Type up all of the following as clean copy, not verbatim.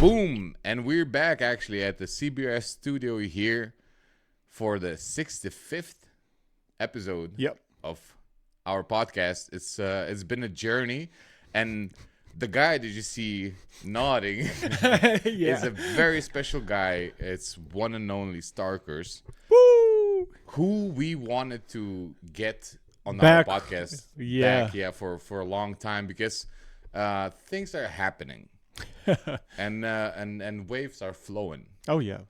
Boom! And we're back actually at the CBRS studio here for the 65th episode of our podcast. It's been a journey, and the guy that you see nodding is a very special guy. It's one and only Starkerz, who we wanted to get on our podcast back for a long time because things are happening. and waves are flowing. Oh yeah.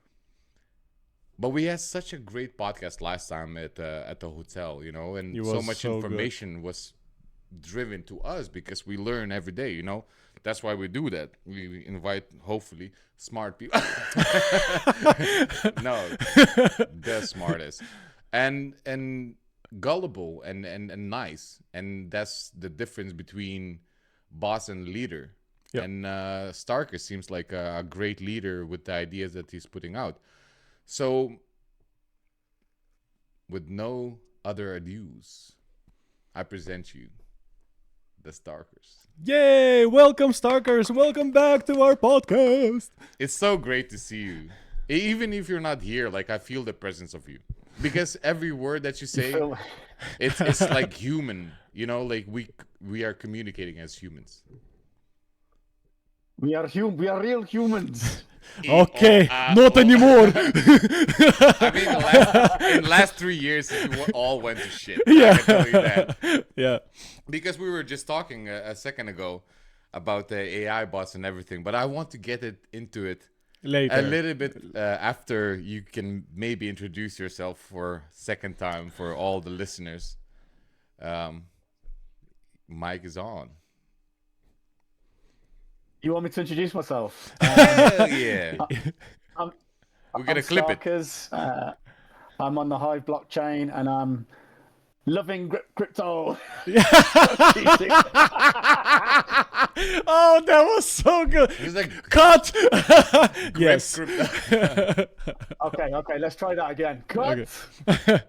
But we had such a great podcast last time at the hotel, you know, and so much information was driven to us because we learn every day, you know. That's why we do that. We invite hopefully smart people. No, the smartest and gullible and nice, and that's the difference between boss and leader. Yep. And Starkerz seems like a great leader with the ideas that he's putting out. So, with no other ados, I present you the Starkerz. Yay! Welcome, Starkerz. Welcome back to our podcast. It's so great to see you. Even if you're not here, like I feel the presence of you. Because every word that you say, it's like human. You know, like we are communicating as humans. We are real humans. Okay, not anymore. I mean, in the last 3 years, we all went to shit. I can tell you that. Yeah. Because we were just talking a second ago about the AI bots and everything, but I want to get into it later. A little bit after you can maybe introduce yourself for second time for all the listeners. Mic is on. You want me to introduce myself? Hell yeah. We're going to clip Starkerz. I'm on the Hive blockchain and I'm loving crypto. Oh, that was so good. He's like, cut. Yes. Okay, let's try that again. Cut. Okay.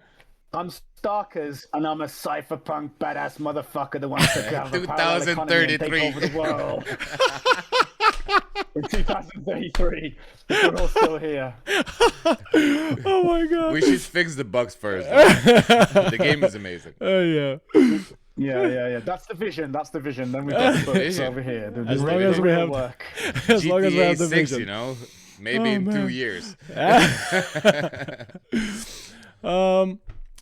I'm Starkerz and I'm a cypherpunk badass motherfucker that wants to grab a 2033 and take over the world. In 2033, we're all still here. Oh my god. We should fix the bugs first. The game is amazing. Oh yeah. Yeah. That's the vision. Then we've got the bugs over here. As long as we have work. As long as we have the 6, vision. you know, maybe in 2 years.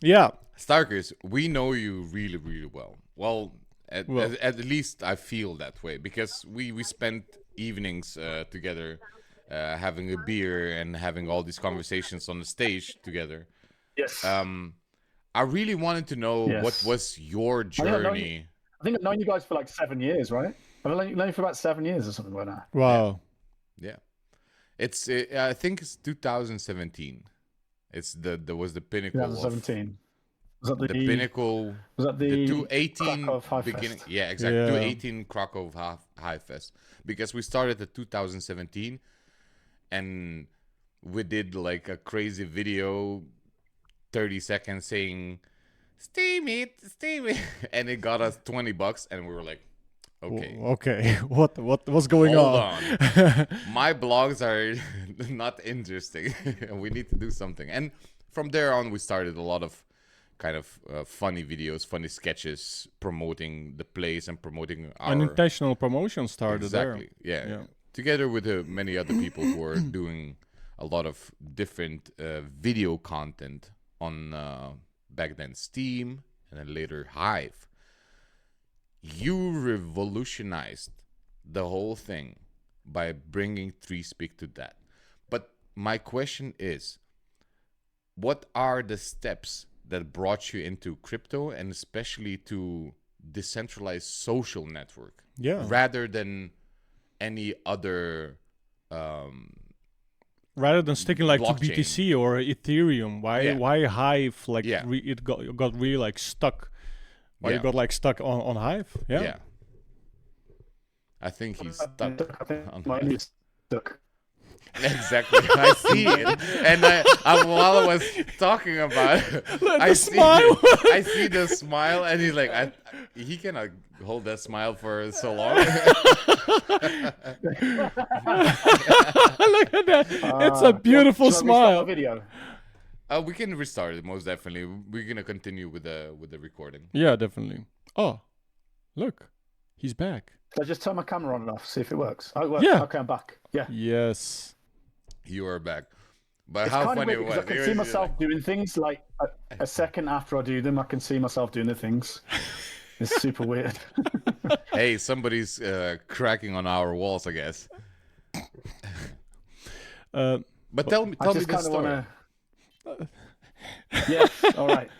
Yeah. Starkerz, we know you really, really well. Well, at least I feel that way because we spent evenings together, having a beer and having all these conversations on the stage together. Yes. I really wanted to know what was your journey. I think I've known you guys for like 7 years, right? I've known you for about 7 years or something like that. Wow. Yeah. I think it's 2017. There was the pinnacle. 2017. Was that the pinnacle. Was that the 218 beginning? Fest? Yeah, exactly. 218 Krakow Hive Fest. Because we started at 2017, and we did like a crazy video, 30 seconds saying, "Steam it," and it got us $20, and we were like, okay. Okay. What's going Hold on? My blogs are not interesting. We need to do something. And from there on, we started a lot of kind of funny videos, funny sketches, promoting the place and promoting our... Unintentional promotion started exactly. there. Yeah. Together with many other people who are doing a lot of different video content on back then Steam and then later Hive. You revolutionized the whole thing by bringing threespeak to that. But my question is, what are the steps that brought you into crypto and especially to decentralized social network? Yeah. Rather than any other... rather than sticking like blockchain. to BTC or Ethereum, why Hive like it got really like stuck? Why you got like stuck on Hive? I think he's stuck. Mine is stuck. Exactly. I see it. And while I was talking about it, I see the smile, and he's like, he cannot hold that smile for so long. Look at that. It's a beautiful smile. Video. We can restart it, most definitely. We're going to continue with the recording. Yeah, definitely. Oh, look. He's back. So I just turn my camera on and off, see if it works. Oh, it works. Yeah. Okay, I'm back. Yeah. Yes. You are back. But It's how kind funny of weird it was. because I can see myself doing things like a second after I do them, I can see myself doing the things. It's super weird. Hey, somebody's cracking on our walls, I guess. But tell me the story. Yes, all right.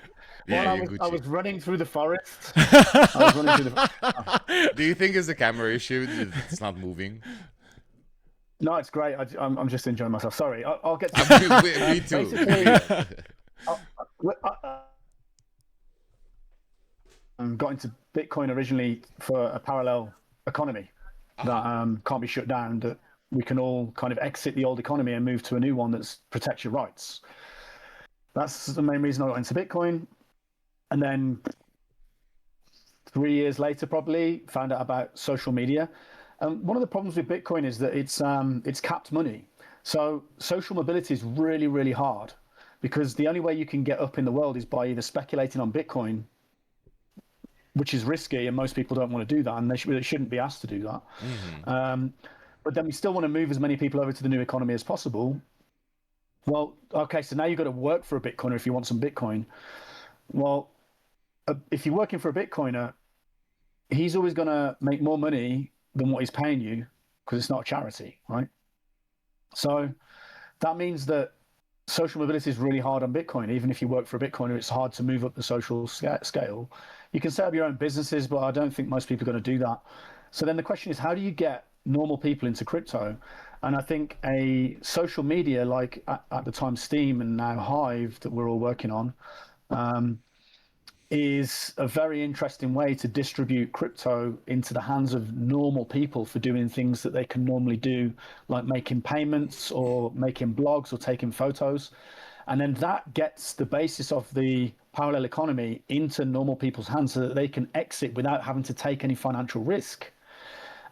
Yeah, I was running through the forest. Do you think it's a camera issue? It's not moving? No, it's great. I'm just enjoying myself. Sorry, I'll get to Me too. Got into Bitcoin originally for a parallel economy that can't be shut down, that we can all kind of exit the old economy and move to a new one that protects your rights. That's the main reason I got into Bitcoin. And then 3 years later, probably, found out about social media. One of the problems with Bitcoin is that it's capped money. So social mobility is really, really hard because the only way you can get up in the world is by either speculating on Bitcoin, which is risky, and most people don't want to do that, and they shouldn't be asked to do that. Mm-hmm. But then we still want to move as many people over to the new economy as possible. Well, okay, so now you've got to work for a Bitcoiner if you want some Bitcoin. Well, if you're working for a Bitcoiner, he's always going to make more money than what he's paying you because it's not a charity, right? So that means that social mobility is really hard on Bitcoin. Even if you work for a Bitcoiner, it's hard to move up the social scale. You can set up your own businesses, but I don't think most people are going to do that. So then the question is, how do you get normal people into crypto? And I think a social media like at the time Steam and now Hive that we're all working on is a very interesting way to distribute crypto into the hands of normal people for doing things that they can normally do, like making payments or making blogs or taking photos. And then that gets the basis of the parallel economy into normal people's hands so that they can exit without having to take any financial risk.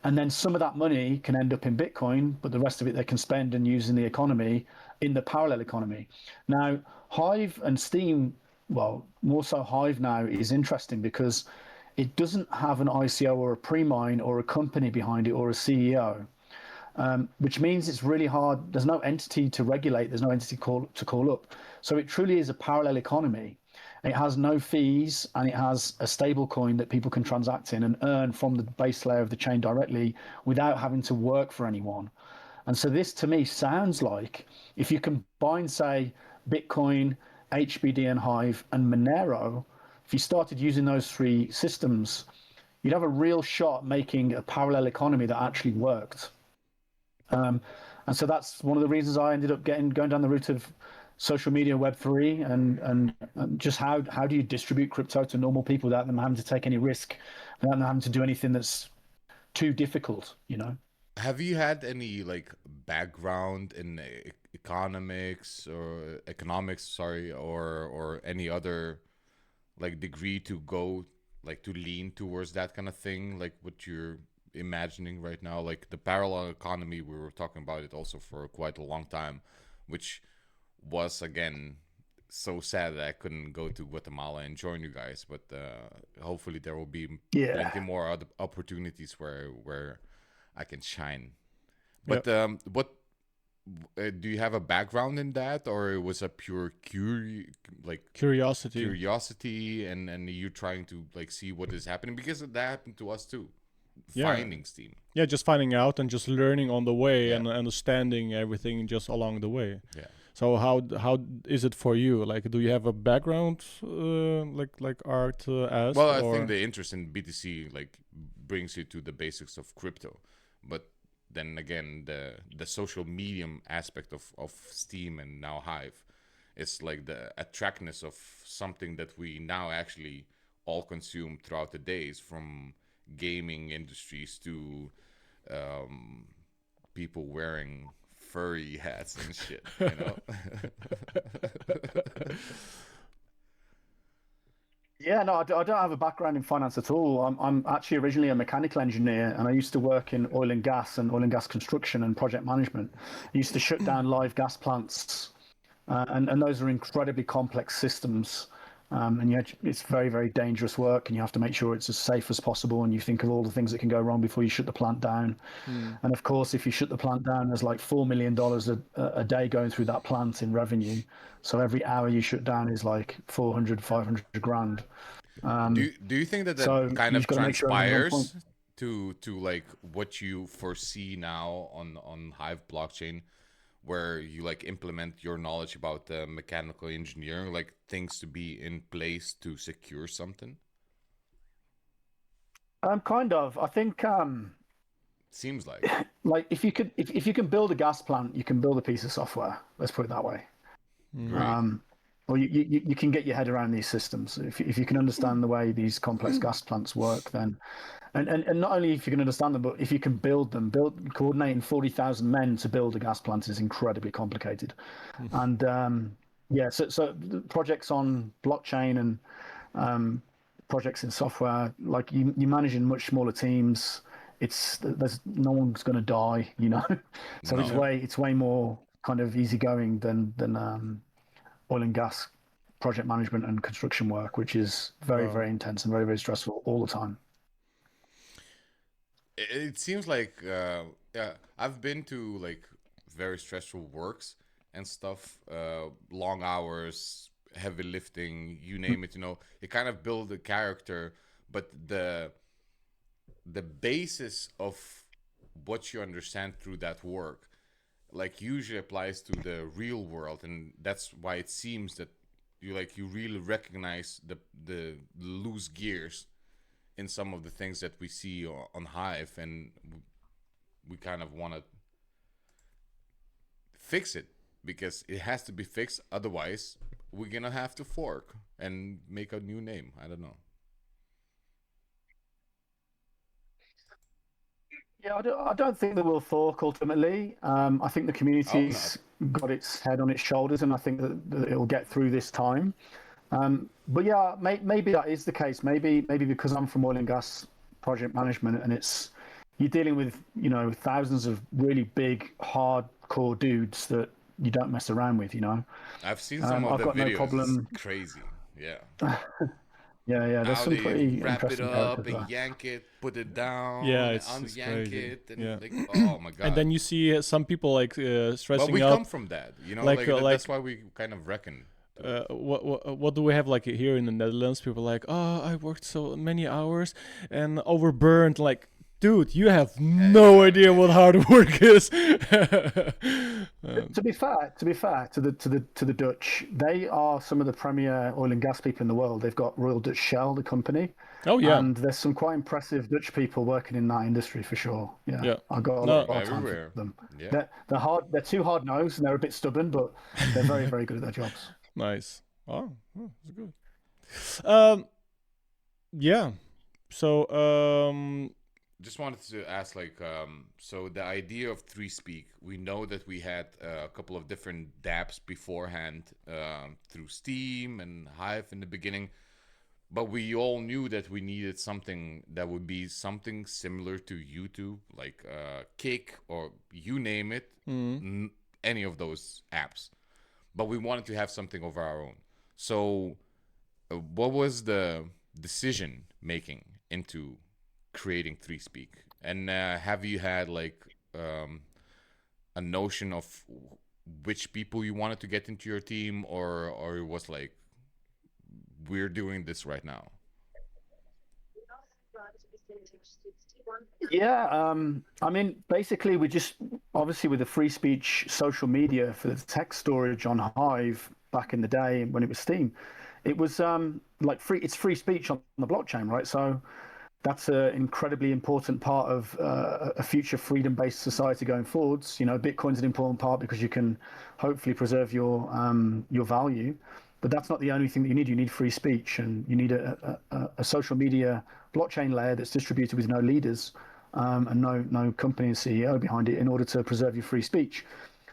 And then some of that money can end up in Bitcoin, but the rest of it they can spend and use in the economy, in the parallel economy. Now, Hive and Steam, well, more so Hive now, is interesting because it doesn't have an ICO or a pre-mine or a company behind it or a CEO, which means it's really hard. There's no entity to regulate. There's no entity to call up. So it truly is a parallel economy. It has no fees, and it has a stable coin that people can transact in and earn from the base layer of the chain directly without having to work for anyone. And so this, to me, sounds like if you combine, say, Bitcoin, HBD and Hive and Monero, if you started using those three systems, you'd have a real shot making a parallel economy that actually worked. And so that's one of the reasons I ended up going down the route of social media, Web3, and just how do you distribute crypto to normal people without them having to take any risk, without them having to do anything that's too difficult, you know? Have you had any like background in economics, or any other like degree to go like to lean towards that kind of thing, like what you're imagining right now, like the parallel economy? We were talking about it also for quite a long time, which was again so sad that I couldn't go to Guatemala and join you guys, but hopefully there will be plenty more other opportunities where I can shine. But what do you have a background in that, or it was a pure curiosity and you trying to like see what is happening? Because that happened to us too. Finding Steam. Yeah, just finding out and just learning on the way and understanding everything just along the way. Yeah. So how is it for you? Like, do you have a background like art as? Well, I think the interest in BTC like brings you to the basics of crypto, but then again the social medium aspect of Steam and now Hive is like the attractiveness of something that we now actually all consume throughout the days, from gaming industries to people wearing furry hats and shit, you know? Yeah, no, I don't have a background in finance at all. I'm actually originally a mechanical engineer, and I used to work in oil and gas construction and project management. I used to shut down live gas plants, and those are incredibly complex systems. And it's very, very dangerous work, and you have to make sure it's as safe as possible, and you think of all the things that can go wrong before you shut the plant down. And of course, if you shut the plant down, there's like $4 million a day going through that plant in revenue. So every hour you shut down is like 500 grand. Do you think that so kind of transpires sure to like what you foresee now on Hive blockchain, where you like implement your knowledge about the mechanical engineering, like things to be in place to secure something? Kind of. I think seems like like if you can build a gas plant, you can build a piece of software. Let's put it that way. Or you can get your head around these systems. If you can understand the way these complex gas plants work, then and not only if you can understand them, but if you can build them, coordinating 40,000 men to build a gas plant is incredibly complicated. And so projects on blockchain and projects in software, like you manage in much smaller teams. There's no one's going to die, you know. So it's way more kind of easygoing than oil and gas project management and construction work, which is very, very intense and very, very stressful all the time. It seems like I've been to like very stressful works and stuff, long hours, heavy lifting, you name it, you know. It kind of build a character, but the basis of what you understand through that work like usually applies to the real world, and that's why it seems that you really recognize the loose gears in some of the things that we see on Hive, and we kind of want to fix it because it has to be fixed, otherwise we're gonna have to fork and make a new name. I don't know. Yeah, I don't think they will fork ultimately. I think the community's got its head on its shoulders, and I think that it'll get through this time. But yeah, maybe that is the case. Maybe because I'm from oil and gas project management, and you're dealing with thousands of really big, hardcore dudes that you don't mess around with. I've seen some of the videos. No problem. It's crazy. Yeah. Yeah, there's some pretty wrap interesting it up and yank it, put it down, unyank it, and like, oh my god! And then you see some people like stressing out. But we up. come from that, that's why we kind of reckon. What do we have like here in the Netherlands? People are like, oh, I worked so many hours and overburned. Like, dude, you have no idea what hard work is. To be fair to the Dutch, they are some of the premier oil and gas people in the world. They've got Royal Dutch Shell, the company. Oh yeah, and there's some quite impressive Dutch people working in that industry for sure. Yeah. I got a lot of time for them. Yeah. They're hard. They're too hard nosed and they're a bit stubborn, but they're very, very good at their jobs. Nice. Oh, that's good. Yeah. So just wanted to ask, so the idea of threespeak, we know that we had a couple of different dApps beforehand through Steam and Hive in the beginning, but we all knew that we needed something that would be something similar to YouTube, like Kick or you name it, any of those apps. But we wanted to have something of our own. So what was the decision making into creating threespeak, and have you had a notion of which people you wanted to get into your team, or it was like, we're doing this right now? Yeah, I mean, basically we just, obviously with the free speech social media for the text storage on Hive back in the day when it was Steam, it was it's free speech on the blockchain, right? So that's an incredibly important part of a future freedom-based society going forwards. Bitcoin's an important part because you can hopefully preserve your value, but that's not the only thing that you need. You need free speech, and you need a social media blockchain layer that's distributed with no leaders and no company and CEO behind it in order to preserve your free speech.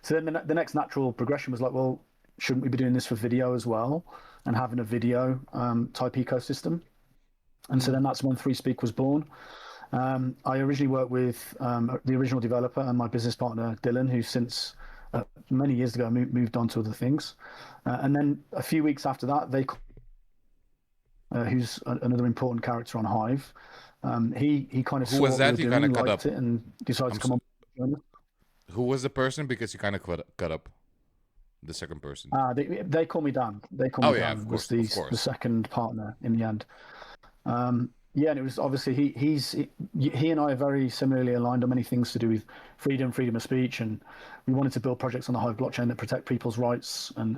So then the next natural progression was like, well, shouldn't we be doing this for video as well and having a video type ecosystem? And so then that's when threespeak was born. I originally worked with the original developer and my business partner, Dylan, who since many years ago moved on to other things. And then a few weeks after that, who's another important character on Hive, he kind of saw what we were doing, liked it, and decided to come on. Who was the person? Because you kind of cut up the second person. They call me Dan. They call me Dan. Of course, was the second partner in the end. Yeah, and it was obviously he and I are very similarly aligned on many things to do with freedom of speech, and we wanted to build projects on the Hive blockchain that protect people's rights and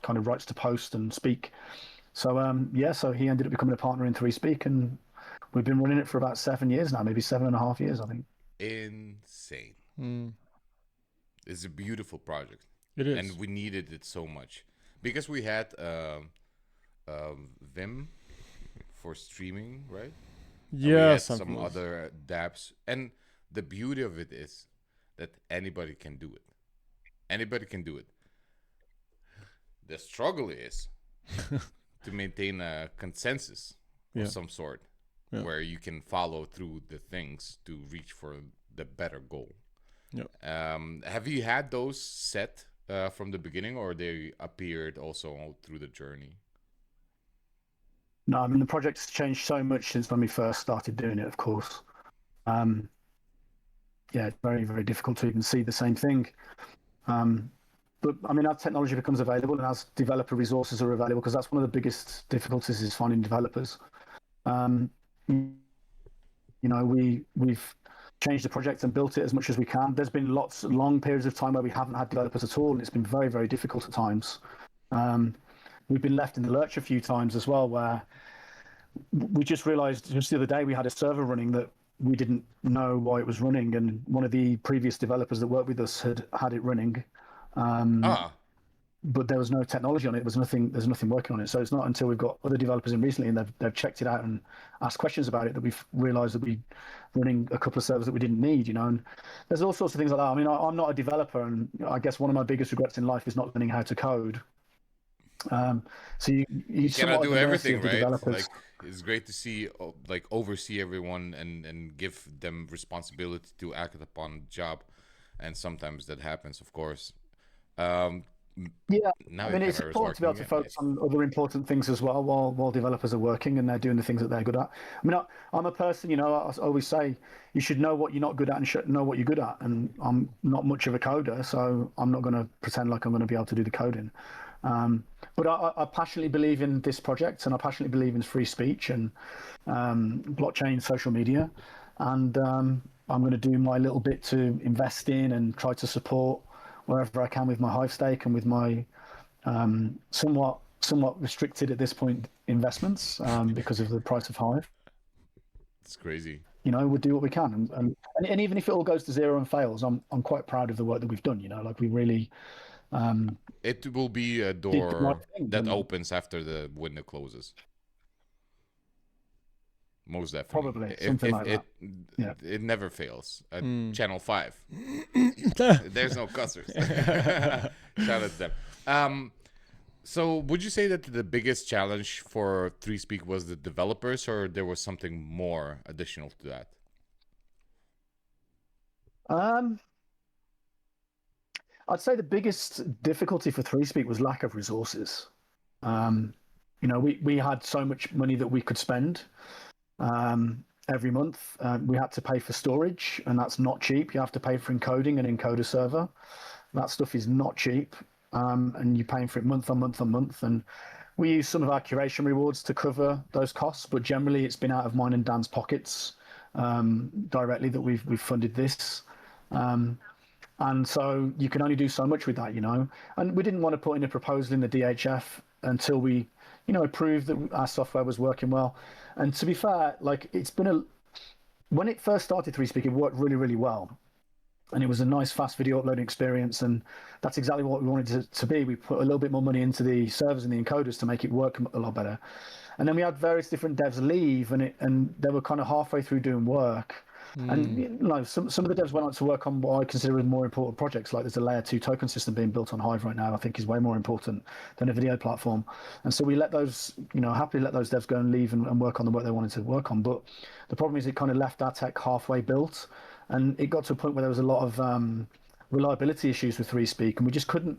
kind of rights to post and speak. So so he ended up becoming a partner in threespeak, and we've been running it for about 7 years now, maybe 7.5 years, I think. Insane. It's a beautiful project. It is, and we needed it so much because we had Vim for streaming, right? Yeah, some other dApps, and the beauty of it is that anybody can do it. Anybody can do it. The struggle is to maintain a consensus of some sort, where you can follow through the things to reach for the better goal. Have you had those set from the beginning, or they appeared also through the journey? No, I mean, the project's changed so much since when we first started doing it, of course. It's very, very difficult to even see the same thing. But I mean, as technology becomes available and as developer resources are available, because that's one of the biggest difficulties is finding developers. We've changed the project and built it as much as we can. There's been long periods of time where we haven't had developers at all, and it's been very, very difficult at times. We've been left in the lurch a few times as well, where we just realized just the other day we had a server running that we didn't know why it was running, and one of the previous developers that worked with us had it running. But there was no technology on it. There's nothing working on it. So it's not until we've got other developers in recently and they've checked it out and asked questions about it that we've realized that we're running a couple of servers that we didn't need, and there's all sorts of things like that. I mean, I'm not a developer, and I guess one of my biggest regrets in life is not learning how to code. So you cannot do everything, right? Like, it's great to see, like, oversee everyone and give them responsibility to act upon the job, and sometimes that happens, of course. I mean, it's important to be able to focus on other important things as well while developers are working and they're doing the things that they're good at. I mean, I'm a person, I always say you should know what you're not good at and should know what you're good at. And I'm not much of a coder, so I'm not going to pretend like I'm going to be able to do the coding. But I passionately believe in this project, and I passionately believe in free speech and blockchain, social media. And I'm going to do my little bit to invest in and try to support wherever I can with my Hive stake and with my somewhat restricted at this point investments because of the price of Hive. It's crazy. We'll do what we can, and even if it all goes to zero and fails, I'm quite proud of the work that we've done. Like we really. It will be a door that opens after the window closes. Most definitely. Probably something like that. It never fails. Channel 5. There's no cussers. Shout out to them. So would you say that the biggest challenge for threespeak was the developers, or there was something more additional to that? I'd say the biggest difficulty for threespeak was lack of resources. We had so much money that we could spend every month. We had to pay for storage, and that's not cheap. You have to pay for encoding and encoder server. That stuff is not cheap, and you're paying for it month on month on month. And we use some of our curation rewards to cover those costs, but generally it's been out of mine and Dan's pockets directly that we've funded this. And so you can only do so much with that, And we didn't want to put in a proposal in the DHF until we, proved that our software was working well. And to be fair, like when it first started threespeak, it worked really, really well. And it was a nice, fast video uploading experience. And that's exactly what we wanted it to be. We put a little bit more money into the servers and the encoders to make it work a lot better. And then we had various different devs leave, and they were kind of halfway through doing work. And some of the devs went on to work on what I consider more important projects. Like there's a layer 2 token system being built on Hive right now. I think is way more important than a video platform. And so we let those, happily let those devs go and leave and work on the work they wanted to work on. But the problem is it kind of left our tech halfway built, and it got to a point where there was a lot of reliability issues with threespeak, and we just couldn't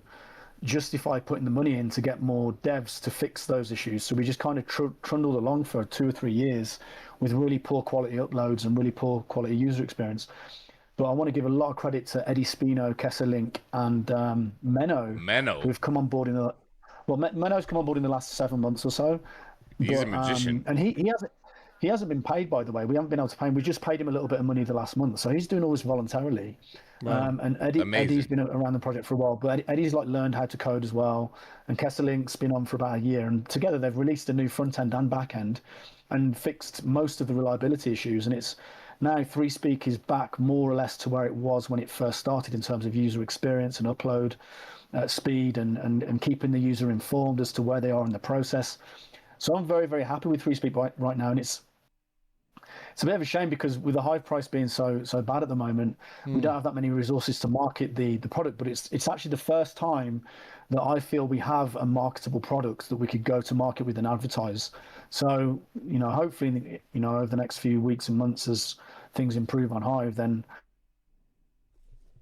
justify putting the money in to get more devs to fix those issues. So we just kind of trundled along for 2 or 3 years with really poor quality uploads and really poor quality user experience. But I want to give a lot of credit to Eddie Spino, Kesselink, and Menno, who've come on board Menno's come on board in the last 7 months or so. He's a magician, and he hasn't been paid, by the way. We haven't been able to pay him. We just paid him a little bit of money the last month, so he's doing all this voluntarily. Wow. And Eddie's been around the project for a while, but Eddie's learned how to code as well. And Kesserlink's been on for about a year, and together they've released a new front end and back end, and fixed most of the reliability issues. And it's now threespeak is back more or less to where it was when it first started in terms of user experience and upload speed, and keeping the user informed as to where they are in the process. So I'm very, very happy with threespeak right now, and it's a bit of a shame because with the Hive price being so bad at the moment, we don't have that many resources to market the product. But it's actually the first time that I feel we have a marketable product that we could go to market with and advertise. So hopefully over the next few weeks and months, as things improve on Hive, then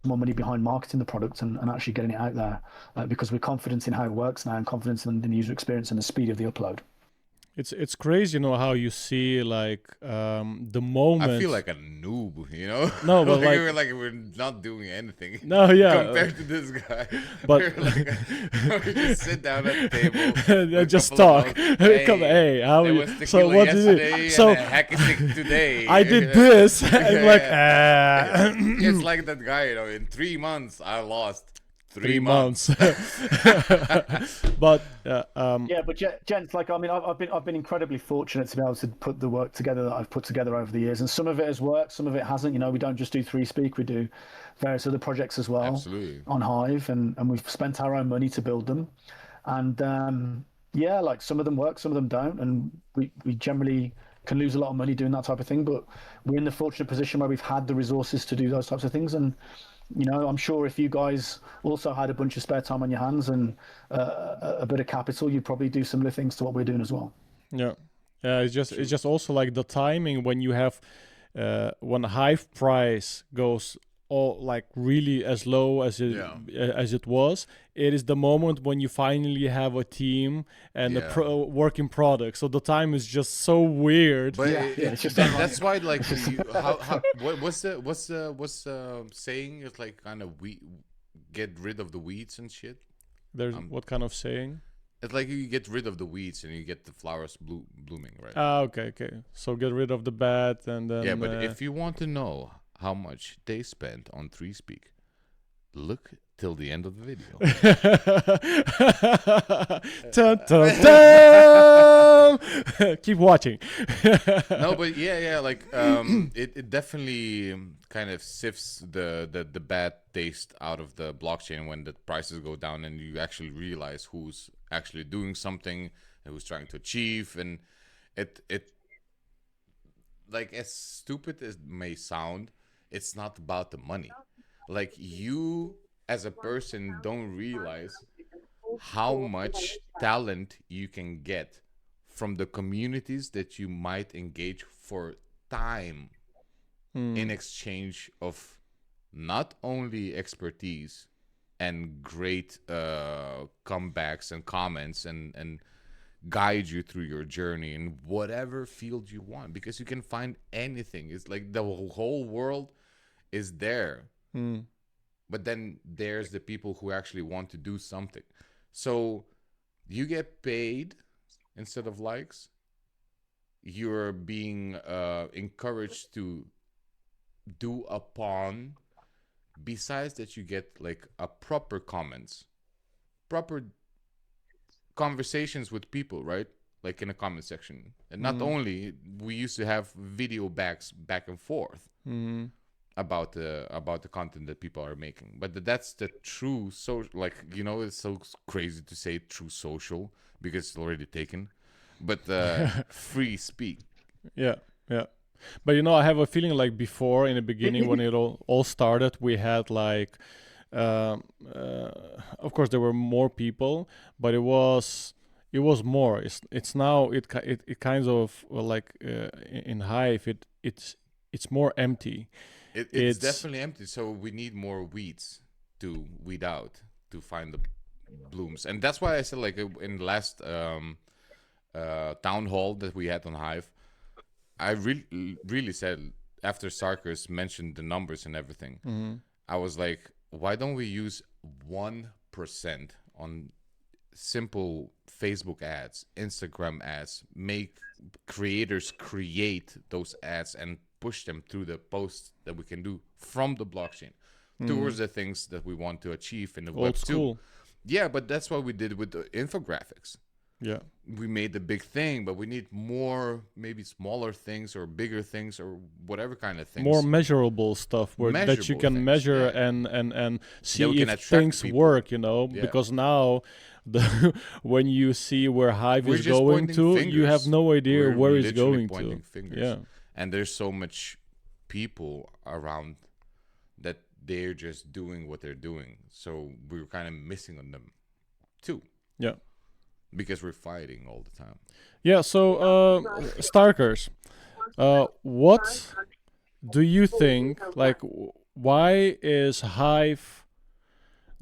more money behind marketing the product and actually getting it out there, because we're confident in how it works now and confident in the user experience and the speed of the upload. It's crazy, how you see the moment. I feel like a noob, No, but we're not doing anything. No, yeah. Compared to this guy, but we just sit down at the table, and just talk. Hey, how there was tequila what yesterday did you? So and a hacky stick today. I did this. And It's like that guy, in 3 months I lost 3 months. But but gents, I've been incredibly fortunate to be able to put the work together that I've put together over the years, and some of it has worked, some of it hasn't. We don't just do threespeak, we do various other projects as well. Absolutely. On Hive, and we've spent our own money to build them, and some of them work, some of them don't, and we generally can lose a lot of money doing that type of thing, but we're in the fortunate position where we've had the resources to do those types of things. And I'm sure if you guys also had a bunch of spare time on your hands and a bit of capital, you'd probably do similar things to what we're doing as well. Yeah, it's just also like the timing when you have when Hive price goes all really as low as it was. It is the moment when you finally have a team and a working product. So the time is just so weird. But it's just that's why what's the saying? It's like kind of get rid of the weeds and shit. There's what kind of saying? It's like you get rid of the weeds and you get the flowers blooming, right? Okay. So get rid of the bad and then. But if you want to know how much they spent on threespeak, look till the end of the video. Dun, dun, dun! Keep watching. No, but it definitely kind of sifts the bad taste out of the blockchain when the prices go down and you actually realize who's actually doing something and who's trying to achieve. And it like, as stupid as it may sound, it's not about the money. Like, you as a person don't realize how much talent you can get from the communities that you might engage for time in exchange of not only expertise and great comebacks and comments and guide you through your journey in whatever field you want, because you can find anything. It's like the whole world is there. But then there's the people who actually want to do something. So you get paid instead of likes. You're being encouraged to do upon. Besides that, you get like a proper comments, proper conversations with people, right? Like in a comment section. And not only, we used to have video back and forth about the content that people are making. But that's the true social, like, it's so crazy to say true social because it's already taken. But free speak. Yeah. But I have a feeling like before, in the beginning, when it all started, we had like, of course, there were more people, but it was more. It's now it kind of like in Hive it's more empty. It's definitely empty. So we need more weeds to weed out to find the blooms, and that's why I said like in the last town hall that we had on Hive, I really said after Starkerz mentioned the numbers and everything, I was like, why don't we use 1% on simple Facebook ads, Instagram ads, make creators create those ads and push them through the posts that we can do from the blockchain towards the things that we want to achieve in the Web 2. Yeah, but that's what we did with the infographics. Yeah, we made the big thing, but we need more, maybe smaller things or bigger things or whatever kind of things. More measurable stuff that you can things, measure and see if things people. Work, because now when you see where Hive is going to, fingers. You have no idea where it's going to. Fingers. Yeah, and there's so much people around that they're just doing what they're doing, so we're kind of missing on them too. Yeah. Because we're fighting all the time. Yeah, so Starkerz, what do you think, like, why is Hive,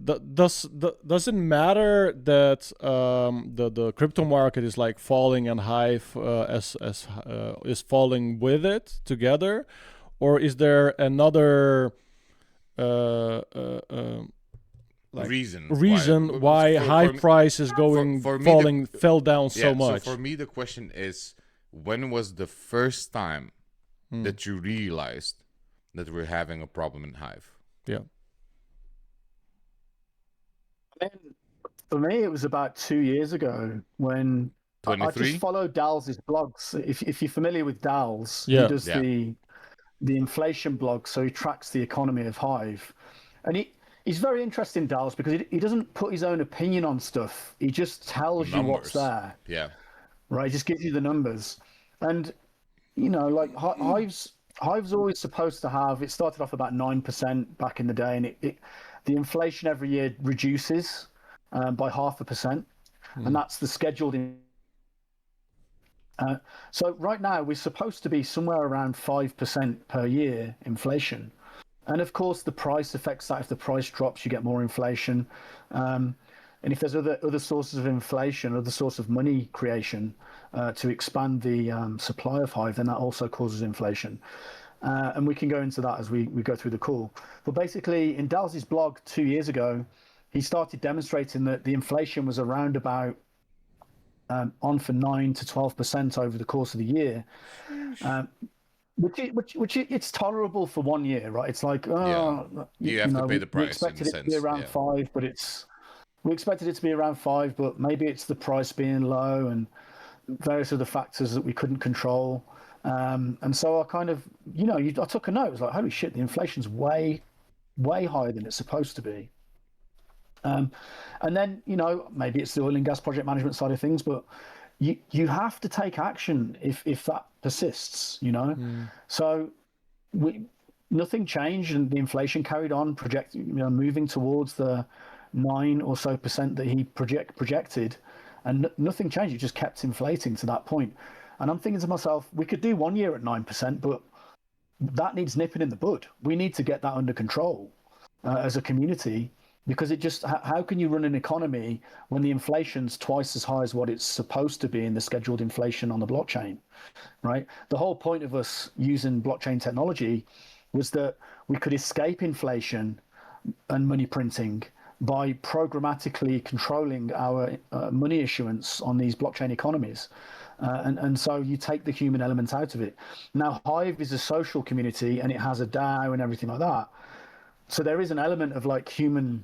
does it matter that the crypto market is like falling and Hive is falling with it together, or is there another reason why Hive price is fell down so much? So for me, the question is, when was the first time that you realized that we're having a problem in Hive? Yeah. For me, it was about 2 years ago when 23? I just followed Dal's blogs. If you're familiar with Dal's, he does the inflation blog, so he tracks the economy of Hive, and he's very interesting, Dallas, because he doesn't put his own opinion on stuff. He just tells you what's there. Yeah. Right. He just gives you the numbers. And, like Hive's always supposed to have, it started off about 9% back in the day, and the inflation every year reduces by 0.5%. And that's the scheduled. So right now we're supposed to be somewhere around 5% per year inflation. And of course, the price affects that. If the price drops, you get more inflation. And if there's other sources of inflation, other source of money creation to expand the supply of Hive, then that also causes inflation. And we can go into that as we go through the call. But basically, in Dal's blog 2 years ago, he started demonstrating that the inflation was around about on for 9 to 12% over the course of the year. Which it's tolerable for 1 year, right? It's like, you have to pay the price. We expected it to be around 5, but we expected it to be around 5, but maybe it's the price being low and various other factors that we couldn't control. And so I kind of, I took a note. It was like, holy shit, the inflation's way, way higher than it's supposed to be. And then, maybe it's the oil and gas project management side of things, but you have to take action if that persists, So nothing changed, and the inflation carried on, moving towards the 9% or so that he projected, and nothing changed. It just kept inflating to that point. And I'm thinking to myself, we could do 1 year at 9%, but that needs nipping in the bud. We need to get that under control as a community. Because how can you run an economy when the inflation's twice as high as what it's supposed to be in the scheduled inflation on the blockchain, right? The whole point of us using blockchain technology was that we could escape inflation and money printing by programmatically controlling our money issuance on these blockchain economies. And so you take the human element out of it. Now, Hive is a social community, and it has a DAO and everything like that. So there is an element of like human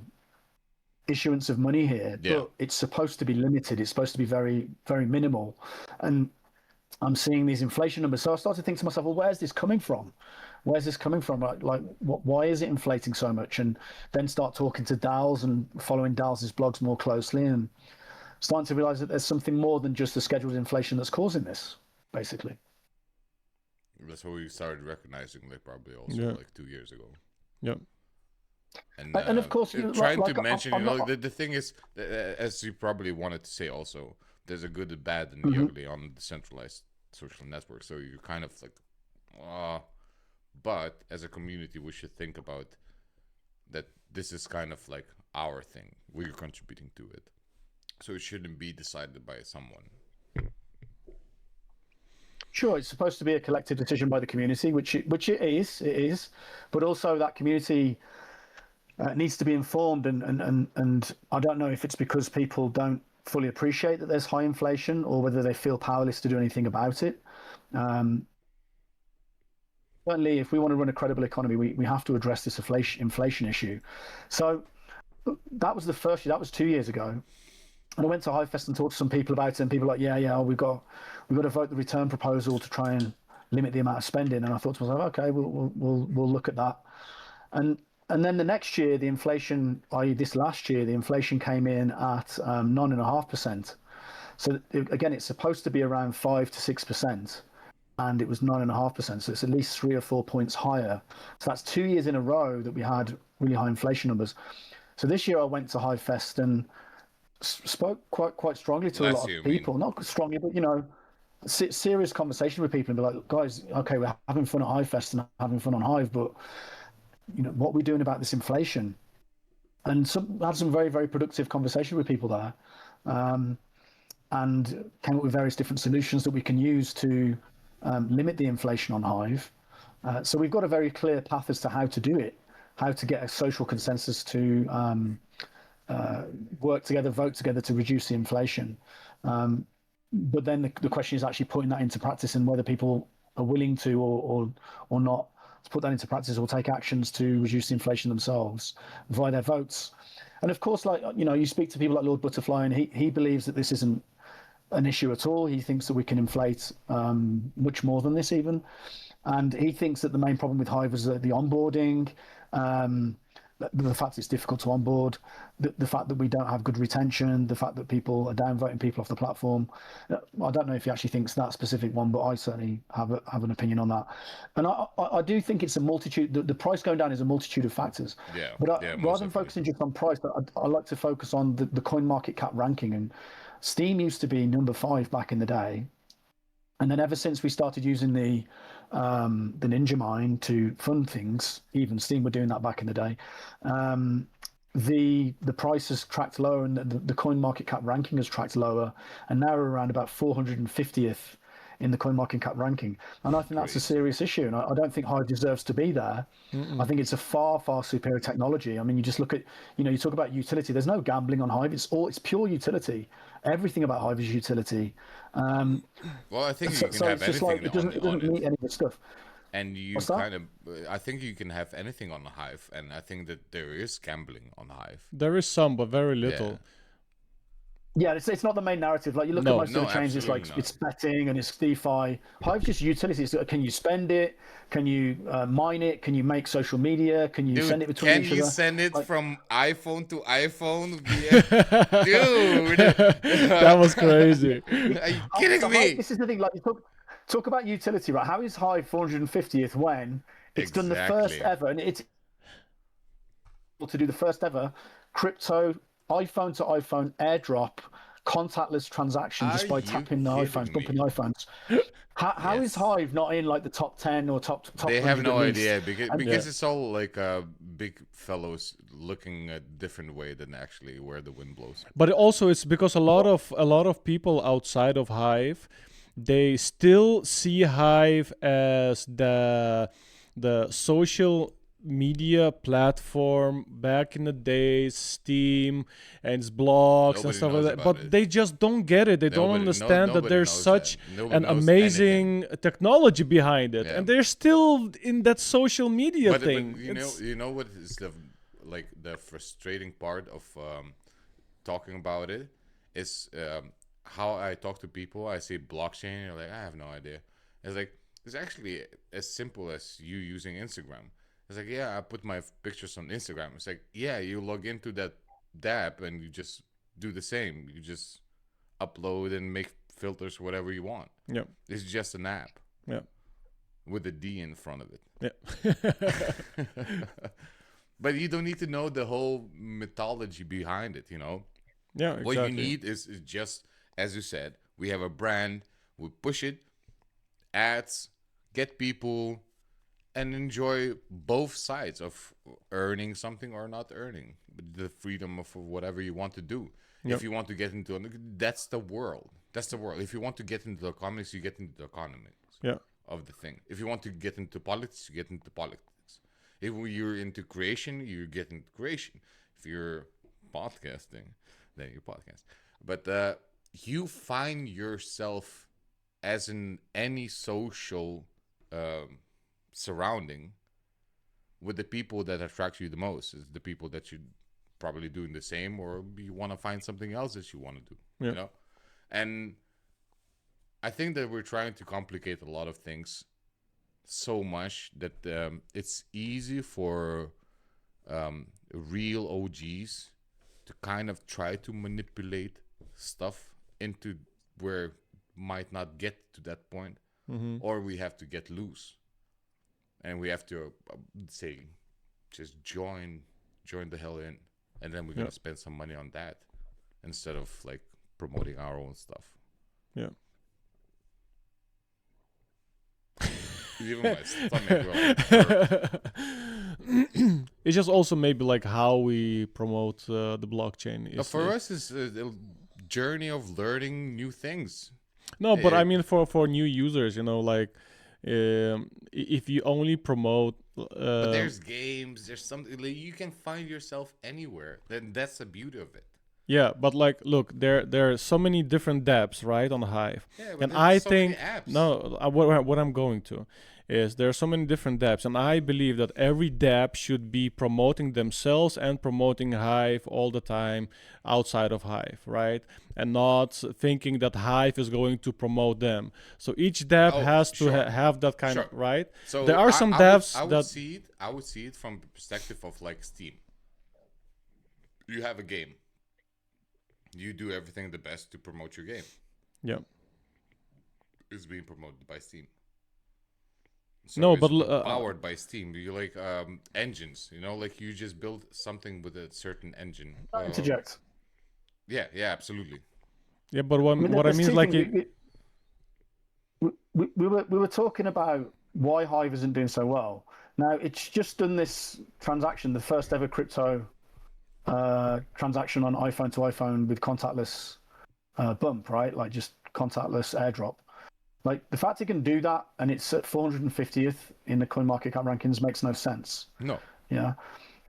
issuance of money here, but it's supposed to be limited. It's supposed to be very, very minimal. And I'm seeing these inflation numbers. So I started to think to myself, well, where's this coming from? Where's this coming from? Like why is it inflating so much? And then start talking to Dal's and following Dal's blogs more closely, and starting to realize that there's something more than just the scheduled inflation that's causing this, basically. That's what we started recognizing, like probably also like 2 years ago. Yep. And of course, trying to mention, the thing is, as you probably wanted to say also, there's a good, the bad, and the ugly on decentralized social networks. So you're kind of like, but as a community, we should think about that this is kind of like our thing. We're contributing to it. So it shouldn't be decided by someone. Sure, it's supposed to be a collective decision by the community, which it is, but also that community needs to be informed, and I don't know if it's because people don't fully appreciate that there's high inflation or whether they feel powerless to do anything about it. Certainly, if we want to run a credible economy, we have to address this inflation issue. So that was the first year. That was 2 years ago. And I went to HiveFest and talked to some people about it, and people were like, yeah, we've got to vote the return proposal to try and limit the amount of spending. And I thought to myself, okay, we'll look at that. And then the next year, the inflation, i.e. this last year, the inflation came in at 9.5%. So again, it's supposed to be around 5 to 6%, and it was 9.5%. So it's at least 3 or 4 points higher. So that's 2 years in a row that we had really high inflation numbers. So this year I went to HiveFest and spoke quite strongly to a lot of people. Not strongly, but serious conversation with people and be like, guys, okay, we're having fun at HiveFest and having fun on Hive, but what are we doing about this inflation? And had some very, very productive conversation with people there, and came up with various different solutions that we can use to limit the inflation on Hive. So we've got a very clear path as to how to do it, how to get a social consensus to work together, vote together to reduce the inflation. But then the question is actually putting that into practice and whether people are willing to or not to put that into practice or take actions to reduce the inflation themselves via their votes. And of course, like, you speak to people like Lord Butterfly, and he believes that this isn't an issue at all. He thinks that we can inflate much more than this even. And he thinks that the main problem with Hive is the onboarding, the fact it's difficult to onboard, the fact that we don't have good retention, the fact that people are downvoting people off the platform. I don't know if he actually thinks that specific one, but I certainly have an opinion on that. And I do think it's a multitude. The price going down is a multitude of factors. Yeah. But rather than focusing just on price, I like to focus on the coin market cap ranking. And Steam used to be number 5 back in the day. And then ever since we started using the Ninja Mine to fund things, even Steam were doing that back in the day, the price has tracked lower, and the coin market cap ranking has tracked lower, and now we're around about 450th in the coin market cap ranking. And I think that's a serious issue, and I don't think Hive deserves to be there. I think it's a far, far superior technology. I mean, you just look at, you talk about utility. There's no gambling on Hive. It's pure utility. Everything about Hive is utility. Well, I think you can have anything. It doesn't meet any of the stuff. And I think you can have anything on Hive, and I think that there is gambling on Hive. There is some, but very little. Yeah, it's not the main narrative. Like you look at most of the changes, like it's betting and it's DeFi. Hive's just utilities. Can you spend it? Can you mine it? Can you make social media? Can you send it between each other? Can you send it from iPhone to iPhone? Dude, that was crazy. Are you kidding me? This is the thing. Like you talk about utility, right? How is Hive 450th when it's done the first ever, and it's to do the first ever crypto iPhone to iPhone airdrop contactless transaction just by tapping the iPhones, bumping the iPhones. How is Hive not in like the top 10 or top? They have no idea because it's all like big fellows looking a different way than actually where the wind blows. But also it's because a lot of people outside of Hive, they still see Hive as the social media platform back in the days, Steam and its blogs and stuff like that, but they just don't get it. They don't understand that there's such an amazing technology behind it, and they're still in that social media thing. But you know what is the frustrating part of talking about it is how I talk to people. I say blockchain, they're like, I have no idea. It's like, it's actually as simple as you using Instagram. It's like, yeah, I put my pictures on Instagram. It's like, yeah, you log into that app and you just do the same. You just upload and make filters whatever you want. Yeah, it's just an app. Yeah, with a D in front of it. Yeah. But you don't need to know the whole mythology behind it, you know? Yeah, exactly. What you need is just, as you said, we have a brand, we push it, ads, get people, and enjoy both sides of earning something or not earning. The freedom of whatever you want to do. Yep. If you want to get into that's the world. That's the world. If you want to get into the economics, you get into the economics of the thing. If you want to get into politics, you get into politics. If you're into creation, you get into creation. If you're podcasting, then you podcast. But you find yourself as in any social surrounding with the people that attract you the most. Is the people that you're probably doing the same, or you want to find something else that you want to do. You know, and I think that we're trying to complicate a lot of things so much that it's easy for real OGs to kind of try to manipulate stuff into where might not get to that point, or we have to get loose and we have to say just join the hell in, and then we're gonna spend some money on that instead of like promoting our own stuff. Even my stomach it's just also maybe like how we promote the blockchain. For us, it's a journey of learning new things. No, but I mean for new users, you know, like if you only promote. But there's games, there's something like, you can find yourself anywhere. Then that's the beauty of it. Yeah, but like, look, there are so many different dApps, right, on Hive, and I think what I'm going to is there are so many different dApps, and I believe that every dApp should be promoting themselves and promoting Hive all the time outside of Hive, right? And not thinking that Hive is going to promote them. So each dApp has to have that kind of, right? So there are some dApps I would see it from the perspective of like Steam. You have a game. You do everything the best to promote your game. Yeah. It's being promoted by Steam. So no, but powered by Steam. You like engines, you know, like you just build something with a certain engine. Interject. Yeah, absolutely. Yeah, but what I mean is like we were talking about why Hive isn't doing so well. Now it's just done this transaction, the first ever crypto transaction on iPhone to iPhone with contactless bump, right? Like just contactless airdrop. Like the fact it can do that and it's at 450th in the CoinMarketCap rankings makes no sense. No. Yeah.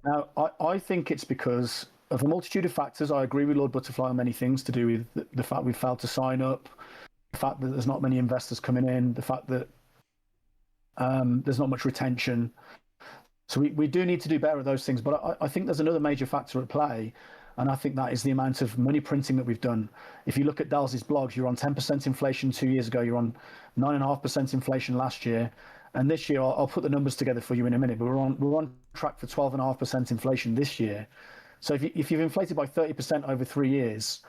Now I think it's because of a multitude of factors. I agree with Lord Butterfly on many things to do with the fact we've failed to sign up, the fact that there's not many investors coming in, the fact that there's not much retention. So we do need to do better at those things. But I think there's another major factor at play, and I think that is the amount of money printing that we've done. If you look at Dals's blogs, you're on 10% inflation 2 years ago. You're on 9.5% inflation last year. And this year, I'll put the numbers together for you in a minute, but we're on track for 12.5% inflation this year. So if you've inflated by 30% over 3 years,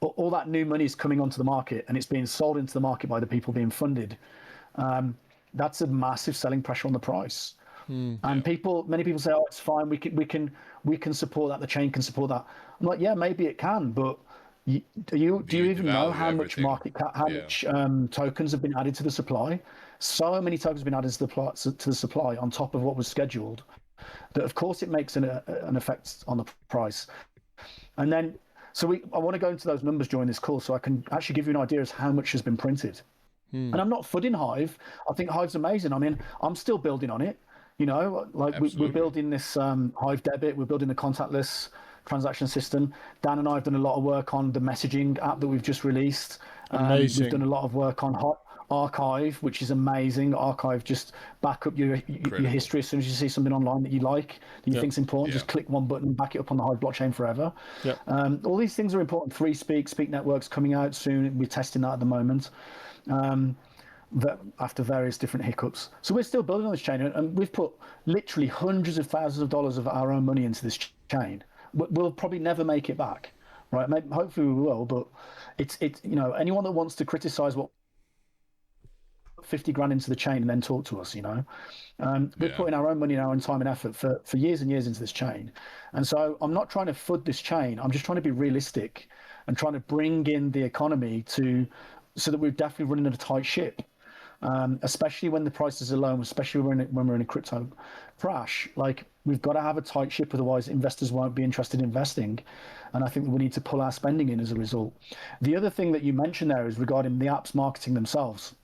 all that new money is coming onto the market and it's being sold into the market by the people being funded. That's a massive selling pressure on the price. And many people say, "Oh, it's fine. We can support that. The chain can support that." I'm like, "Yeah, maybe it can, but do you even know how much market cap, how much tokens have been added to the supply? So many tokens have been added to the supply on top of what was scheduled. That of course it makes an effect on the price. And then, I want to go into those numbers during this call so I can actually give you an idea as how much has been printed. And I'm not fudding Hive. I think Hive's amazing. I mean, I'm still building on it. You know, like we're building this Hive debit, we're building the contactless transaction system. Dan and I have done a lot of work on the messaging app that we've just released. We've done a lot of work on Archive, which is amazing. Archive, just back up your history as soon as you see something online that you like, that you think's important. Just click one button and back it up on the Hive blockchain forever. All these things are important. Threespeak, Speak Network's coming out soon. We're testing that at the moment. After various different hiccups. So we're still building on this chain, and we've put literally hundreds of thousands of dollars of our own money into this chain. We'll probably never make it back, right? Hopefully we will, but it's you know, anyone that wants to criticize what 50 grand into the chain and then talk to us, you know. We're putting our own money and our own time and effort for years and years into this chain. And so I'm not trying to FUD this chain. I'm just trying to be realistic and trying to bring in the economy so that we're definitely running a tight ship, especially when the prices are low, especially when we're in a crypto crash. Like, we've got to have a tight ship, otherwise investors won't be interested in investing. And I think that we need to pull our spending in as a result. The other thing that you mentioned there is regarding the apps marketing themselves.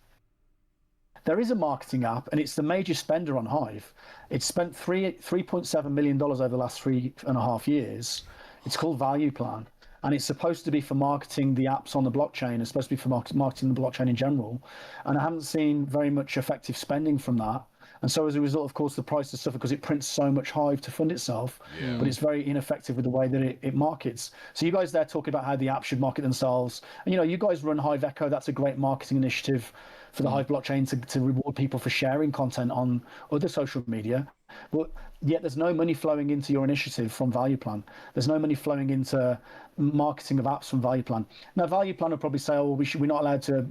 There is a marketing app, and it's the major spender on Hive. It's spent $3.7 million over the last 3.5 years. It's called ValuePlan, and it's supposed to be for marketing the apps on the blockchain. It's supposed to be for marketing the blockchain in general. And I haven't seen very much effective spending from that. And so as a result, of course, the price has suffered because it prints so much Hive to fund itself, but it's very ineffective with the way that it markets. So you guys there talking about how the app should market themselves. And, you know, you guys run Hive Echo. That's a great marketing initiative for the Hive blockchain to reward people for sharing content on other social media. But yet there's no money flowing into your initiative from ValuePlan. There's no money flowing into marketing of apps from ValuePlan. Now, ValuePlan will probably say, oh, we're not allowed to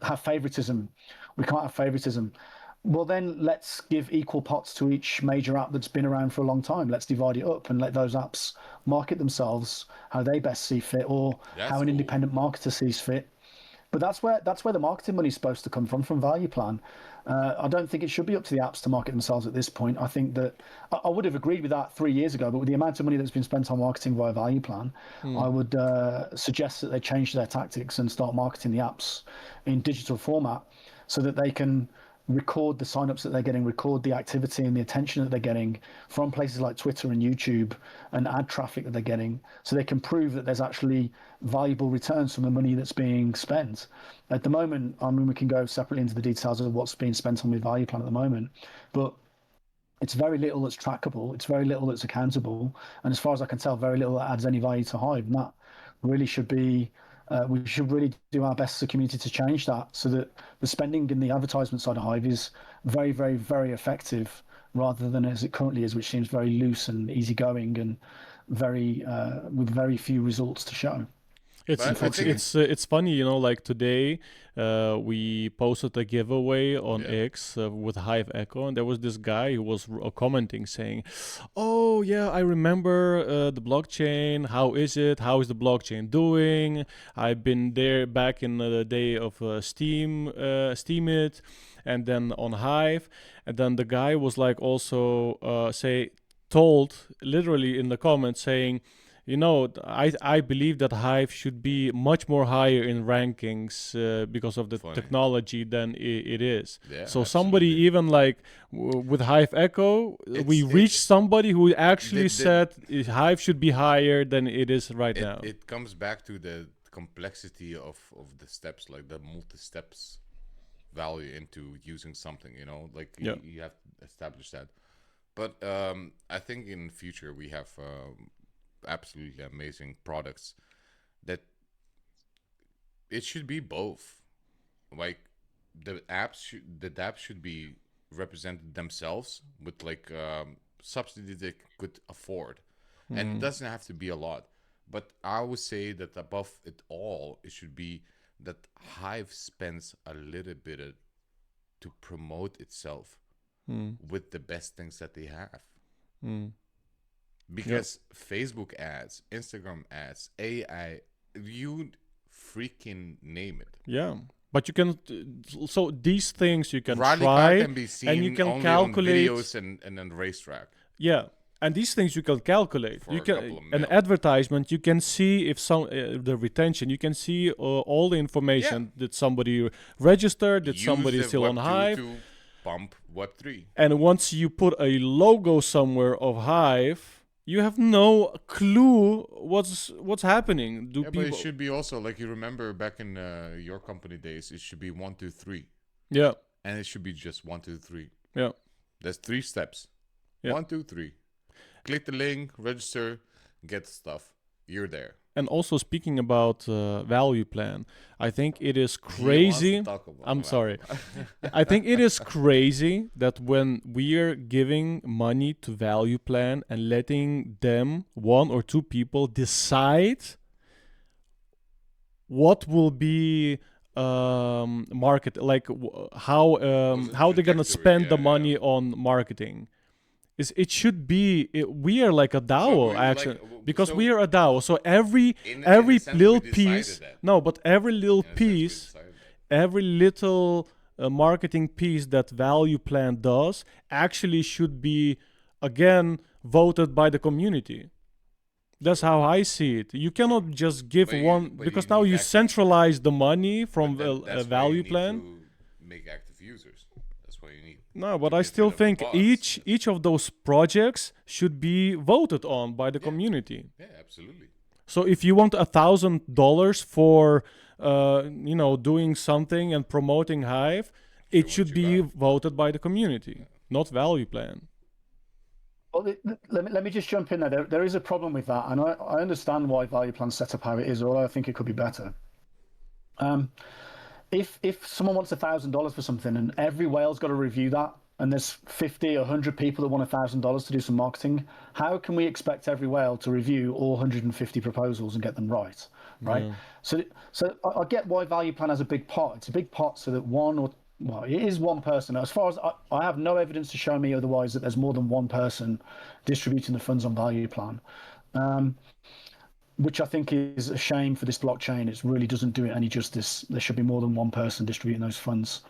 have favoritism. We can't have favoritism. Well, then let's give equal pots to each major app that's been around for a long time. Let's divide it up and let those apps market themselves how they best see fit, or how an independent marketer sees fit. But that's where the marketing money is supposed to come from ValuePlan. I don't think it should be up to the apps to market themselves at this point. I think that I would have agreed with that 3 years ago, but with the amount of money that's been spent on marketing via ValuePlan, I would suggest that they change their tactics and start marketing the apps in digital format so that they can record the signups that they're getting, record the activity and the attention that they're getting from places like Twitter and YouTube, and ad traffic that they're getting, so they can prove that there's actually valuable returns from the money that's being spent. At the moment, I mean, we can go separately into the details of what's being spent on with ValuePlan at the moment, but it's very little that's trackable, it's very little that's accountable, and as far as I can tell, very little that adds any value to Hive. And that really should be we should really do our best as a community to change that, so that the spending in the advertisement side of Hive is very, very, very effective, rather than as it currently is, which seems very loose and easygoing and very with very few results to show. It's funny, you know, like today we posted a giveaway on X with Hive Echo, and there was this guy who was commenting saying, oh yeah, I remember the blockchain, how is it, how is the blockchain doing, I've been there back in the day of Steam it, and then on Hive. And then the guy was like also told literally in the comments saying, you know, I believe that Hive should be much more higher in rankings because of the technology than it is. Yeah, so absolutely. Somebody even like with Hive Echo, we reached somebody who actually said Hive should be higher than it is right now. It comes back to the complexity of the steps, like the multi-steps value into using something, you know, like you have to establish that. But I think in future we have absolutely amazing products that it should be both. Like the apps should be represented themselves with like subsidy they could afford, and it doesn't have to be a lot. But I would say that above it all, it should be that Hive spends a little bit to promote itself with the best things that they have. Because Facebook ads, Instagram ads, AI, you freaking name it. Yeah. But you can, so these things you can try, can be seen and you can only calculate on videos and then racetrack. Yeah. And these things you can calculate. For you can an advertisement. You can see if the retention. You can see all the information that somebody registered, that somebody is still on Hive. To pump Web3. And once you put a logo somewhere of Hive, you have no clue what's happening. But it should be also like, you remember back in your company days, it should be 1, 2, 3. Yeah. And it should be just 1, 2, 3. Yeah. There's 3 steps. Yeah. 1, 2, 3. Click the link, register, get the stuff. You're there. And also speaking about ValuePlan, I think it is crazy. I'm sorry. I think it is crazy that when we are giving money to ValuePlan and letting them, 1 or 2 people, decide what will be market, like how they're gonna spend the money on marketing. It should be we are like a DAO actually, because we are a DAO. So every little piece, every little piece, every little marketing piece that ValuePlan does actually should be again voted by the community. That's how I see it. You cannot just give one, because now you centralize the money from ValuePlan. Make active users. That's what you need. No, but I still think each of those projects should be voted on by the community. Yeah, absolutely. So if you want $1,000 for doing something and promoting Hive, it should be voted by the community, not ValuePlan. Well, let me just jump in there. There is a problem with that, and I understand why ValuePlan's set up how it is, although I think it could be better. If someone wants $1,000 for something and every whale's got to review that, and there's 50 or 100 people that want $1,000 to do some marketing, how can we expect every whale to review all 150 proposals and get them right? So I get why ValuePlan has a big pot. It's a big pot so that it is one person. As far as I have no evidence to show me otherwise that there's more than one person distributing the funds on ValuePlan, which I think is a shame for this blockchain. It really doesn't do it any justice. There should be more than one person distributing those funds.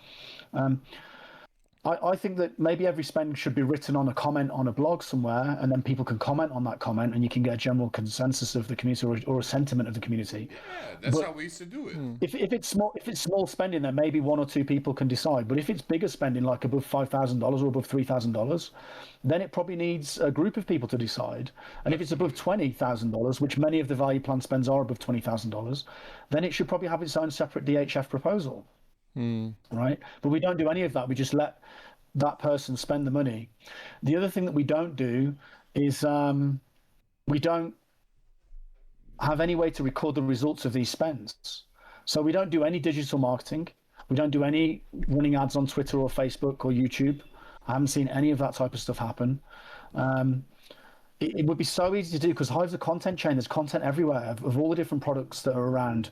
I think that maybe every spend should be written on a comment on a blog somewhere, and then people can comment on that comment, and you can get a general consensus of the community or a sentiment of the community. Yeah, that's how we used to do it. If it's small spending, then maybe one or two people can decide. But if it's bigger spending, like above $5,000 or above $3,000, then it probably needs a group of people to decide. And if it's above $20,000, which many of the ValuePlan spends are above $20,000, then it should probably have its own separate DHF proposal. Right? But we don't do any of that. We just let that person spend the money. The other thing that we don't do is we don't have any way to record the results of these spends. So we don't do any digital marketing. We don't do any running ads on Twitter or Facebook or YouTube. I haven't seen any of that type of stuff happen. It would be so easy to do because Hive's a content chain. There's content everywhere of all the different products that are around.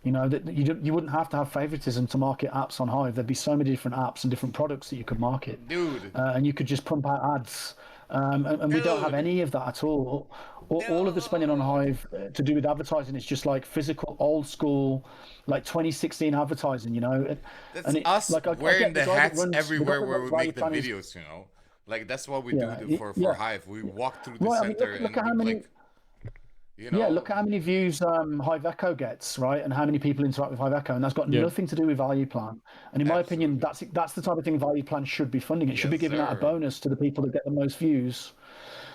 That you wouldn't have to have favoritism to market apps on Hive. There'd be so many different apps and different products that you could market. Dude. And you could just pump out ads. And we don't have any of that at all. All of the spending on Hive to do with advertising is just like physical, old school, like 2016 advertising, That's and us like wearing the hats everywhere where we make the videos, Like that's what we do for Hive. We walk through the center look at how many... look at how many views Hive Echo gets, right? And how many people interact with Hive Echo, and that's got nothing to do with ValuePlan. And in my opinion, that's the type of thing ValuePlan should be funding. It should be giving out a bonus to the people that get the most views.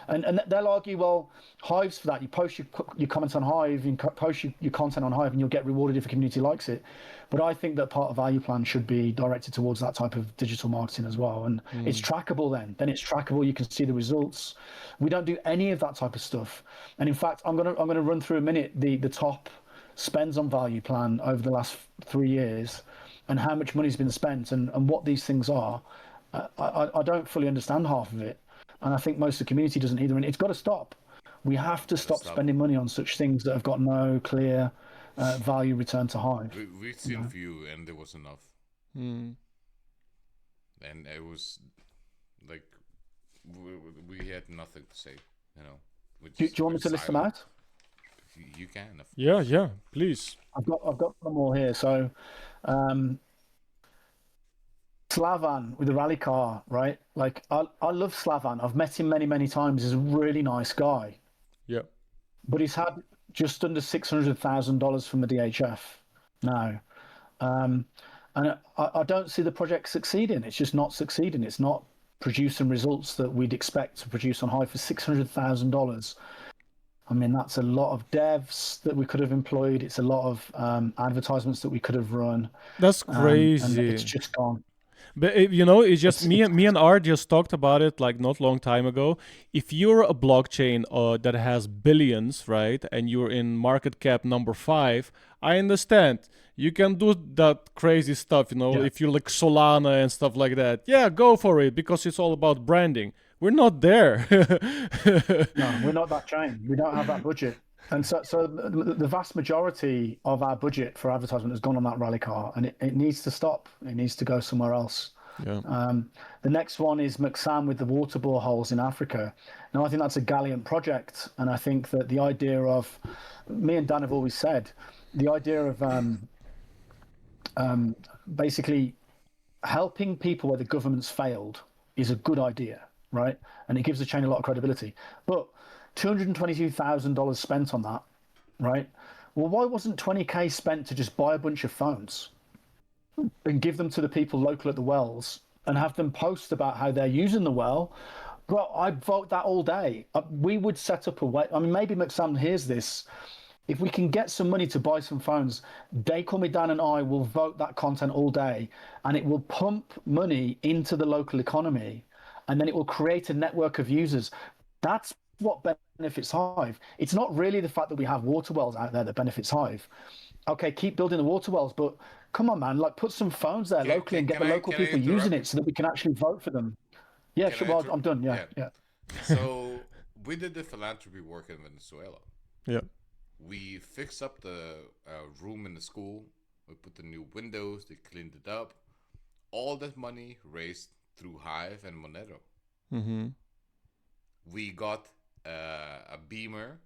And they'll argue, well, Hive's for that. You post your comments on Hive, you post your content on Hive, and you'll get rewarded if the community likes it. But I think that part of ValuePlan should be directed towards that type of digital marketing as well. And it's trackable then. Then it's trackable. You can see the results. We don't do any of that type of stuff. And in fact, I'm gonna run through a minute the top spends on ValuePlan over the last 3 years and how much money's been spent and what these things are. I don't fully understand half of it. And I think most of the community doesn't either. And it's got to stop. We have to stop spending money on such things that have got no clear value return to Hive. We've seen a few, and there was enough. And it was like we had nothing to say, Do you want me to list them out? You can. Yeah, please. I've got them all here. So, Slavan with the rally car, right? Like I love Slavan. I've met him many times. He's a really nice guy. Yeah. But he's had just under $600,000 from the DHF now. And I don't see the project succeeding. It's just not succeeding. It's not producing results that we'd expect to produce on Hive for $600,000. I mean, that's a lot of devs that we could have employed. It's a lot of advertisements that we could have run. That's crazy. And it's just gone. But it's just me and Art just talked about it like not long time ago. If you're a blockchain that has billions, right, and you're in market cap number 5, I understand you can do that crazy stuff. If you're like Solana and stuff like that, go for it because it's all about branding. We're not there. No, we're not that chain. We don't have that budget. And so the vast majority of our budget for advertisement has gone on that rally car, and it needs to stop. It needs to go somewhere else. Yeah. The next one is McSam with the water boreholes in Africa. Now, I think that's a gallant project, and I think that the idea of, me and Dan have always said, the idea of basically helping people where the government's failed is a good idea, right? And it gives the chain a lot of credibility. But $222,000 spent on that, right? Well, why wasn't 20K spent to just buy a bunch of phones and give them to the people local at the wells and have them post about how they're using the well? Bro, I'd vote that all day. We would set up a way. I mean, maybe McSam hears this. If we can get some money to buy some phones, teycallmedan and I will vote that content all day, and it will pump money into the local economy, and then it will create a network of users. That's what benefits Hive. It's not really the fact that we have water wells out there that benefits Hive. Okay, keep building the water wells, but come on, man, like put some phones there locally and get the local people using it so that we can actually vote for them. Yeah, sure. Well, I'm done. Yeah. So we did the philanthropy work in Venezuela. Yeah. We fixed up the room in the school. We put the new windows. They cleaned it up. All that money raised through Hive and Monero. Mm-hmm. We got a beamer,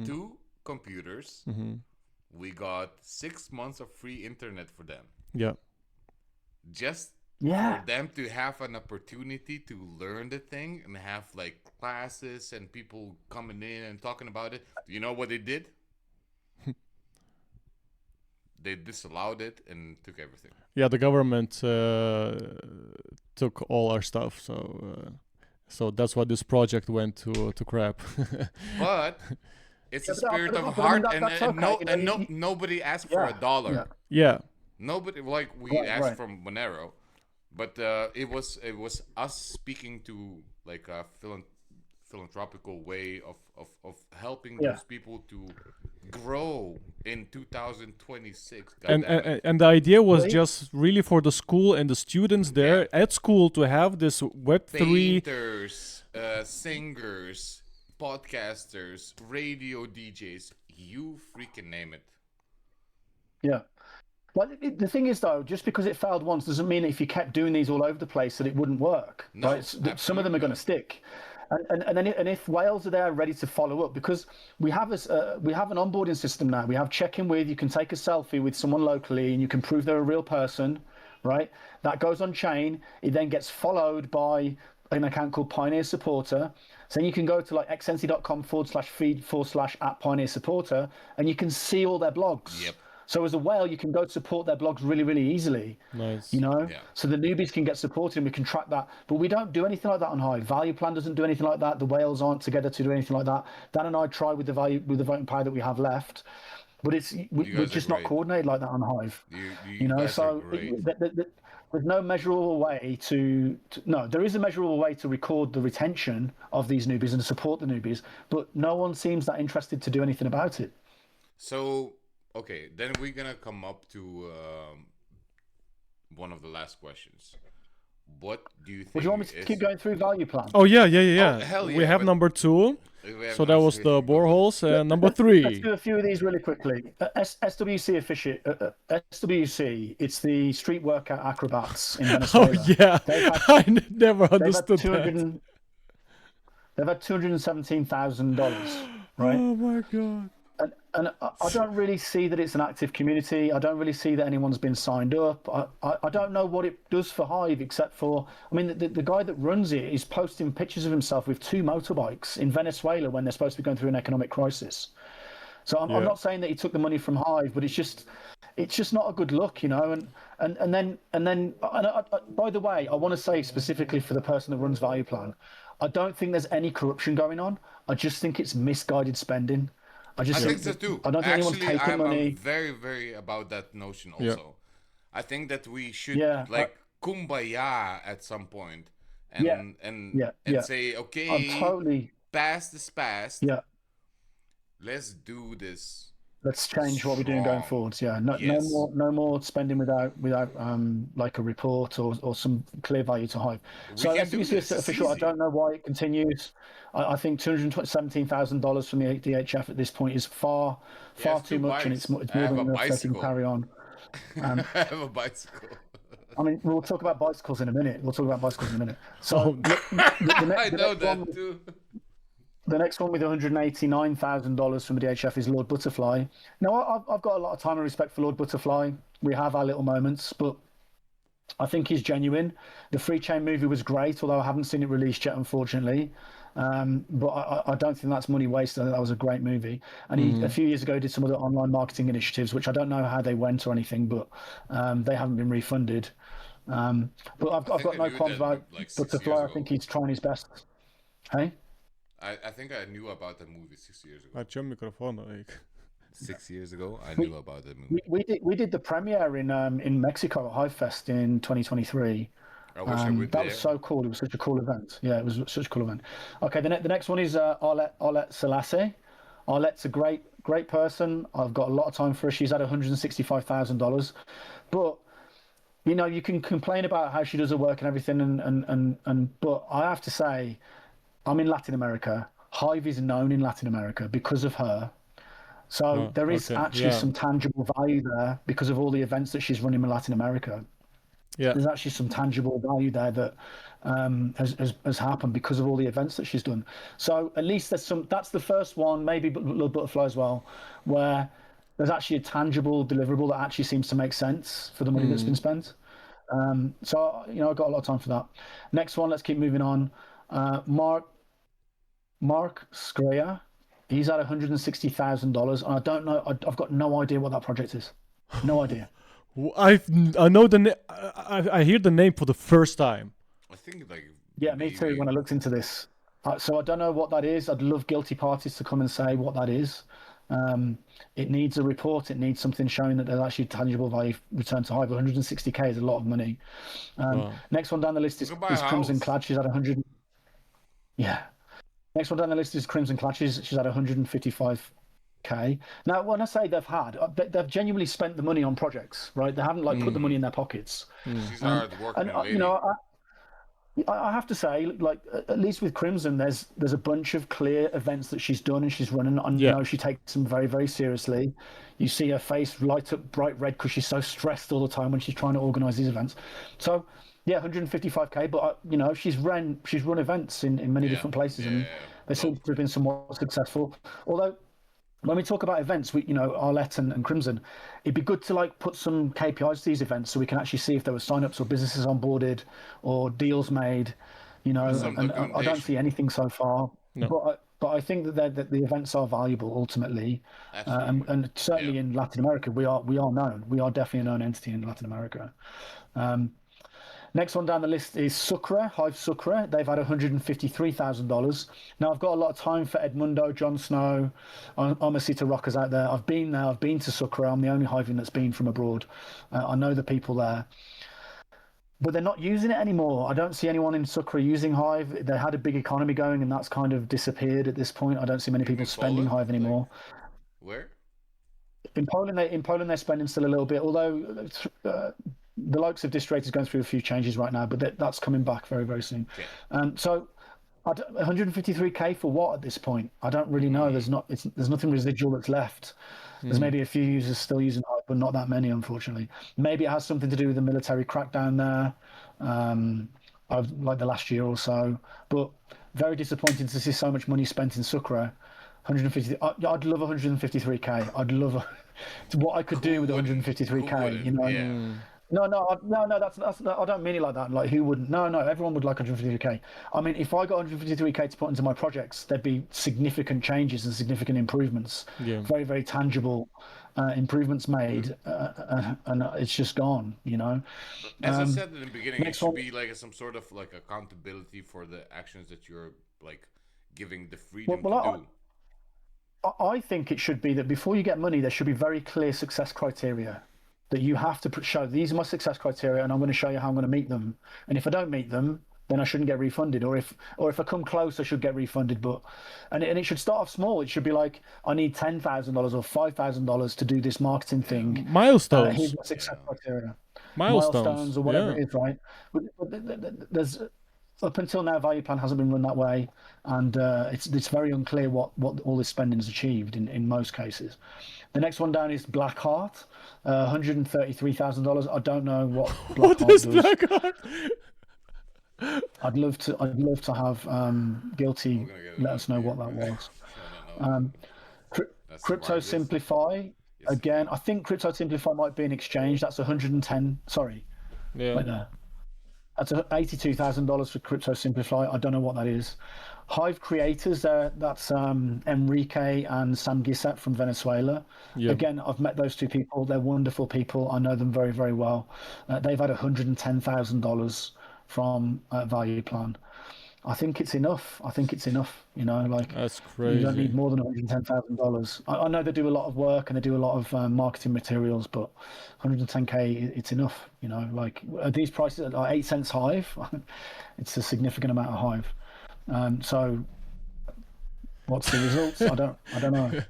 2 computers. Mm-hmm. We got 6 months of free internet for them. Yeah. Just for them to have an opportunity to learn the thing and have like classes and people coming in and talking about it. You know what they did? They disallowed it and took everything. Yeah, the government took all our stuff, so that's why this project went to crap. But it's a spirit of heart, and nobody asked for $1. Yeah. Nobody, like we asked from Monero, but it was us speaking to like a philanthropical way of helping those people to grow in 2026. And the idea was just really for the school and the students there at school to have this Web3 painters, singers, podcasters, radio DJs, you freaking name it. Yeah. Well, the thing is, though, just because it failed once doesn't mean if you kept doing these all over the place that it wouldn't work. No, right? Some of them are going to stick. And if Wales are there ready to follow up, because we have an onboarding system now. We have check-in with, you can take a selfie with someone locally and you can prove they're a real person, right? That goes on chain. It then gets followed by an account called Pioneer Supporter. So then you can go to like xnc.com/feed/@Pioneer Supporter and you can see all their blogs. Yep. So as a whale, you can go support their blogs really, really easily. Nice. You know? Yeah. So the newbies can get supported and we can track that. But we don't do anything like that on Hive. ValuePlan doesn't do anything like that. The whales aren't together to do anything like that. Dan and I try with the voting power that we have left. But we're just not coordinated like that on Hive. You know, so there's no measurable way there is a measurable way to record the retention of these newbies and support the newbies, but no one seems that interested to do anything about it. So, okay, then we're going to come up to one of the last questions. What do you think? Would you want me to keep going through ValuePlan? Oh, yeah. Oh, hell yeah. We have number 2. So that was the boreholes. Number 3. Let's do a few of these really quickly. SWC, it's the street workout acrobats in Venezuela. Oh, yeah. I never understood that. They've had $217,000, right? Oh, my God. And I don't really see that it's an active community. I don't really see that anyone's been signed up. I don't know what it does for Hive, except for, I mean, the guy that runs it is posting pictures of himself with 2 motorbikes in Venezuela when they're supposed to be going through an economic crisis. So I'm not saying that he took the money from Hive, but it's just not a good look, you know. And then by the way, I want to say specifically for the person that runs ValuePlan, I don't think there's any corruption going on. I just think it's misguided spending. I think so too. I don't think anyone's taking money. I'm very, very about that notion also. Yeah. I think that we should kumbaya at some point and say, okay, past is past. Yeah. Let's do this Let's change what we're doing going forwards. Yeah, no more spending without like a report or some clear value to Hive. So SBC is official. I don't know why it continues. I think $217,000 from the DHF at this point is far too much, and it's more than enough so they can carry on. I have a bicycle. I mean, we'll talk about bicycles in a minute. So I know that too. The next one with $189,000 from the DHF is Lord Butterfly. Now, I've got a lot of time and respect for Lord Butterfly. We have our little moments, but I think he's genuine. The Free Chain movie was great, although I haven't seen it released yet, unfortunately. But I don't think that's money wasted. I think that was a great movie. And he, a few years ago, did some other online marketing initiatives, which I don't know how they went or anything, but they haven't been refunded. But I've got no qualms about Butterfly. I think he's trying his best. Hey? I think I knew about that movie 6 years ago. 6 years ago, I knew about that movie. We did the premiere in Mexico at Hive Fest in 2023. I wish I would. That was so cool. It was such a cool event. Yeah, it was such a cool event. Okay, the next one is Arlette Selassie. Arlette's a great person. I've got a lot of time for her. She's at $165,000, but you know, you can complain about how she does her work and everything, but I have to say, I'm in Latin America. Hive is known in Latin America because of her. So there is actually some tangible value there because of all the events that she's running in Latin America. Yeah, there's actually some tangible value there that has happened because of all the events that she's done. So at least there's some. That's the first one, maybe Little Butterfly as well, where there's actually a tangible deliverable that actually seems to make sense for the money that's been spent. So you know, I've got a lot of time for that. Next one, let's keep moving on. Mark Skrea, he's at $160,000, and I don't know. I've got no idea what that project is. No idea. I know the I hear the name for the first time. I think like me too. When I looked into this, so I don't know what that is. I'd love guilty parties to come and say what that is. It needs a report. It needs something showing that there's actually tangible value returned to Hive. 160k is a lot of money. Next one down the list is Crimson Clad. She's at 100. Yeah. Next one down the list is Crimson Clad. She's at 155k. Now, when I say they've genuinely spent the money on projects, right? They haven't put the money in their pockets. She's hard working, and you know, I have to say, like, at least with Crimson, there's a bunch of clear events that she's done and she's running, and you know, she takes them very, very seriously. You see her face light up bright red because she's so stressed all the time when she's trying to organize these events. So yeah, 155k, but you know, she's run events in many different places, and they seem to have been somewhat successful. Although when we talk about events, we, you know, Arlette and Crimson, it'd be good to put some KPIs to these events so we can actually see if there were signups or businesses onboarded or deals made, you know. And I don't see anything so far. No. But I think that the events are valuable ultimately, and certainly in Latin America we are known. We are definitely a known entity in Latin America. Next one down the list is Sucre, Hive Sucre. They've had $153,000. Now, I've got a lot of time for Edmundo, Jon Snow, Amasita Rockers out there. I've been there. I've been to Sucre. I'm the only Hiving that's been from abroad. I know the people there. But they're not using it anymore. I don't see anyone in Sucre using Hive. They had a big economy going, and that's kind of disappeared at this point. I don't see many people spending Hive anymore. Where? In Poland, they're spending still a little bit, although the likes of Distrate is going through a few changes right now, but that's coming back very, very soon. Okay. So 153k for what at this point? I don't really know. There's nothing residual that's left. There's maybe a few users still using Hive, but not that many, unfortunately. Maybe it has something to do with the military crackdown there, like the last year or so. But very disappointing to see so much money spent in Sucre. 150. I'd love 153k. I'd love what I could do with 153k. You know. Yeah. No, that's I don't mean it like that. Like, who wouldn't? No, everyone would like 153k. I mean, if I got 153k to put into my projects, there'd be significant changes and significant improvements. Yeah. Very, very tangible improvements made, and it's just gone. You know. As I said in the beginning, it should be like some sort of like accountability for the actions that you're like giving the freedom to do. I think it should be that before you get money, there should be very clear success criteria. That you have to show, these are my success criteria, and I'm going to show you how I'm going to meet them. And if I don't meet them, then I shouldn't get refunded. Or if I come close, I should get refunded. But and it should start off small. It should be like, I need $10,000 or $5,000 to do this marketing thing. Milestones. Here's my success criteria. Milestones or whatever it is, right? But there's up until now, ValuePlan hasn't been run that way, and it's very unclear what all this spending has achieved in most cases. The next one down is Blackheart, $133,000. I don't know what Blackheart What is does. Blackheart? I'd love to have Guilty let us know what that was. Crypto Simplify. Yes. Again, I think Crypto Simplify might be an exchange. That's 110. Sorry. Yeah. Right there. That's $82,000 for Crypto Simplify. I don't know what that is. Hive Creators, that's Enrique and Sam Gisset from Venezuela. Yep. Again, I've met those two people. They're wonderful people. I know them very, very well. They've had $110,000 from ValuePlan. I think it's enough. You know, like, that's crazy. You don't need more than $110,000. I know they do a lot of work and they do a lot of marketing materials, but 110K, it's enough. You know, like, these prices are 8 cents Hive. It's a significant amount of Hive. So, what's the results? I don't know.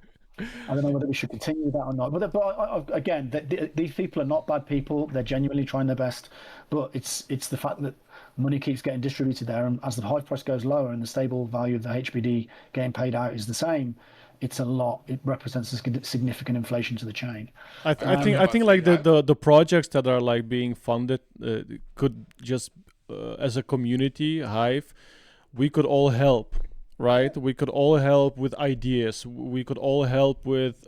I don't know whether we should continue with that or not. But again, these people are not bad people. They're genuinely trying their best. But it's the fact that money keeps getting distributed there, and as the Hive price goes lower and the stable value of the HBD getting paid out is the same, it's a lot. It represents a significant inflation to the chain. I think like the projects that are like being funded could just as a community, Hive, we could all help. Right, we could all help with ideas. We could all help with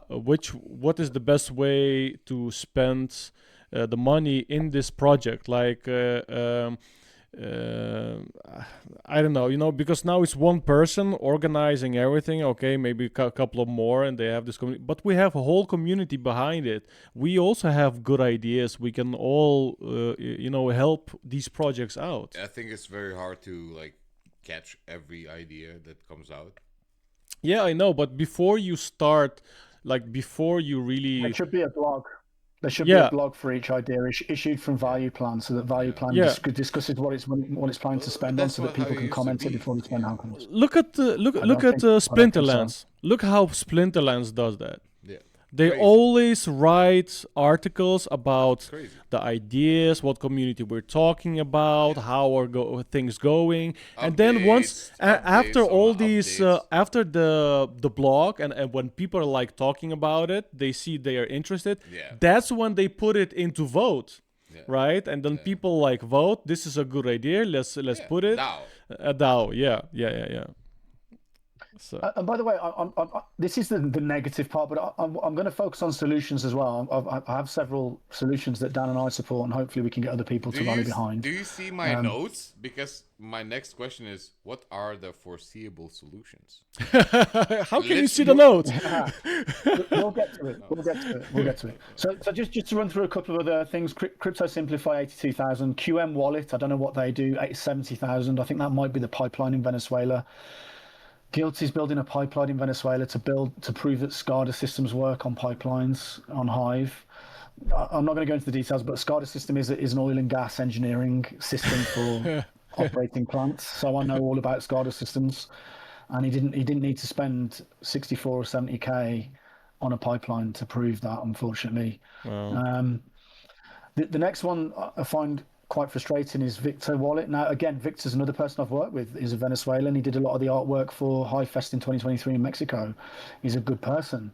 what is the best way to spend the money in this project. Like I don't know, you know, because now it's one person organizing everything. Okay, maybe a couple of more, and they have this community, but we have a whole community behind it. We also have good ideas. We can all, you know, help these projects out. I think it's very hard to like catch every idea that comes out. Yeah, I know, but before you start, like before you really... There should be a blog. There should be a blog for each idea issued from ValuePlan, so that ValuePlan discusses what it's planning to spend on, so that people can comment it before they spend outcomes. Look at Splinterlands. Look how Splinterlands does that. Yeah. They always write articles about the ideas, what community we're talking about, how are things going, and then once after all these, after the blog and when people are like talking about it, they see they are interested. Yeah. That's when they put it into vote, right? And then people like vote. This is a good idea. Let's put it. DAO. Yeah. So. And by the way, this is the negative part, but I'm going to focus on solutions as well. I have several solutions that Dan and I support, and hopefully we can get other people to rally behind. Do you see my notes? Because my next question is, what are the foreseeable solutions? How can you see the notes? We'll get to it. So just to run through a couple of other things. Crypto Simplify 82,000. QM Wallet, I don't know what they do. 70,000. I think that might be the pipeline in Venezuela. Guilty's building a pipeline in Venezuela to prove that SCADA systems work on pipelines on Hive. I'm not going to go into the details, but a SCADA system is an oil and gas engineering system for operating plants. So I know all about SCADA systems, and he didn't need to spend 64 or 70K on a pipeline to prove that, unfortunately. Wow. The next one I find quite frustrating is Victor Wallet. Now, again, Victor's another person I've worked with. He's a Venezuelan. He did a lot of the artwork for Hive Fest in 2023 in Mexico. He's a good person.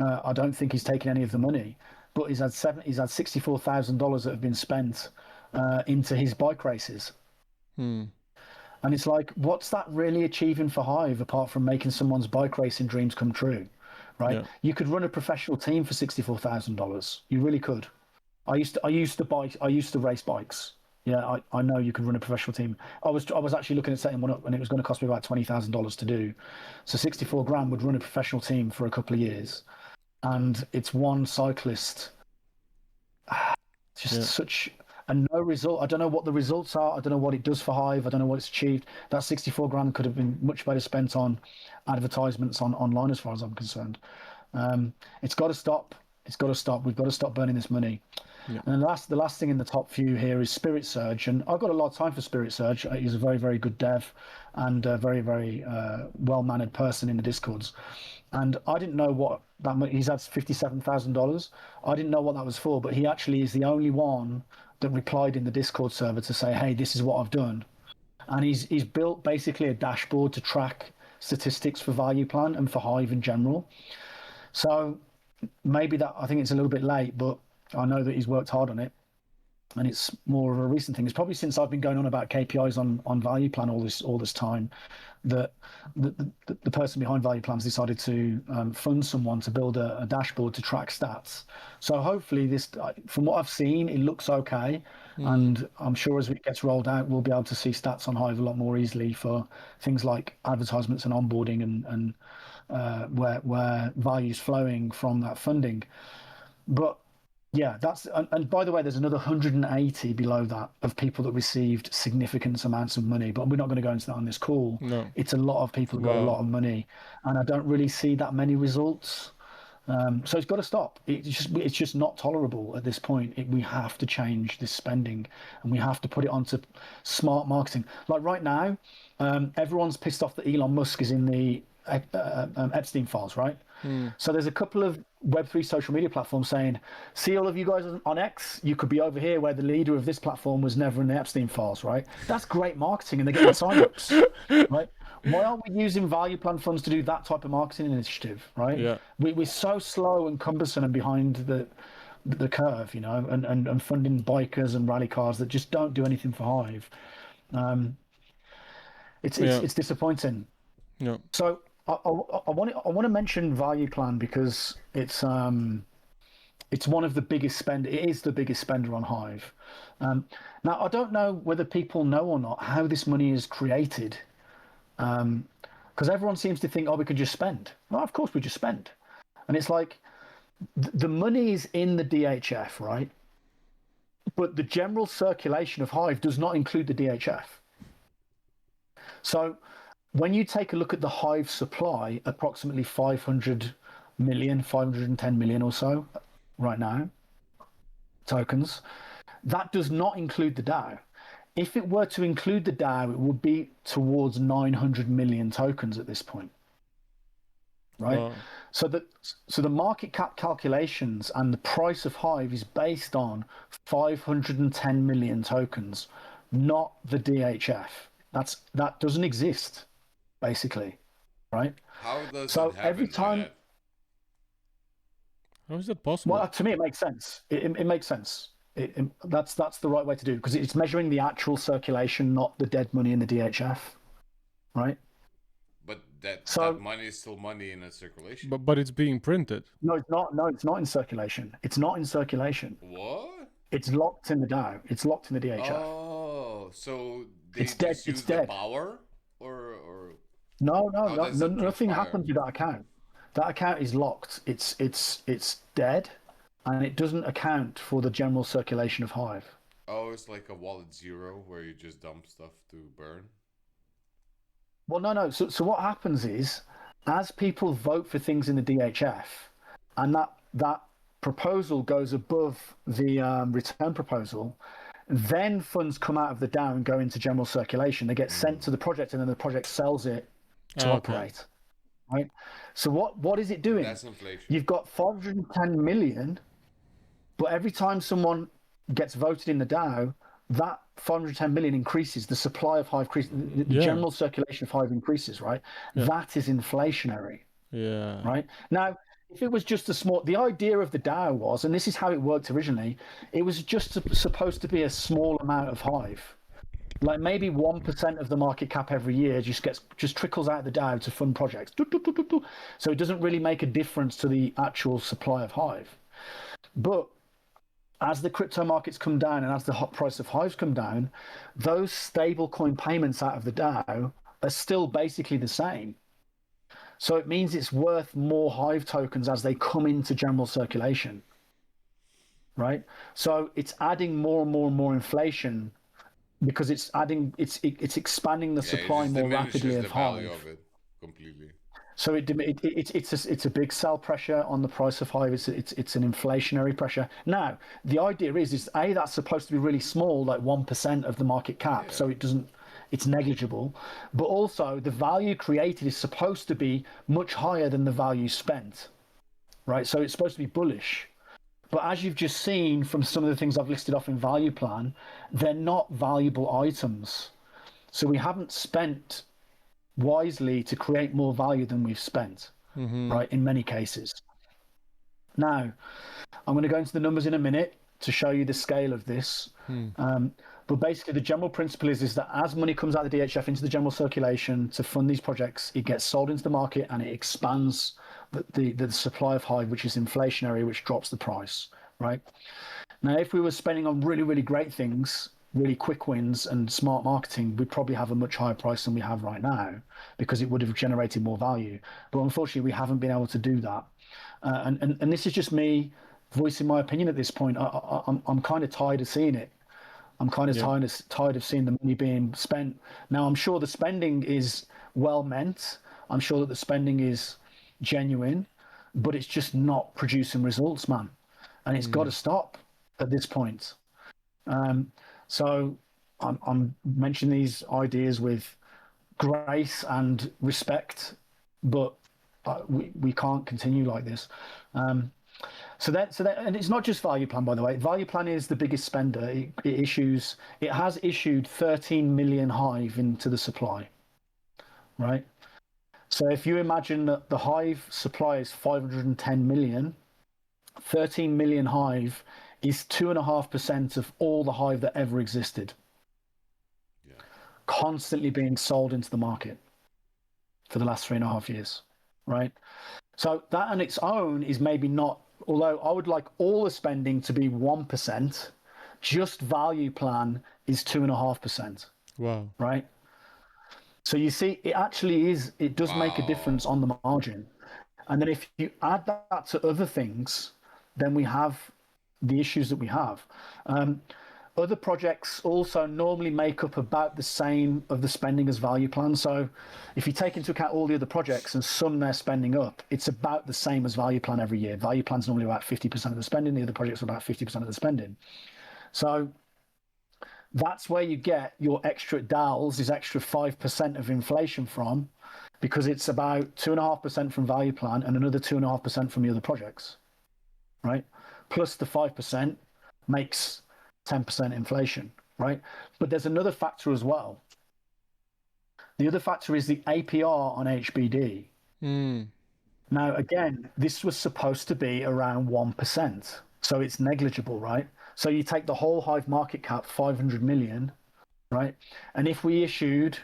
I don't think he's taken any of the money, but he's had $64,000 that have been spent into his bike races. And it's like, what's that really achieving for Hive apart from making someone's bike racing dreams come true, right? Yeah. You could run a professional team for $64,000. You really could. I used to race bikes. Yeah, I know you could run a professional team. I was actually looking at setting one up, and it was going to cost me about $20,000 to do. So 64 grand would run a professional team for a couple of years, and it's one cyclist. Just such a no result. I don't know what the results are. I don't know what it does for Hive. I don't know what it's achieved. That 64 grand could have been much better spent on advertisements online, as far as I'm concerned. It's got to stop. It's got to stop. We've got to stop burning this money. Yeah. And the last thing in the top few here is Spirit Surge, and I've got a lot of time for Spirit Surge. He's a very, very good dev, and a very, very well-mannered person in the Discords. And I didn't know what that he's had $57,000. I didn't know what that was for, but he actually is the only one that replied in the Discord server to say, "Hey, this is what I've done." And he's built basically a dashboard to track statistics for ValuePlan and for Hive in general. So maybe I think it's a little bit late, but I know that he's worked hard on it, and it's more of a recent thing. It's probably since I've been going on about KPIs on ValuePlan all this time that the person behind ValuePlan's decided to fund someone to build a dashboard to track stats. So hopefully this, from what I've seen, it looks okay, and I'm sure as it gets rolled out, we'll be able to see stats on Hive a lot more easily for things like advertisements and onboarding and where value's flowing from that funding. But yeah, and by the way, there's another 180 below that of people that received significant amounts of money, but we're not going to go into that on this call. No. It's a lot of people who got a lot of money, and I don't really see that many results. So it's got to stop. It's just not tolerable at this point. We have to change this spending, and we have to put it onto smart marketing. Like right now, everyone's pissed off that Elon Musk is in the Epstein files, right? So there's a couple of Web3 social media platforms saying, "See all of you guys on X, you could be over here where the leader of this platform was never in the Epstein files," right? That's great marketing, and they're getting sign-ups, right? Why aren't we using ValuePlan funds to do that type of marketing initiative, right? Yeah. We're so slow and cumbersome and behind the curve, you know, and funding bikers and rally cars that just don't do anything for Hive. It's disappointing. Yeah. So I want to mention ValuePlan because it's one of the biggest spend. It is the biggest spender on Hive. Now I don't know whether people know or not how this money is created, because everyone seems to think, "Oh, we could just spend." Well, of course we just spend, and it's like the money is in the DHF, right? But the general circulation of Hive does not include the DHF. So when you take a look at the Hive supply, approximately 510 million or so right now, tokens, that does not include the DAO. If it were to include the DAO, it would be towards 900 million tokens at this point, right? Wow. So the market cap calculations and the price of Hive is based on 510 million tokens, not the DHF. That doesn't exist, basically, right? How does so it happen? Every time, how is that possible? Well, to me, it makes sense. It makes sense. That's the right way to do it, because it's measuring the actual circulation, not the dead money in the DHF, right? But that money is still money in a circulation. But it's being printed. No, it's not. No, it's not in circulation. It's not in circulation. What? It's locked in the DAO. It's locked in the DHF. Oh, so they it's dead. use the power, or no, nothing happens with that account. That account is locked. It's dead, and it doesn't account for the general circulation of Hive. Oh, it's like a wallet zero where you just dump stuff to burn. Well, no. So what happens is, as people vote for things in the DHF, and that proposal goes above the return proposal, then funds come out of the DAO and go into general circulation. They get sent to the project, and then the project sells it to operate. Right. So what is it doing? That's inflation. You've got 510 million, but every time someone gets voted in the DAO, that 510 million increases. The supply of Hive increases. The general circulation of Hive increases. Right. Yeah. That is inflationary. Yeah. Right. Now, if it was just the idea of the DAO was, and this is how it worked originally, it was just supposed to be a small amount of Hive. Like maybe 1% of the market cap every year just trickles out of the DAO to fund projects. So it doesn't really make a difference to the actual supply of Hive. But as the crypto markets come down and as the price of Hives come down, those stable coin payments out of the DAO are still basically the same. So it means it's worth more Hive tokens as they come into general circulation, right? So it's adding more and more and more inflation because it's expanding the supply more rapidly of Hive. Of it completely. So it's a big sell pressure on the price of Hive. It's an inflationary pressure. Now the idea is that's supposed to be really small, like 1% of the market cap, so it's negligible. But also the value created is supposed to be much higher than the value spent, right? So it's supposed to be bullish. But as you've just seen from some of the things I've listed off in ValuePlan, they're not valuable items. So we haven't spent wisely to create more value than we've spent, right, in many cases. Now, I'm going to go into the numbers in a minute to show you the scale of this. But basically, the general principle is that as money comes out of the DHF into the general circulation to fund these projects, it gets sold into the market and it expands the supply of Hive, which is inflationary, which drops the price, right? Now, if we were spending on really, really great things, really quick wins and smart marketing, we'd probably have a much higher price than we have right now because it would have generated more value. But unfortunately, we haven't been able to do that. And this is just me voicing my opinion at this point. I'm kind of tired of seeing it. I'm kind of tired of seeing the money being spent. Now, I'm sure the spending is well meant. I'm sure that the spending is genuine, but it's just not producing results, man. And it's got to stop at this point. So I'm mentioning these ideas with grace and respect, but we can't continue like this. So that, and it's not just ValuePlan, by the way. ValuePlan is the biggest spender. It has issued 13 million Hive into the supply, right? So if you imagine that the Hive supply is 510 million, 13 million Hive is 2.5% of all the Hive that ever existed, constantly being sold into the market for the last 3.5 years, right? So that on its own is maybe not, although I would like all the spending to be 1%, just ValuePlan is 2.5%. Wow. Right? So you see, it does make a difference on the margin. And then if you add that to other things, then we have the issues that we have. Other projects also normally make up about the same of the spending as ValuePlan. So if you take into account all the other projects and sum their spending up, it's about the same as ValuePlan every year. ValuePlan's normally about 50% of the spending. The other projects are about 50% of the spending. So that's where you get your extra DALs, is extra 5% of inflation from, because it's about 2.5% from ValuePlan and another 2.5% from the other projects, right? Plus the 5% makes 10% inflation, right? But there's another factor as well. The other factor is the APR on HBD. Now, again, this was supposed to be around 1%, so it's negligible, right? So you take the whole Hive market cap, 500 million, right? And if we issued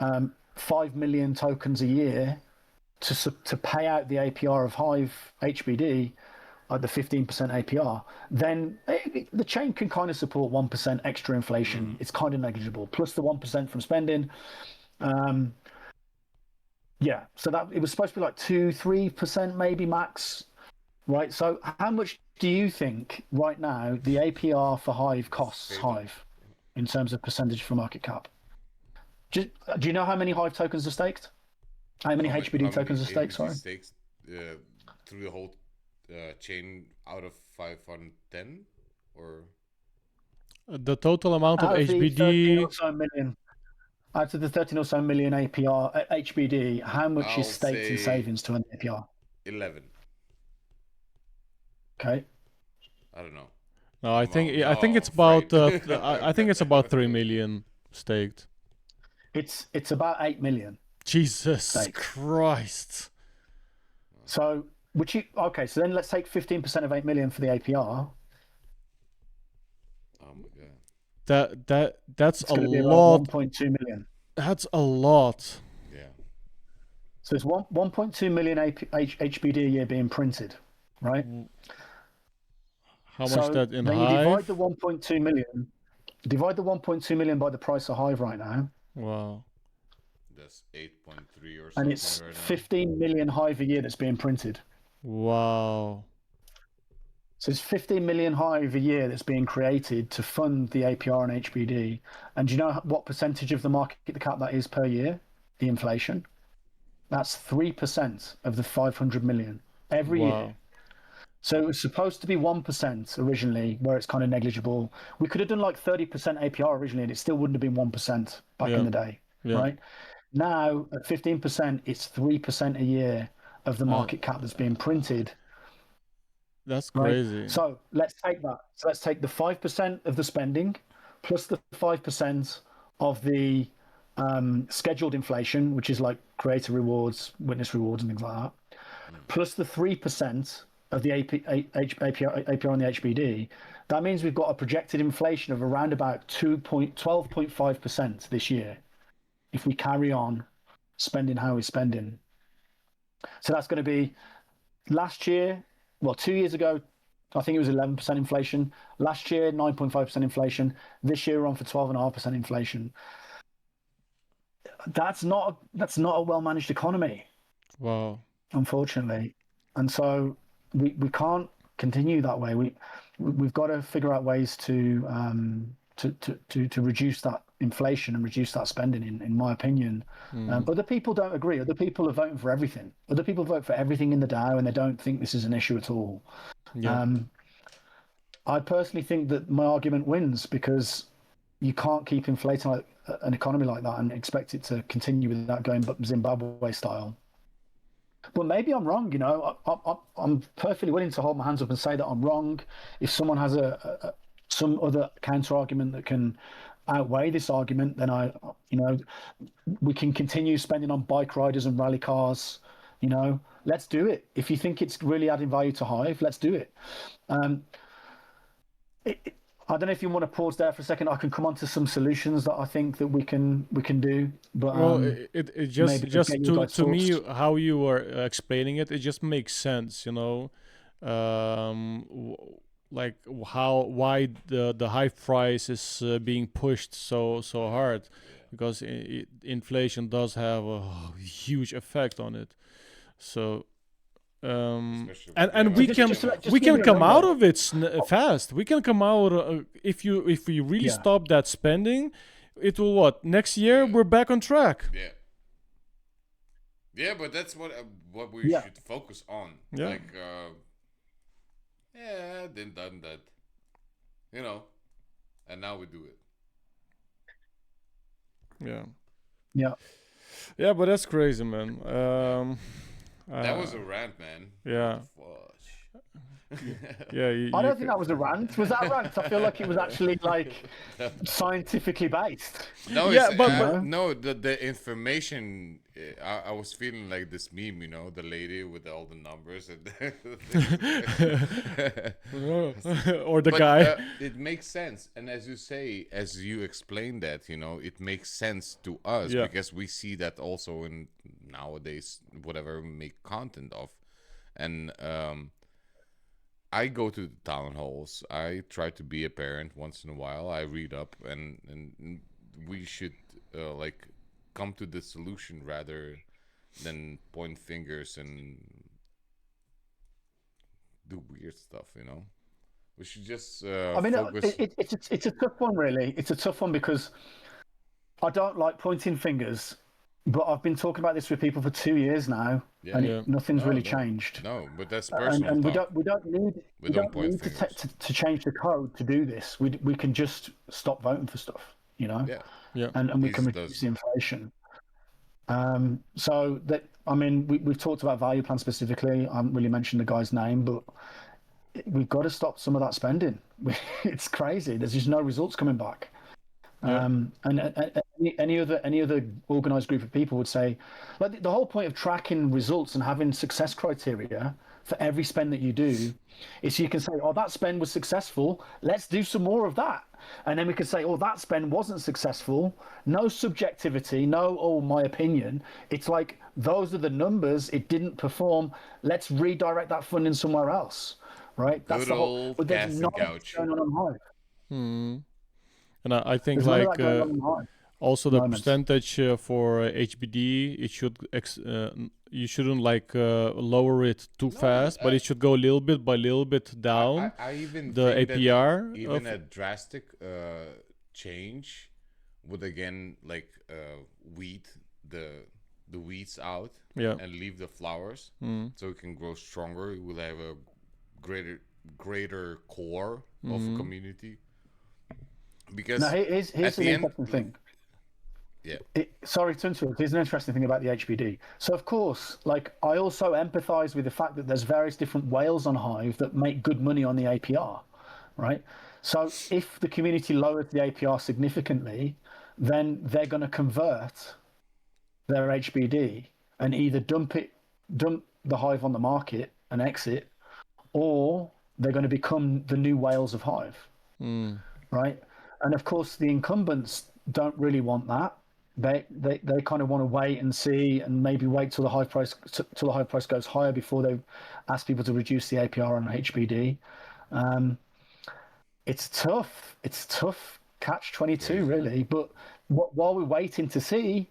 5 million tokens a year to pay out the APR of Hive HBD, at the 15% APR, then the chain can kind of support 1% extra inflation. It's kind of negligible, plus the 1% from spending. So that it was supposed to be like 2-3% maybe max, right? So how much do you think right now the APR for Hive costs Hive in terms of percentage for market cap? Do you know how many Hive tokens are staked? How many HBD tokens are staked? Sorry, stakes through the whole chain out of 510, or the total amount of HBD out of the 13 or so million APR HBD, how much is staked in savings to an APR? 11. Okay. I don't know. No, I think it's about I think it's about 3 million staked. It's about 8 million. Jesus staked. Christ. So so then let's take 15% of 8 million for the APR. Oh my god. That's a lot. 1.2 million. That's a lot. Yeah. So it's 1.2 million HBD a year being printed, right? How much that in then Hive? You divide the 1.2 million. Divide the 1.2 million by the price of Hive right now. Wow. That's 8.3 or something. And it's right 15 million Hive a year that's being printed. Wow. So it's 15 million Hive a year that's being created to fund the APR and HBD. And do you know what percentage of the market cap that is per year? The inflation? That's 3% of the 500 million every year. So it was supposed to be 1% originally, where it's kind of negligible. We could have done like 30% APR originally, and it still wouldn't have been 1% back in the day, right? Now at 15%, it's 3% a year of the market cap that's being printed. That's crazy. Right? So let's take that. So let's take the 5% of the spending plus the 5% of the scheduled inflation, which is like creator rewards, witness rewards, and things like that, plus the 3% of the APR on the HBD. That means we've got a projected inflation of around about 12.5% this year if we carry on spending how we're spending. So that's going to be last year, 2 years ago, I think it was 11% inflation. Last year, 9.5% inflation. This year, we're on for 12.5% inflation. That's not a well-managed economy. Wow. Unfortunately. And so we can't continue that way. We've got to figure out ways to reduce that inflation and reduce that spending, in my opinion. Other people don't agree. Other people are voting for everything. Other people vote for everything in the DAO, and they don't think this is an issue at all. I personally think that my argument wins, because you can't keep inflating an economy like that and expect it to continue without going Zimbabwe style. But maybe I'm wrong. I'm perfectly willing to hold my hands up and say that I'm wrong. If someone has some other counter argument that can outweigh this argument, then we can continue spending on bike riders and rally cars. Let's do it. If you think it's really adding value to Hive, let's do it. I don't know if you want to pause there for a second. I can come on to some solutions that I think that we can do. But it just to me, how you were explaining it, it just makes sense. Like why the Hive price is being pushed so hard, because inflation does have a huge effect on it. So and we can come out of it fast. We can come out if we really stop that spending. It will next year we're back on track. But that's what we should focus on. Then done that, and now we do it. But that's crazy, man. That was a rant, man. Yeah. I don't think that was a rant. Was that a rant? I feel like it was actually scientifically based. No, no. The information. I was feeling like this meme, the lady with all the numbers and or the guy. It makes sense, and as you say, as you explain that, it makes sense to us because we see that also in nowadays whatever we make content of, and I go to the town halls. I try to be a parent once in a while. I read up, and we should come to the solution rather than point fingers and do weird stuff. We should just. Focus. It's a tough one, really. It's a tough one because I don't like pointing fingers. But I've been talking about this with people for 2 years now, and nothing's really changed. No, but that's personal. And we don't need to change the code to do this. We can just stop voting for stuff, and we can reduce the inflation. So that we've talked about ValuePlan specifically. I haven't really mentioned the guy's name, but we've got to stop some of that spending. It's crazy. There's just no results coming back. And any other organized group of people would say, like, the whole point of tracking results and having success criteria for every spend that you do is so you can say, oh, that spend was successful, let's do some more of that. And then we can say, oh, that spend wasn't successful. No subjectivity, my opinion. It's like, those are the numbers, it didn't perform, let's redirect that funding somewhere else, right? That's the whole but there's not going on Hive. And I think also the percentage for HBD, it should you shouldn't lower it too fast, but it should go little bit by little bit down. I even the think APR that even a drastic change would again weed the the weeds out and leave the flowers so it can grow stronger. It will have a greater core of a community. Because now here's an interesting thing. Yeah. Sorry to interrupt. Here's an interesting thing about the HBD. So of course, like I also empathize with the fact that there's various different whales on Hive that make good money on the APR, right? So if the community lowers the APR significantly, then they're going to convert their HBD and either dump the Hive on the market and exit, or they're going to become the new whales of Hive, right? And of course, the incumbents don't really want that. They kind of want to wait and see, and maybe wait till the Hive price goes higher before they ask people to reduce the APR on HBD. It's tough. It's tough. Catch-22, really. But while we're waiting to see,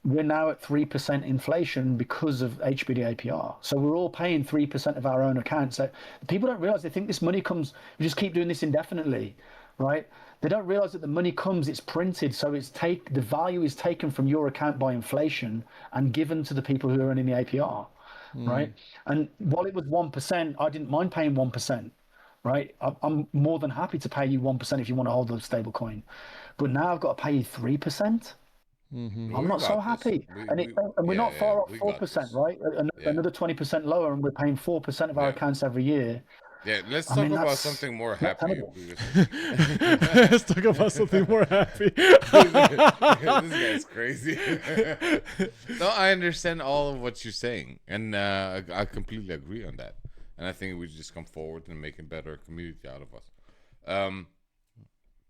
we're now at 3% inflation because of HBD APR. So we're all paying 3% of our own account. So people don't realize, they think this money comes, we just keep doing this indefinitely, right? They don't realize that the money comes, it's printed, so the value is taken from your account by inflation and given to the people who are earning the APR, right? And while it was 1%, I didn't mind paying 1%, right? I'm more than happy to pay you 1% if you want to hold the stable coin. But now I've got to pay you 3%. I'm not so happy. And we're not far off 4%, right? Another 20% lower, and we're paying 4% of our accounts every year. Yeah, let's talk about something more happy. Let's talk about something more happy. This guy's crazy. No, I understand all of what you're saying, and I completely agree on that. And I think we just come forward and make a better community out of us.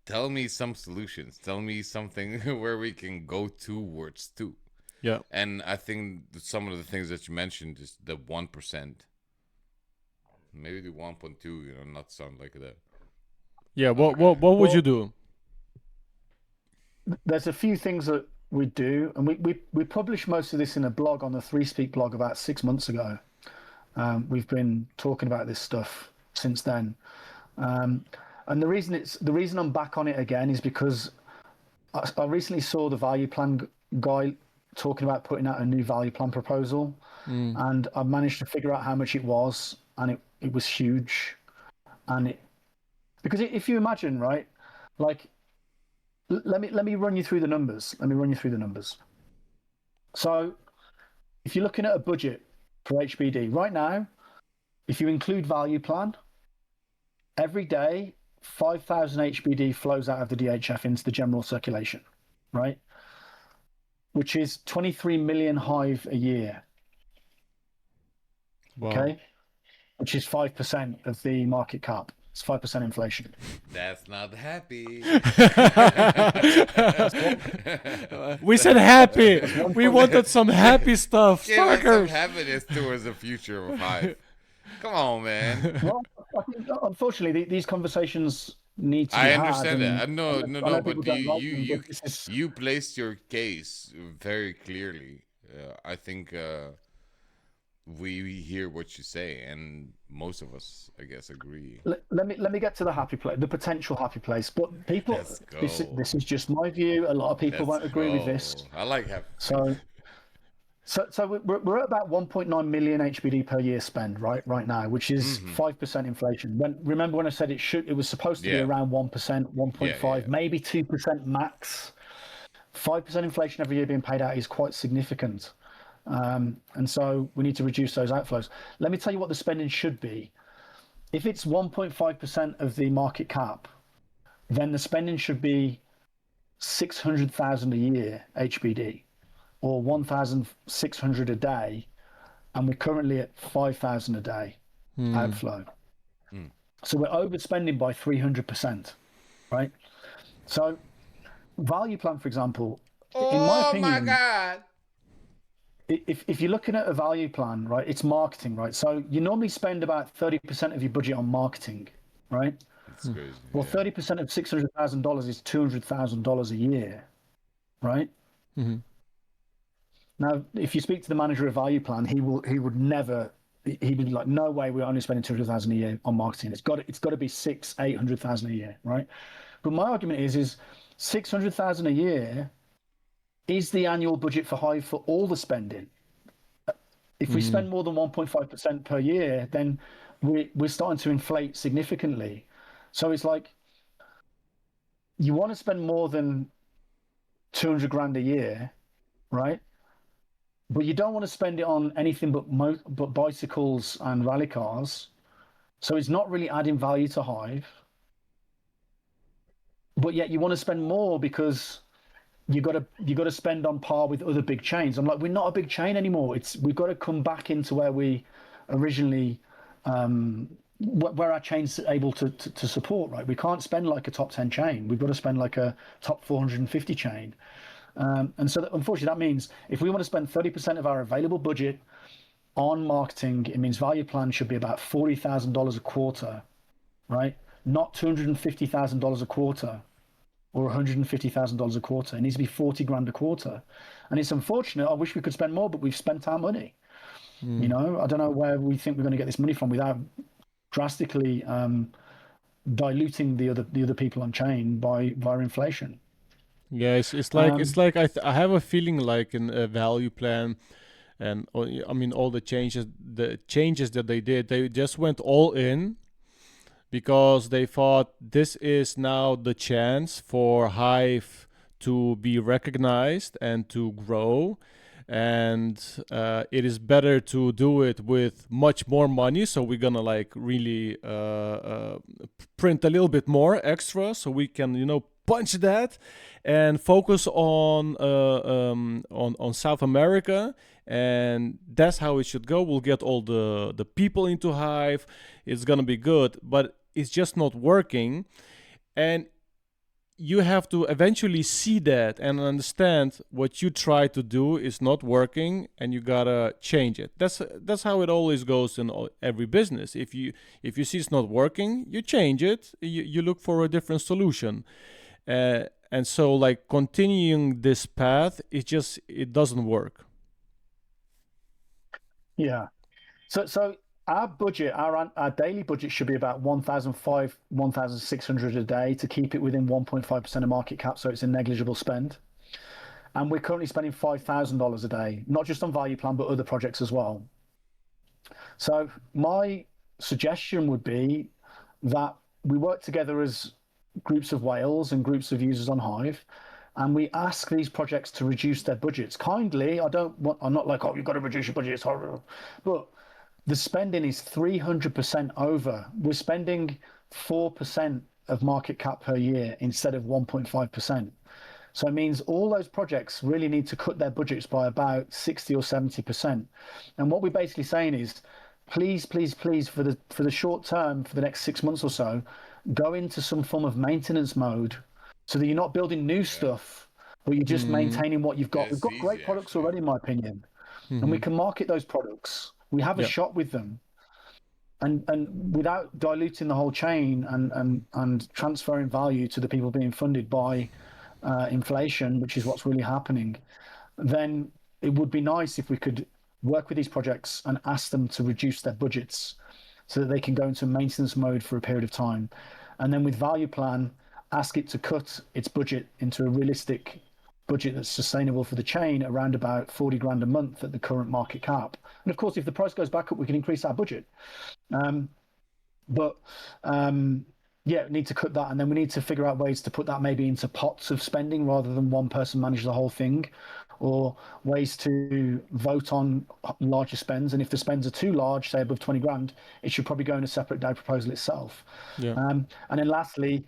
Tell me some solutions. Tell me something where we can go towards too. Yeah. And I think some of the things that you mentioned is the 1%. Maybe the 1.2, not sound like that. Yeah, what would you do? There's a few things that we do, and we published most of this in a blog on the threespeak blog about 6 months ago. We've been talking about this stuff since then. And the reason I'm back on it again is because I recently saw the ValuePlan guy talking about putting out a new ValuePlan proposal, and I managed to figure out how much it was, and it was huge. And because if you imagine, right, like let me run you through the numbers. So if you're looking at a budget for HBD right now, if you include ValuePlan, every day 5,000 HBD flows out of the DHF into the general circulation, right? Which is 23 million Hive a year. Wow. Okay, which is 5% of the market cap. It's 5% inflation. That's not happy. We said happy. We wanted some happy stuff. Starkerz. Some happiness towards the future of Hive. Come on, man. Well, I think, unfortunately, these conversations need to be had. I understand that. No, but you placed your case very clearly. I think we hear what you say, and most of us, I guess, agree. Let me get to the happy place, the potential happy place. But people, this is just my view. A lot of people won't agree with this. I like happy. So we're at about 1.9 million HBD per year spend right now, which is 5% inflation. Remember when I said it was supposed to be around 1%, 1.5, maybe 2% max. 5% inflation every year being paid out is quite significant. And so we need to reduce those outflows. Let me tell you what the spending should be. If it's 1.5% of the market cap, then the spending should be 600,000 a year HBD, or 1,600 a day, and we're currently at 5,000 a day outflow. So we're overspending by 300%, right? So ValuePlan, for example, in my opinion, my God. If you're looking at a ValuePlan, right, it's marketing, right? So you normally spend about 30% of your budget on marketing, right? That's crazy. Well, 30% of $600,000 is $200,000 a year, right? Mm-hmm. Now, if you speak to the manager of ValuePlan, he would never. He'd be like, no way, we're only spending $200,000 a year on marketing. It's got to be $800,000 a year, right? But my argument is $600,000 a year is the annual budget for Hive for all the spending? If we spend more than 1.5% per year, then we're starting to inflate significantly. So it's like, you want to spend more than 200 grand a year, right? But you don't want to spend it on anything but bicycles and rally cars. So it's not really adding value to Hive. But yet you want to spend more because you got to spend on par with other big chains. I'm like, we're not a big chain anymore. We've got to come back into where we originally, where our chain's able to support, right? We can't spend like a top 10 chain. We've got to spend like a top 450 chain. And so unfortunately, that means if we want to spend 30% of our available budget on marketing, it means ValuePlan should be about $40,000 a quarter, right? Not $250,000 a quarter or $150,000 a quarter. It needs to be 40 grand a quarter. And it's unfortunate. I wish we could spend more, but we've spent our money. You know, I don't know where we think we're going to get this money from without drastically diluting the other people on chain via inflation. Yeah, it's like I have a feeling like in a ValuePlan, and I mean all the changes that they did, they just went all in because they thought this is now the chance for Hive to be recognized and to grow, and it is better to do it with much more money. So we're gonna like really print a little bit more extra so we can, you know, punch that and focus on South America, and that's how it should go. We'll get all the people into Hive. It's gonna be good, but it's just not working, and you have to eventually see that and understand what you try to do is not working, and you gotta change it. That's how it always goes in every business. If you see it's not working, you change it. You look for a different solution. And so like continuing this path, it doesn't work. Yeah. So our budget, our daily budget should be about 1,600 a day to keep it within 1.5% of market cap, so it's a negligible spend. And we're currently spending $5,000 a day, not just on ValuePlan, but other projects as well. So my suggestion would be that we work together as groups of whales and groups of users on Hive, and we ask these projects to reduce their budgets kindly. I'm not like, oh, you've got to reduce your budget, it's horrible. But the spending is 300% over. We're spending 4% of market cap per year instead of 1.5%. So it means all those projects really need to cut their budgets by about 60 or 70%. And what we're basically saying is, please, please, please, for the short term, for the next 6 months or so, go into some form of maintenance mode so that you're not building new stuff, but you're just maintaining what you've got. We've got great products already, in my opinion, and we can market those products. We have a shot with them, and without diluting the whole chain and transferring value to the people being funded by inflation, which is what's really happening, then it would be nice if we could work with these projects and ask them to reduce their budgets so that they can go into maintenance mode for a period of time. And then with ValuePlan, ask it to cut its budget into a realistic budget that's sustainable for the chain, around about 40 grand a month at the current market cap. And of course, if the price goes back up, we can increase our budget. Yeah, we need to cut that, and then we need to figure out ways to put that maybe into pots of spending rather than one person manage the whole thing, or ways to vote on larger spends. And if the spends are too large, say above 20 grand, it should probably go in a separate DAO proposal itself. Yeah. And then lastly,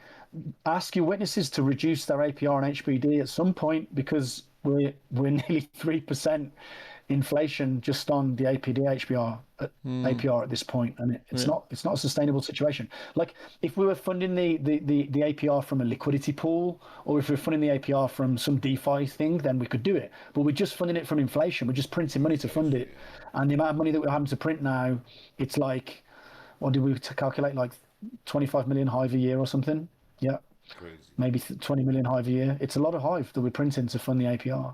ask your witnesses to reduce their APR and HBD at some point, because we're nearly 3% inflation just on the APR at this point, and it's not a sustainable situation. Like if we were funding the APR from a liquidity pool, or if we're funding the APR from some DeFi thing, then we could do it. But we're just funding it from inflation. We're just printing money to fund it, and the amount of money that we're having to print now, it's like, what did we calculate? Like 25 million Hive a year or something. Yeah. Crazy. Maybe 20 million Hive a year. It's a lot of Hive that we're printing to fund the APR.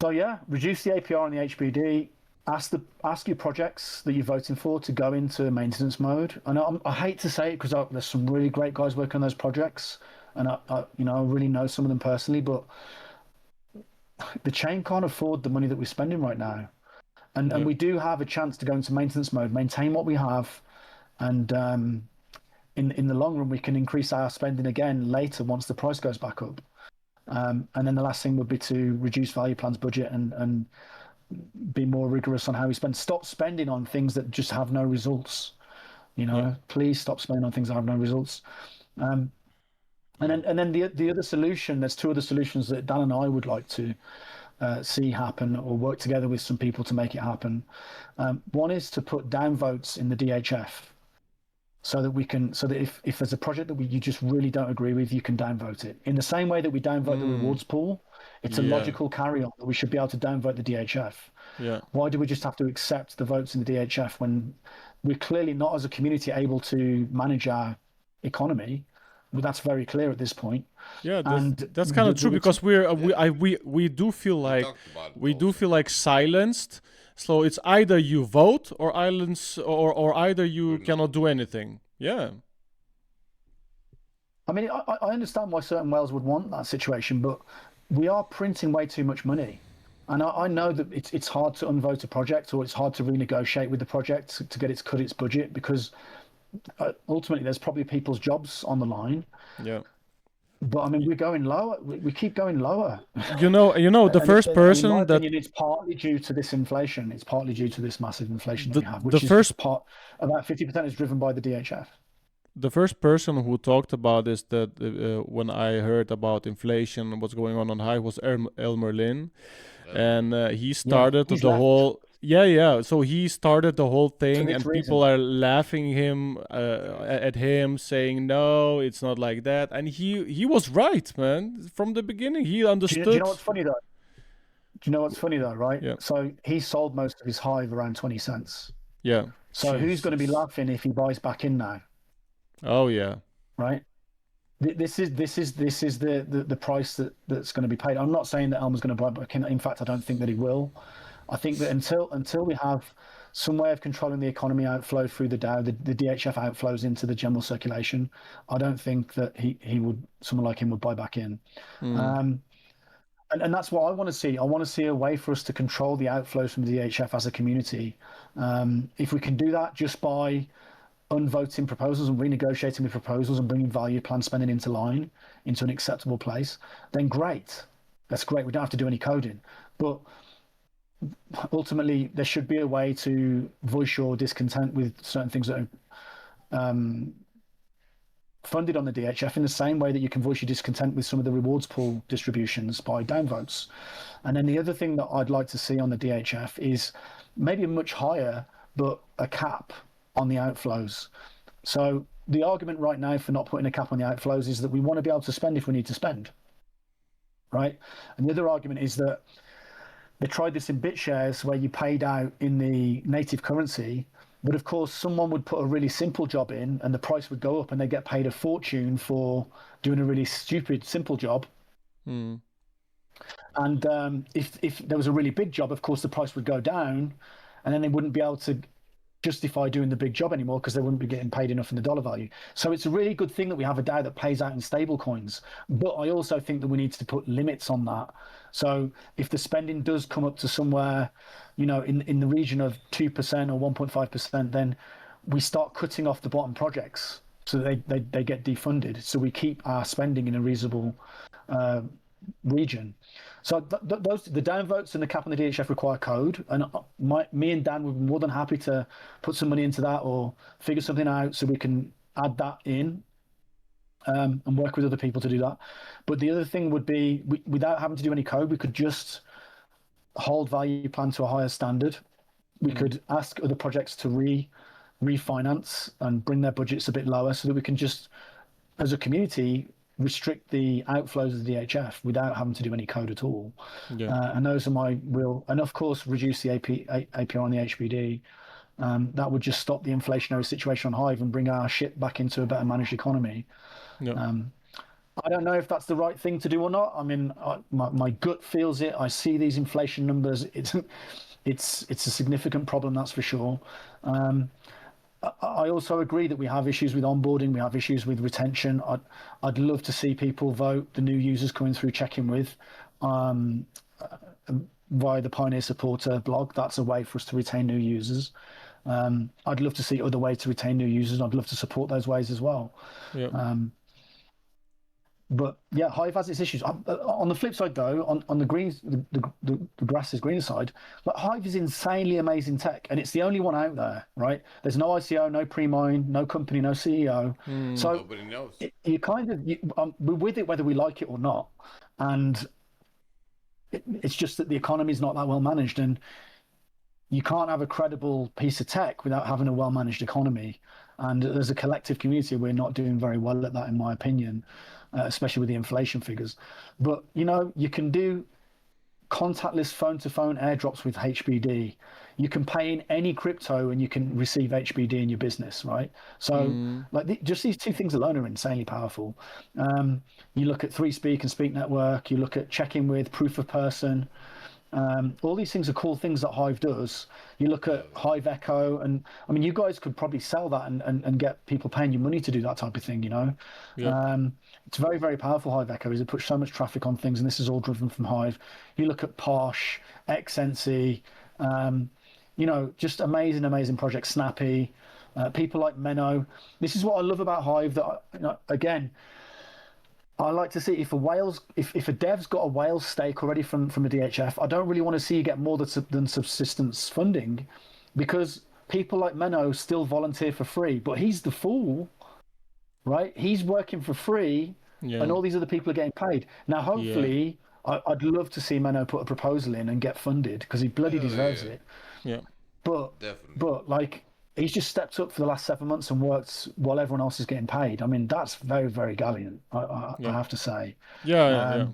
So yeah, reduce the APR and the HBD. Ask your projects that you're voting for to go into maintenance mode. And I hate to say it because there's some really great guys working on those projects, and I really know some of them personally, but the chain can't afford the money that we're spending right now. And we do have a chance to go into maintenance mode, maintain what we have, and in the long run, we can increase our spending again later once the price goes back up. And then the last thing would be to reduce ValuePlan's budget and be more rigorous on how we spend. Stop spending on things that just have no results. Please stop spending on things that have no results. And then the other solution, there's two other solutions that Dan and I would like to see happen, or work together with some people to make it happen. One is to put downvotes in the DHF, so that if there's a project that you just really don't agree with, you can downvote it. In the same way that we downvote the rewards pool, it's a logical carry-on that we should be able to downvote the DHF. Yeah. Why do we just have to accept the votes in the DHF when we're clearly not, as a community, able to manage our economy? Well, that's very clear at this point. Yeah, that's kind of true, because we do feel like silenced. So it's either you vote or either you cannot do anything. Yeah. I mean, I understand why certain whales would want that situation, but we are printing way too much money. And I know that it's hard to unvote a project, or it's hard to renegotiate with the project to get it to cut its budget, because ultimately there's probably people's jobs on the line. Yeah. But I mean, we're going lower. We keep going lower. The first person in my opinion, it's partly due to this inflation. It's partly due to this massive inflation that we have, which the is first part, about 50% is driven by the DHF. The first person who talked about this, that when I heard about inflation and what's going on Hive, was Elmer Lin, and he started the whole. Yeah. So he started the whole thing, and people are laughing at him, saying, "No, it's not like that." And he was right, man. From the beginning, he understood. Do you know what's funny though? Right? Yeah. So he sold most of his Hive around 20 cents. Yeah. So who's going to be laughing if he buys back in now? Oh yeah. Right. This is the price that's going to be paid. I'm not saying that Elmer's going to buy back in. In fact, I don't think that he will. I think that until we have some way of controlling the economy outflow through the DAO, the DHF outflows into the general circulation, I don't think that someone like him would buy back in. And that's what I want to see. I want to see a way for us to control the outflows from the DHF as a community. If we can do that just by unvoting proposals and renegotiating with proposals and bringing ValuePlan spending into an acceptable place, then great. That's great. We don't have to do any coding. But ultimately, there should be a way to voice your discontent with certain things that are funded on the DHF, in the same way that you can voice your discontent with some of the rewards pool distributions by downvotes. And then the other thing that I'd like to see on the DHF is maybe a much higher, but a cap on the outflows. So the argument right now for not putting a cap on the outflows is that we want to be able to spend if we need to spend, right? And the other argument is that they tried this in BitShares, where you paid out in the native currency, but of course someone would put a really simple job in and the price would go up and they get paid a fortune for doing a really stupid simple job. And if there was a really big job, of course the price would go down, and then they wouldn't be able to justify doing the big job anymore because they wouldn't be getting paid enough in the dollar value. So it's a really good thing that we have a DAO that pays out in stable coins, but I also think that we need to put limits on that. So if the spending does come up to somewhere, in the region of 2% or 1.5%, then we start cutting off the bottom projects so they get defunded. So we keep our spending in a reasonable region. So the downvotes and the cap on the DHF require code, and me and Dan would be more than happy to put some money into that or figure something out so we can add that in and work with other people to do that. But the other thing would be, without having to do any code, we could just hold ValuePlan to a higher standard. We could ask other projects to refinance and bring their budgets a bit lower so that we can just, as a community, restrict the outflows of the DHF without having to do any code at all. And those are my real, and of course reduce the APR on the HBD. That would just stop the inflationary situation on Hive and bring our ship back into a better managed economy. I don't know if that's the right thing to do or not. I mean, my gut feels it. I see these inflation numbers. It's a significant problem, that's for sure. I also agree that we have issues with onboarding, we have issues with retention. I'd love to see people vote the new users coming through check-in with via the Pioneer Supporter blog. That's a way for us to retain new users. I'd love to see other ways to retain new users, and I'd love to support those ways as well. Yeah. But yeah, Hive has its issues. On the flip side, though, on the green, the grass is green side, like Hive is insanely amazing tech, and it's the only one out there, right? There's no ICO, no pre-mine, no company, no CEO. So nobody knows. You kind of we're with it whether we like it or not, and it's just that the economy is not that well managed, and you can't have a credible piece of tech without having a well managed economy. And as a collective community, we're not doing very well at that, in my opinion. Especially with the inflation figures. But, you can do contactless phone-to-phone airdrops with HBD. You can pay in any crypto and you can receive HBD in your business, right? So just these two things alone are insanely powerful. You look at threespeak and Speak Network, you look at check-in with, proof of person. All these things are cool things that Hive does. You look at Hive Echo, and I mean, you guys could probably sell that and get people paying you money to do that type of thing, Yeah. It's very, very powerful, Hive Echo, is it puts so much traffic on things, and this is all driven from Hive. You look at Posh, XNC, just amazing, amazing projects, Snappy, people like Menno. This is what I love about Hive, that, again, I like to see if a dev's got a whale stake already from a DHF, I don't really want to see you get more than subsistence funding, because people like Menno still volunteer for free, but he's the fool, right? He's working for free, and all these other people are getting paid. Now, hopefully, I'd love to see Menno put a proposal in and get funded, because he bloody deserves it. Yeah. But like, he's just stepped up for the last 7 months and worked while everyone else is getting paid. I mean, that's very, very gallant, I have to say. Yeah.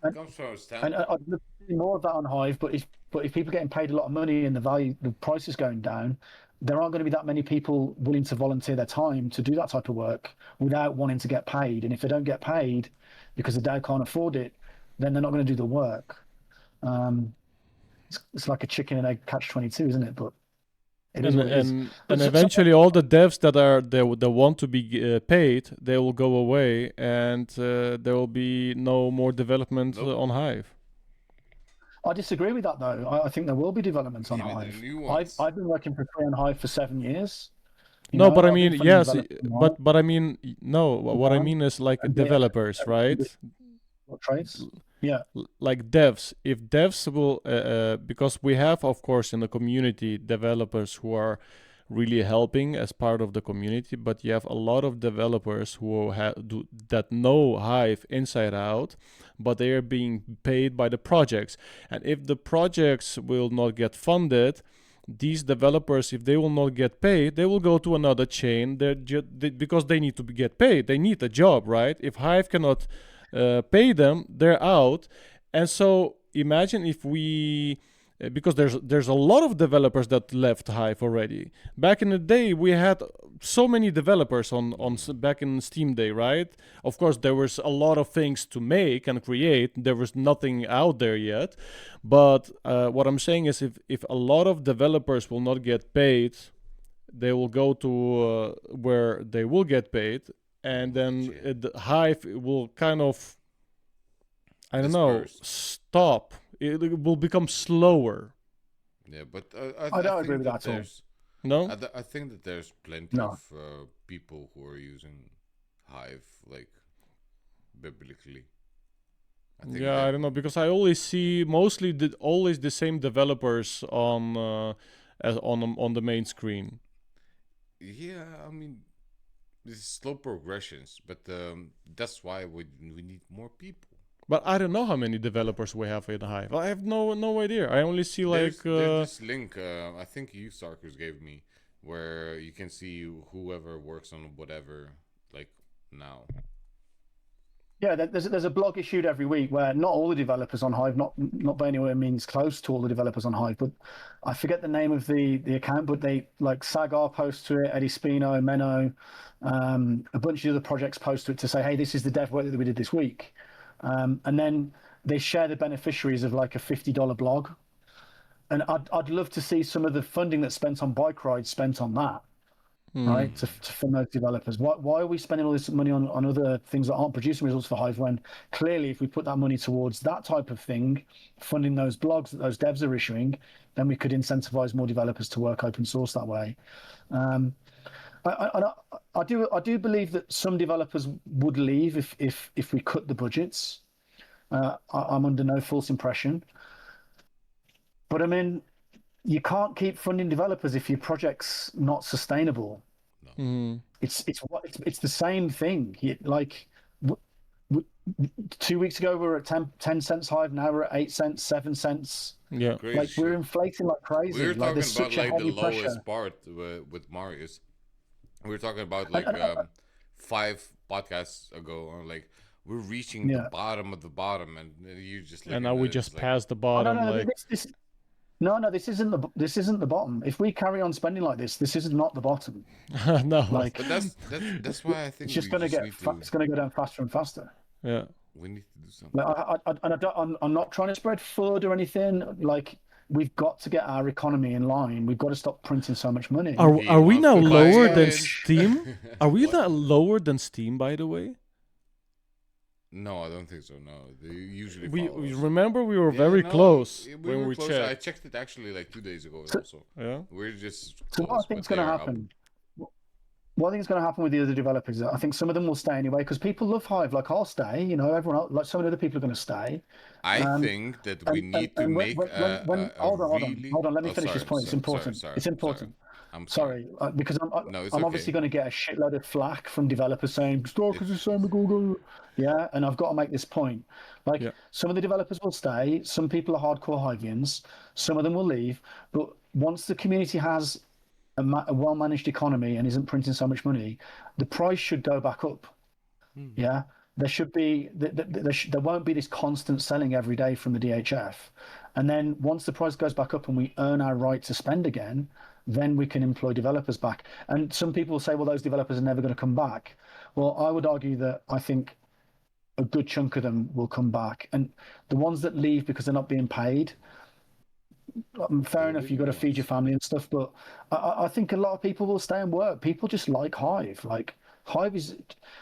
And I'd love to see more of that on Hive, but if people are getting paid a lot of money and the price is going down, there aren't going to be that many people willing to volunteer their time to do that type of work without wanting to get paid. And if they don't get paid because the DAO can't afford it, then they're not going to do the work. It's like a chicken and egg catch-22, isn't it? But and eventually all the devs that want to be paid, they will go away, and there will be no more development on Hive. I disagree with that, though. I think there will be developments on Hive. I've been working for free on Hive for 7 years. But I mean, yes, but I mean, no. What I mean is like developers, right? What trades? Yeah, like devs. If devs will, because we have, of course, in the community, developers who are really helping as part of the community, but you have a lot of developers who that know Hive inside out, but they are being paid by the projects. And if the projects will not get funded, these developers, if they will not get paid, they will go to another chain. Because they need to get paid. They need a job, right? If Hive cannot pay them, they're out. And so imagine if because there's a lot of developers that left Hive already. Back in the day, we had so many developers on back in Steam Day, right? Of course, there was a lot of things to make and create. There was nothing out there yet. But what I'm saying is, if a lot of developers will not get paid, they will go to where they will get paid, and then the Hive will kind of, I don't know, stop. It will become slower. Yeah, but I don't agree with that at all. No? I think that there's plenty of people who are using Hive, like, biblically. I don't know, because I always see mostly always the same developers on the main screen. Yeah, I mean, this is slow progressions, but that's why we need more people. But I don't know how many developers we have in Hive. I have no idea. I only see there's this link, I think you, Starkerz, gave me, where you can see whoever works on whatever, like, now. Yeah, there's a blog issued every week where not all the developers on Hive, not by anywhere means close to all the developers on Hive, but I forget the name of the account, but they, like, Sagar posts to it, Eddie Spino, Menno, a bunch of other projects post to it to say, hey, this is the dev work that we did this week. And then they share the beneficiaries of like a $50 blog. And I'd love to see some of the funding that's spent on bike rides spent on that. right? For most developers, why are we spending all this money on other things that aren't producing results for Hive when clearly if we put that money towards that type of thing, funding those blogs that those devs are issuing, then we could incentivize more developers to work open source that way. I do believe that some developers would leave if we cut the budgets. I'm under no false impression, but I mean, you can't keep funding developers if your project's not sustainable. No. It's the same thing. Like 2 weeks ago we were at 10 cents Hive. Now we're at 8 cents, 7 cents. Yeah, like we're inflating like crazy. We were talking about like the lowest part with Marius. We were talking about like 5 podcasts ago, or like we're reaching the bottom of the bottom, and you just. And now we just passed the bottom. No, this isn't the bottom. If we carry on spending like this is not the bottom. No, like, but that's why I think it's just going to get it's going to go down faster and faster. Yeah, we need to do something. I'm not trying to spread FUD or anything. Like, we've got to get our economy in line. We've got to stop printing so much money. Are we now lower than Steam? Are we not lower than Steam, by the way? No, I don't think so. No, they usually. We remember we were very close when we checked. I checked it actually like 2 days ago. Also, we're just. So what I think is going to happen? What I think is going to happen with the other developers is I think some of them will stay anyway because people love Hive. Like, I'll stay. You know, everyone else, like some of the other people are going to stay. I think that we need to make. Hold on. Let me finish this point. It's important. It's important. I'm sorry, because I'm obviously going to get a shitload of flack from developers saying Starkerz is saying Google. Yeah, and I've got to make this point. Like, some of the developers will stay. Some people are hardcore Hivians. Some of them will leave. But once the community has a well-managed economy and isn't printing so much money, the price should go back up. Yeah, there should be there won't be this constant selling every day from the DHF, and then once the price goes back up and we earn our right to spend again, then we can employ developers back. And some people say, well, those developers are never going to come back. Well, I would argue that I think a good chunk of them will come back, and the ones that leave because they're not being paid, fair enough, you've got to feed your family and stuff, but I think a lot of people will stay and work. People just like Hive. Like, Hive is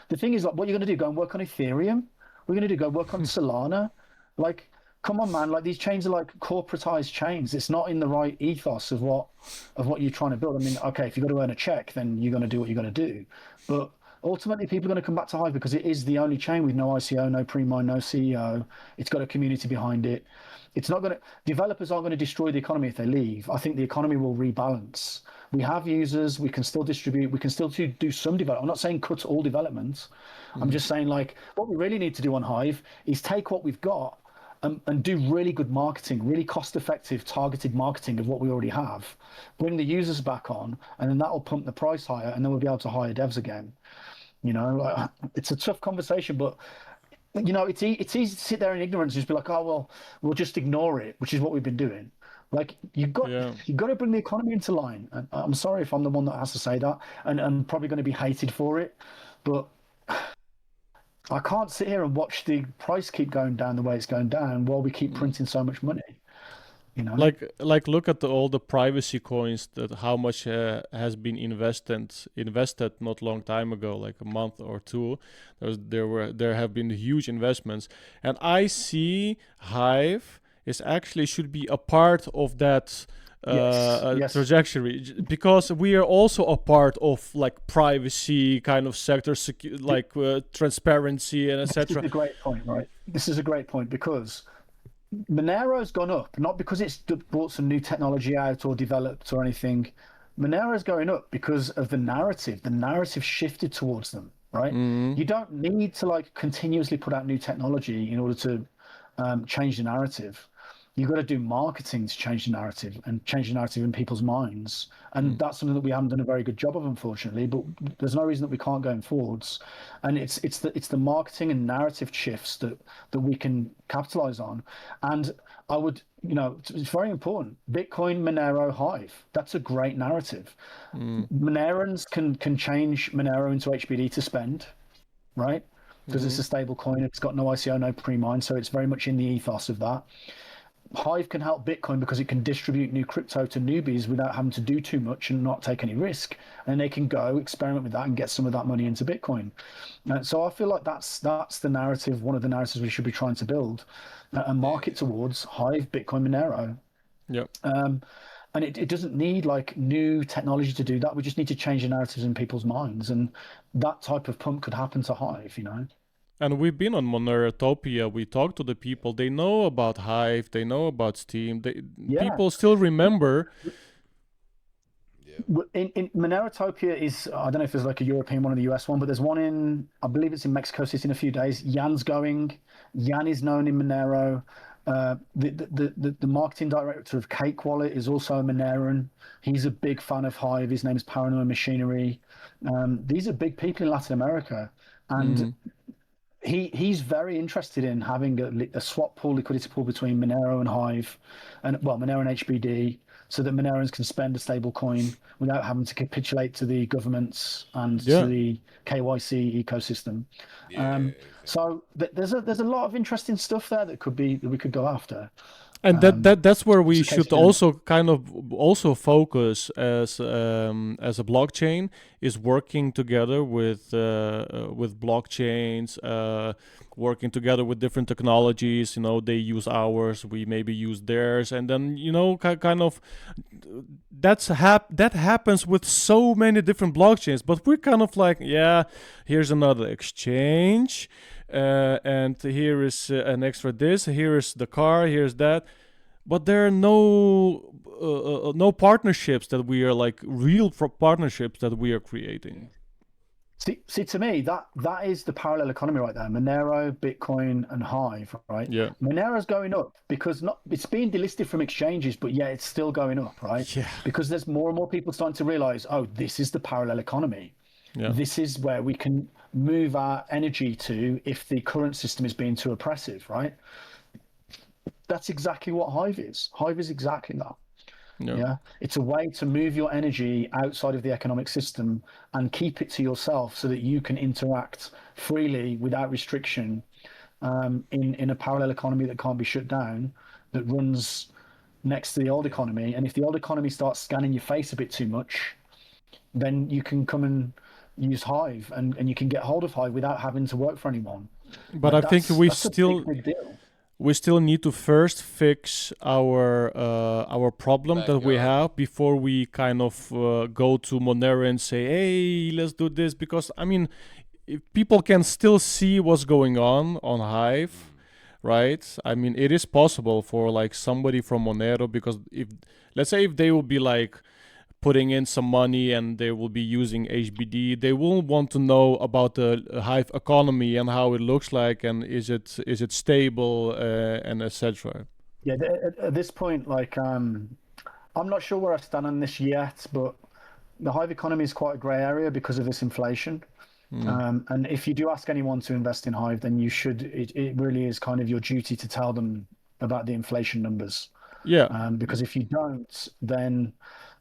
the thing is, like, what you're going to do, go and work on Ethereum? We're going to do go work on Solana? Like, come on, man. Like, these chains are like corporatized chains. It's not in the right ethos of what you're trying to build. I mean, okay, if you've got to earn a check, then you're going to do what you're going to do, but ultimately people are going to come back to Hive because it is the only chain with no ICO, no pre-mine, no CEO. It's got a community behind it. It's not going to. Developers aren't going to destroy the economy if they leave. I think the economy will rebalance. We have users. We can still distribute. We can still do some development. I'm not saying cut all development. I'm just saying, like, what we really need to do on Hive is take what we've got and do really good marketing, really cost-effective, targeted marketing of what we already have. Bring the users back on, and then that will pump the price higher, and then we'll be able to hire devs again. You know, it's a tough conversation, but. You know, it's easy to sit there in ignorance and just be like, oh, well, we'll just ignore it, which is what we've been doing. Like, you've got to bring the economy into line. And I'm sorry if I'm the one that has to say that, and I'm probably going to be hated for it, but I can't sit here and watch the price keep going down the way it's going down while we keep printing so much money. You know? Like look at all the privacy coins, that how much has been invested not long time ago, like a month or two. There have been huge investments, and I see Hive should be a part of that trajectory, because we are also a part of like privacy kind of sector, like transparency and etc. This is a great point, right? This is a great point because Monero's gone up, not because it's brought some new technology out or developed or anything. Monero's going up because of the narrative. The narrative shifted towards them, right? You don't need to like continuously put out new technology in order to change the narrative. You've got to do marketing to change the narrative and change the narrative in people's minds. And that's something that we haven't done a very good job of, unfortunately, but there's no reason that we can't going forwards. And it's the marketing and narrative shifts that we can capitalize on. And I would, you know, it's very important. Bitcoin, Monero, Hive. That's a great narrative. Monerans can change Monero into HBD to spend, right? Because it's a stable coin. It's got no ICO, no pre-mine. So it's very much in the ethos of that. Hive can help Bitcoin because it can distribute new crypto to newbies without having to do too much and not take any risk. And they can go experiment with that and get some of that money into Bitcoin. So I feel like that's the narrative, one of the narratives we should be trying to build and market towards: Hive, Bitcoin, Monero. Yep. And it doesn't need like new technology to do that. We just need to change the narratives in people's minds. And that type of pump could happen to Hive, you know? And we've been on Monerotopia. We talk to the people. They know about Hive. They know about Steam. People still remember. In Monerotopia is, I don't know if there's like a European one or the US one, but there's one in, I believe it's in Mexico City in a few days. Jan's going. Jan is known in Monero. The marketing director of Cake Wallet is also a Moneran. He's a big fan of Hive. His name is Paranoid Machinery. These are big people in Latin America. And he's very interested in having a swap pool, liquidity pool between Monero and Hive, Monero and HBD, so that Monerans can spend a stable coin without having to capitulate to the governments and to the KYC ecosystem. So there's a lot of interesting stuff there that we could go after. And that's where we should also kind of also focus as a blockchain, is working together with blockchains, working together with different technologies. You know, they use ours, we maybe use theirs, and then, you know, kind of that happens with so many different blockchains. But we're kind of like, here's another exchange. And here is an extra this, here is the car, here's that. But there are no partnerships that we are like real partnerships that we are creating. See, to me, that is the parallel economy right there. Monero, Bitcoin, and Hive, right? Yeah. Monero's going up because it's being delisted from exchanges, but it's still going up, right? Yeah. Because there's more and more people starting to realize, this is the parallel economy. Yeah. This is where we can move our energy to if the current system is being too oppressive, right? That's exactly what Hive is. Hive is exactly that. Yeah. It's a way to move your energy outside of the economic system and keep it to yourself so that you can interact freely without restriction in a parallel economy that can't be shut down, that runs next to the old economy. And if the old economy starts scanning your face a bit too much, then you can come and use Hive and you can get hold of Hive without having to work for anyone. But I think we still need to first fix our problem that we have before we kind of go to Monero and say, hey, let's do this. Because, I mean, if people can still see what's going on Hive, right? I mean, it is possible for like somebody from Monero, because let's say if they will be like putting in some money and they will be using HBD, they will want to know about the Hive economy and how it looks like, and is it stable, and etc. Yeah, at this point, like I'm not sure where I stand on this yet, but the Hive economy is quite a grey area because of this inflation. And if you do ask anyone to invest in Hive, then you should. It really is kind of your duty to tell them about the inflation numbers. Yeah. Because if you don't, then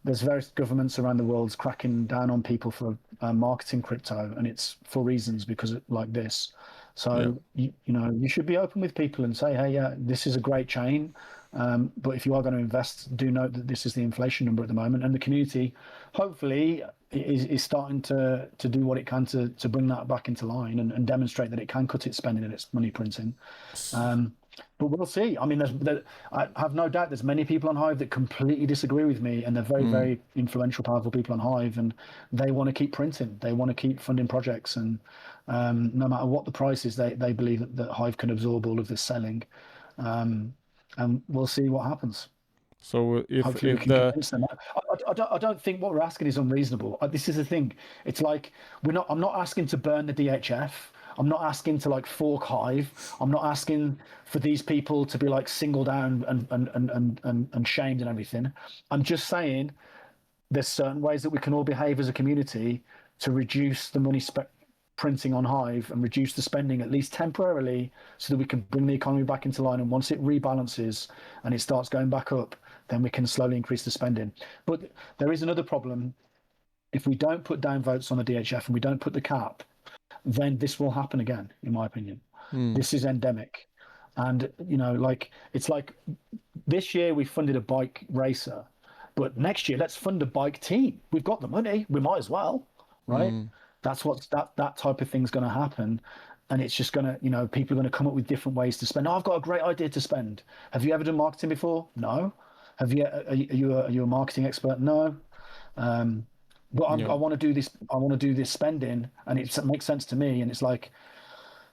there's various governments around the world cracking down on people for marketing crypto, and it's for reasons because like this. So you should be open with people and say, hey, this is a great chain, but if you are going to invest, do note that this is the inflation number at the moment, and the community hopefully is starting to do what it can to bring that back into line and demonstrate that it can cut its spending and its money printing. But we'll see. I mean, I have no doubt there's many people on Hive that completely disagree with me, and they're very, very influential, powerful people on Hive, and they want to keep printing. They want to keep funding projects, and no matter what the price is, they believe that Hive can absorb all of this selling, and we'll see what happens. So if hopefully we can convince them. I don't think what we're asking is unreasonable. This is the thing. It's like I'm not asking to burn the DHF. I'm not asking to like fork Hive. I'm not asking for these people to be like singled out and shamed and everything. I'm just saying there's certain ways that we can all behave as a community to reduce the money printing on Hive and reduce the spending, at least temporarily, so that we can bring the economy back into line. And once it rebalances and it starts going back up, then we can slowly increase the spending. But there is another problem. If we don't put down votes on the DHF and we don't put the cap, then this will happen again, in my opinion. This is endemic. And, like, it's like this year we funded a bike racer, but next year let's fund a bike team. We've got the money, we might as well, right? That's that type of thing's going to happen. And it's just going to, people are going to come up with different ways to spend. Oh, I've got a great idea to spend. Have you ever done marketing before? No. Are you a marketing expert? No. But I want to do this. I want to do this spending, and it makes sense to me. And it's like,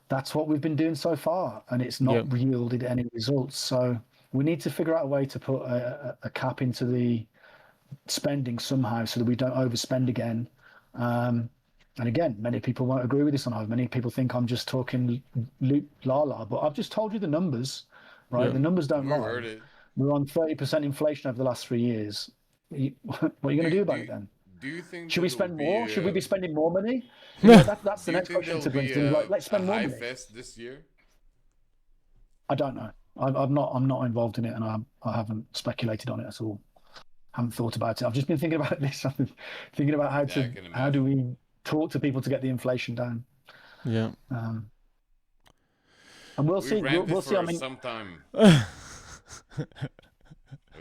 that's what we've been doing so far, and it's not yielded any results. So we need to figure out a way to put a cap into the spending somehow, so that we don't overspend again. And again, many people won't agree with this on Hive. Many people think I'm just talking la, but I've just told you the numbers, right? The numbers don't lie. We're on 30% inflation over the last 3 years. What are you going to do about it then? Do you think should we spend more? Should we be spending more money? That's the next question to bring to. Like, let's spend more money. Fest this year? I don't know. I'm not involved in it, and I haven't speculated on it at all. Haven't thought about it. I've just been thinking about this. I've been thinking about how do we talk to people to get the inflation down. Yeah. And we'll see. We'll see. I mean, some time.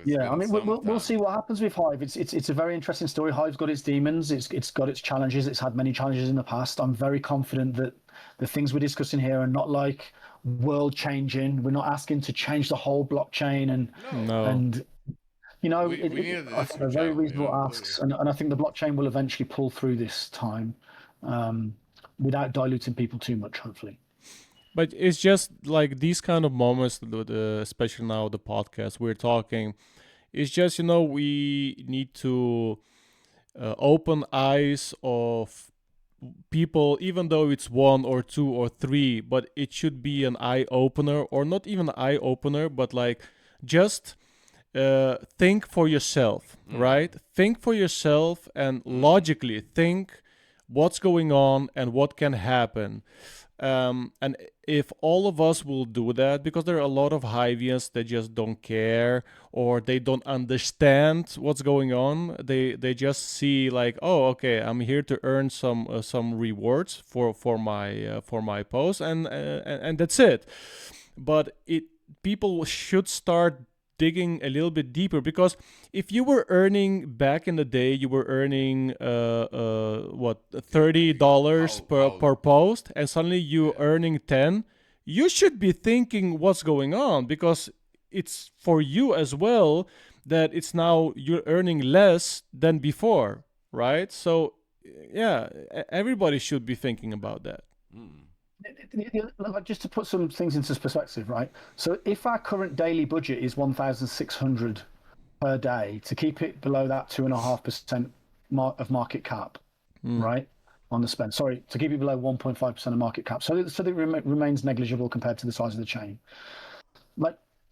Yeah, I mean, we'll see what happens with Hive. It's a very interesting story. Hive's got its demons. It's got its challenges. It's had many challenges in the past. I'm very confident that the things we're discussing here are not like world changing. We're not asking to change the whole blockchain and they're very reasonable asks, and I think the blockchain will eventually pull through this time without diluting people too much, hopefully. But it's just like these kind of moments, especially now the podcast we're talking, it's just, we need to open eyes of people, even though it's 1 or 2 or 3, but it should be an eye opener, or not even an eye opener, but like just think for yourself, right? Think for yourself and logically think what's going on and what can happen. And if all of us will do that, because there are a lot of Hivians that just don't care, or they don't understand what's going on. They just see like, oh, okay, I'm here to earn some rewards for my post, and that's it. But people should start digging a little bit deeper, because if you were earning back in the day, you were earning $30 per post, and suddenly you're earning 10, you should be thinking what's going on, because it's for you as well that it's now you're earning less than before, right? So yeah, everybody should be thinking about that. Just to put some things into perspective, right? So if our current daily budget is 1,600 per day, to keep it below that 2.5% of market cap, right, on the spend. Sorry, to keep it below 1.5% of market cap, so that it remains negligible compared to the size of the chain.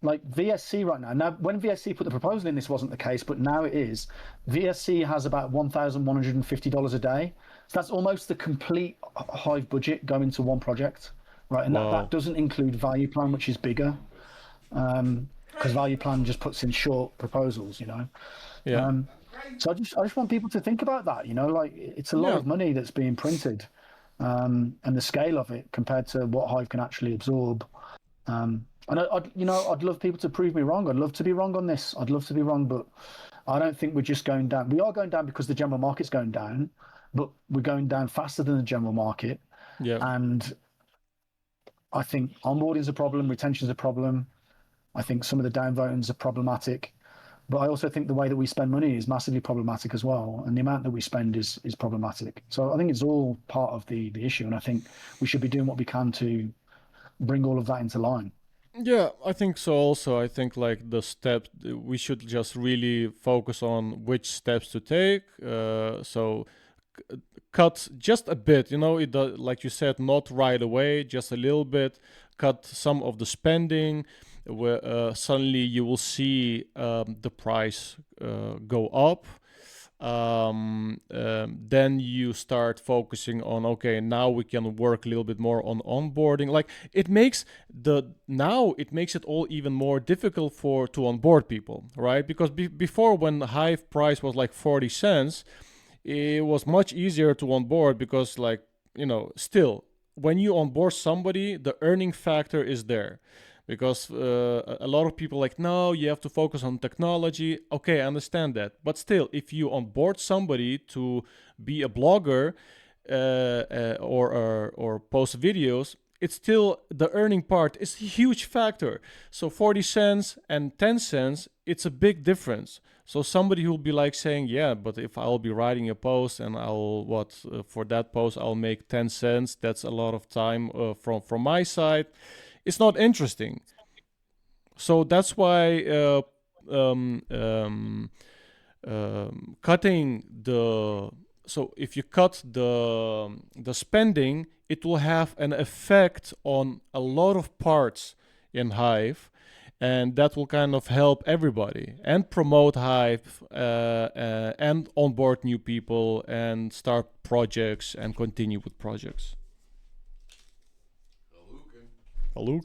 Like VSC right now. Now, when VSC put the proposal in, this wasn't the case, but now it is. VSC has about $1,150 a day. So that's almost the complete Hive budget going to one project, right? And that doesn't include ValuePlan, which is bigger, because ValuePlan just puts in short proposals, Yeah. So I just want people to think about that, like it's a lot of money that's being printed, and the scale of it compared to what Hive can actually absorb. And I'd love people to prove me wrong. I'd love to be wrong on this. I'd love to be wrong, but I don't think we're just going down. We are going down because the general market's going down, but we're going down faster than the general market. Yeah. And I think onboarding is a problem, retention is a problem. I think some of the downvotings are problematic, but I also think the way that we spend money is massively problematic as well, and the amount that we spend is problematic. So I think it's all part of the issue, and I think we should be doing what we can to bring all of that into line. Yeah, I think so also. I think like the steps, we should just really focus on which steps to take. So cut just a bit, like you said, not right away, just a little bit, cut some of the spending, where suddenly you will see the price go up. Then you start focusing on, okay, now we can work a little bit more on onboarding. Like it makes it all even more difficult to onboard people, right? Because before, when the Hive price was like 40 cents, it was much easier to onboard, because still when you onboard somebody, the earning factor is there. because a lot of people like, no, you have to focus on technology. Okay, I understand that. But still, if you onboard somebody to be a blogger or post videos, it's still the earning part is a huge factor. So 40 cents and 10 cents, it's a big difference. So somebody who'll be like saying, yeah, but if I'll be writing a post and I'll for that post I'll make 10 cents, that's a lot of time from my side. It's not interesting. So that's why cutting the, so if you cut the spending, it will have an effect on a lot of parts in Hive, and that will kind of help everybody and promote Hive and onboard new people and start projects and continue with projects.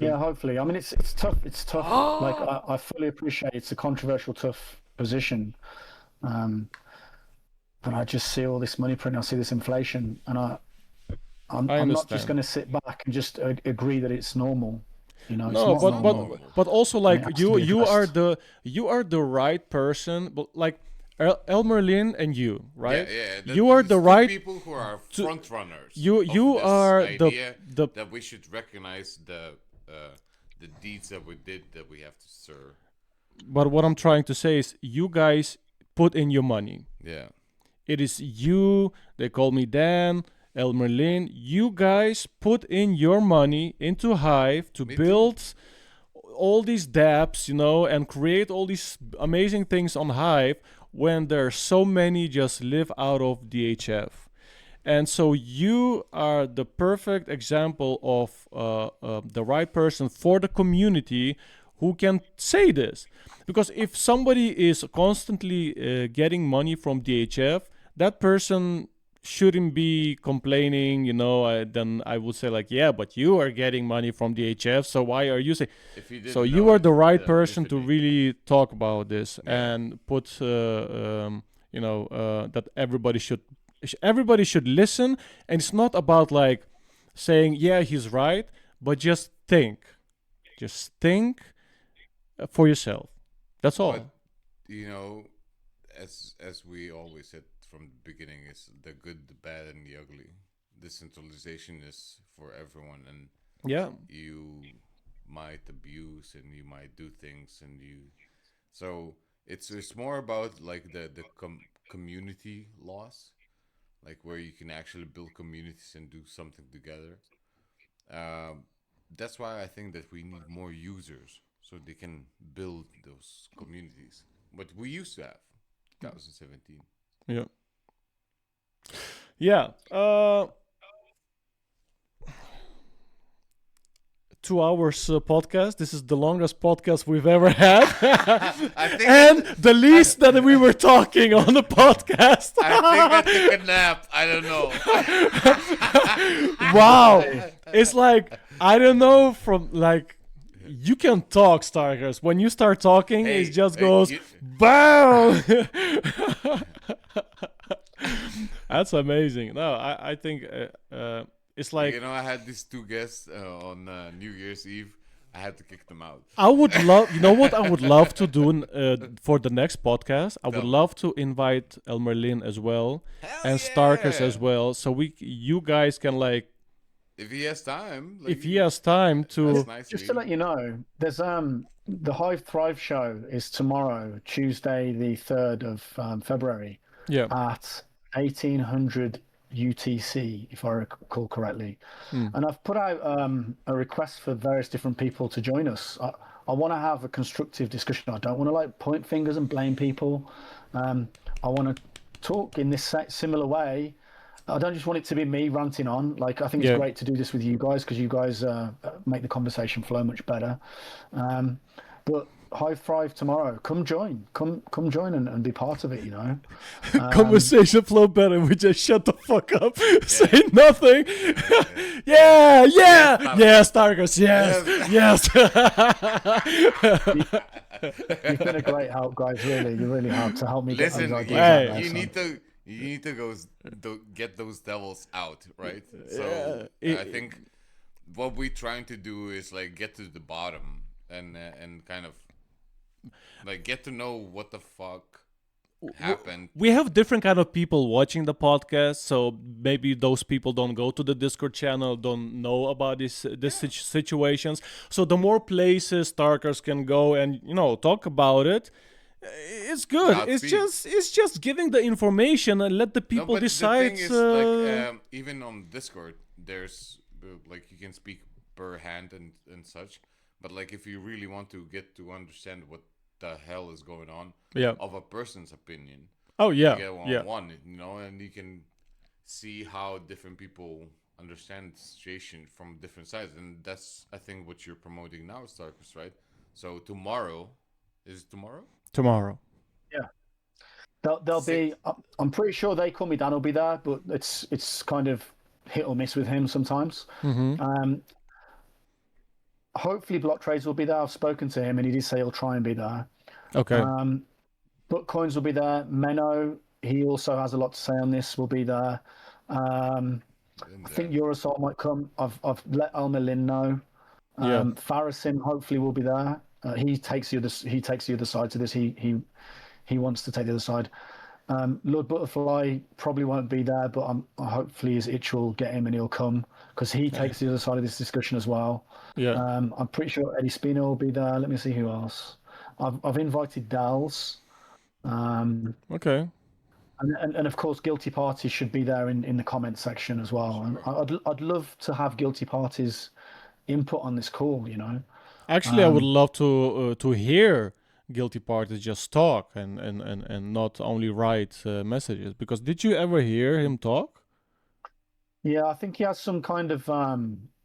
Yeah, hopefully. I mean, it's tough. It's tough. Like I fully appreciate it's a controversial, tough position. But I just see all this money printing. I see this inflation, and I'm not just going to sit back and just agree that it's normal. You know, no, but also like you are the right person, but like Elmerlin and you, right? Yeah. You are the right people who are front runners. You are the that we should recognize the deeds that we did that we have to serve. But what I'm trying to say is, you guys put in your money. Yeah. It is you. They call me Dan, Elmerlin. You guys put in your money into Hive to build all these dApps, you know, and create all these amazing things on Hive, when there are so many just live out of DHF. And so you are the perfect example of the right person for the community who can say this. Because if somebody is constantly getting money from DHF, that person shouldn't be complaining, you know. Then I would say like, yeah, but you are getting money from DHF, so why are you saying? So you are the right person to really talk about this and put, that everybody should listen. And it's not about like saying, yeah, he's right, but just think for yourself. That's all. But, you know, as we always said from the beginning, is the good, the bad, and the ugly. Decentralization is for everyone, and you might abuse and you might do things, and so it's more about like the community loss, like where you can actually build communities and do something together. That's why I think that we need more users so they can build those communities. What we used to have, 2017. Yeah. Yeah. 2 hours podcast. This is the longest podcast we've ever had. And the least that we were talking on the podcast. I think I took a nap. I don't know. Wow. It's like, I don't know, from like, you can talk, Starkerz. When you start talking, it just goes, BAM! That's amazing. No, I think it's like... You know, I had these 2 guests on New Year's Eve. I had to kick them out. I would love... You know what I would love to do for the next podcast? I would love to invite Elmerlin as well. And Starkerz as well. So you guys can like... If he has time. Like, if he has time to... Nice just to let you know, there's the Hive Thrive show is tomorrow, Tuesday the 3rd of February. Yeah. At 1800 UTC, if I recall correctly. And I've put out a request for various different people to join us. I want to have a constructive discussion. I don't want to like point fingers and blame people. I want to talk in this similar way. I don't just want it to be me ranting on. Like, I think it's great to do this with you guys because you guys make the conversation flow much better. But Hive Thrive tomorrow. Come join and be part of it, you know. Conversation flow better. We just shut the fuck up, say nothing. Yeah, Starkerz, yes. You've been a great help, guys. Really, you really have to help me. Listen, you need to go get those devils out, right? So I think what we're trying to do is like get to the bottom and kind of like get to know what the fuck happened. We have different kind of people watching the podcast, so maybe those people don't go to the Discord channel, don't know about these situations. So the more places Starkerz can go and talk about it, it's good. It's just giving the information and let the people decide. The thing is, even on Discord, there's like you can speak per hand and such, but like if you really want to get to understand what the hell is going on of a person's opinion, you get one-on-one, and you can see how different people understand the situation from different sides, and that's I think what you're promoting now, Starkerz, right? So tomorrow, is it tomorrow? Tomorrow, they'll be. I'm pretty sure teycallmedan will be there, but it's kind of hit or miss with him sometimes. Hopefully Block Trades will be there. I've spoken to him and he did say he'll try and be there. Okay. Book Coins will be there. Menno, he also has a lot to say on this, will be there. I think Eurosol might come. I've let Almalin know. Farasim hopefully will be there. He takes the other side to this. He wants to take the other side. Lord Butterfly probably won't be there, but hopefully his itch will get him and he'll come because he takes the other side of this discussion as well. I'm pretty sure Eddie Spino will be there. Let me see who else. I've invited Dals. Okay. And of course, Guilty Parties should be there in the comment section as well. And I'd love to have Guilty Parties input on this call. Actually, I would love to hear Guilty Parties just talk and not only write messages. Because did you ever hear him talk? Yeah, I think he has some kind of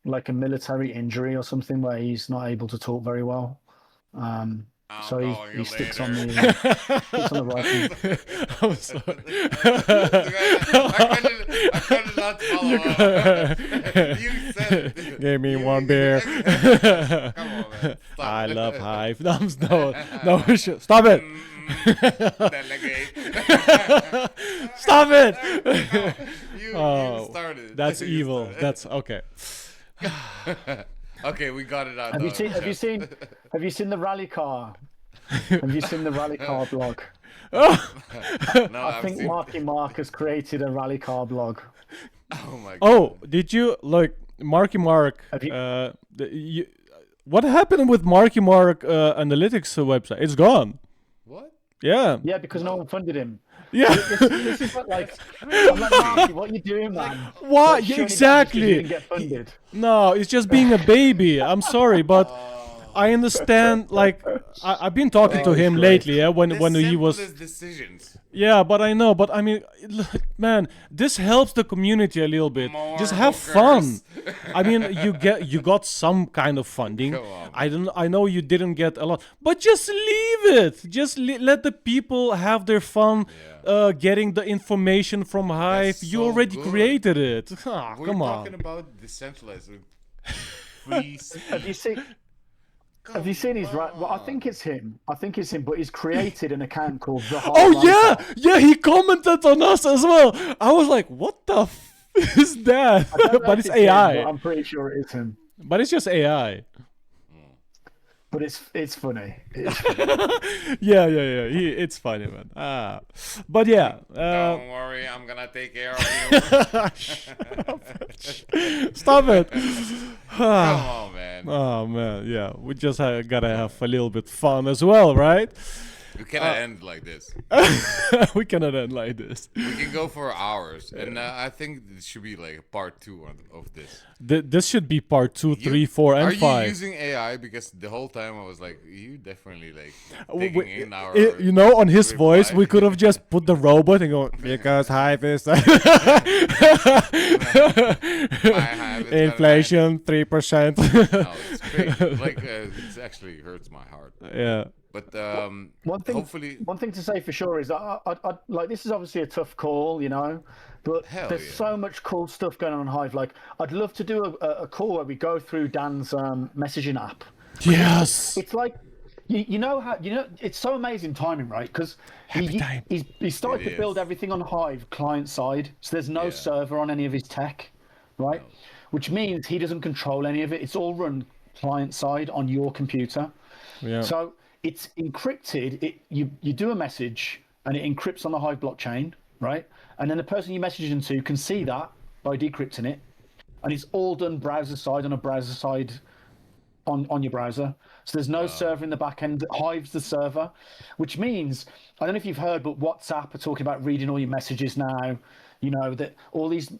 like a military injury or something where he's not able to talk very well. So he sticks on the rifle. I'm sorry. I couldn't not follow. You said it. Give me one beer. Come on, man. Stop. I love Hive. No, stop it. Delegate. Stop it. You started. That's evil. That's okay. Okay, we got it out. Have you seen the rally car? Have you seen the rally car blog? No, I think Marky Mark has created a rally car blog. Oh my god. Oh, did you like Marky Mark? What happened with Marky Mark analytics website? It's gone. What? Yeah. Yeah, because no one funded him. Yeah. This is what, like, I'm like, Marky, what are you doing, man? What? Like, Exactly. You didn't get funded. No, it's just being a baby. I'm sorry, but I understand. Like, I've been talking to him lately. Yeah, when he was. Decisions. Yeah, but I know. But I mean, man, this helps the community a little bit. More just have fun. I mean, you got some kind of funding. I know you didn't get a lot, but just leave it. Just let the people have their fun. Getting the information from Hive. So you already created it. We're come on. talking about decentralized. Free Have you seen his right? Well, I think it's him, but he's created an account called The Hive. Oh yeah, he commented on us as well. I was like, what the is that? But it's AI. Him, but I'm pretty sure it is him. But it's just AI. But it's funny. Yeah. It's funny, man. But yeah. Don't worry, I'm gonna take care of you. Stop it. Come on, man. Oh man, yeah. We just gotta have a little bit fun as well, right? We cannot end like this. We cannot end like this. We can go for hours, and I think it should be like part 2 of this. This should be part 2, 3, 4, and 5. Are you using AI? Because the whole time I was like, you definitely like taking in our. On his voice, we could have just put the robot and go because Hive is inflation 3%. No, it's crazy. Like it actually hurts my heart. Yeah. But one thing to say for sure is I like this is obviously a tough call, but there's so much cool stuff going on Hive. Like I'd love to do a call where we go through Dan's messaging app. Yes. It's like it's so amazing timing, right? Because he started to build everything on Hive client side, so there's no server on any of his tech, right? No. Which means he doesn't control any of it. It's all run client side on your computer. Yeah. So it's encrypted. You do a message and it encrypts on the Hive blockchain, right? And then the person you message into can see that by decrypting it, and it's all done browser side on a browser side on your browser. So there's no server in the back end. Hive's the server, which means, I don't know if you've heard, but WhatsApp are talking about reading all your messages now. You know that all these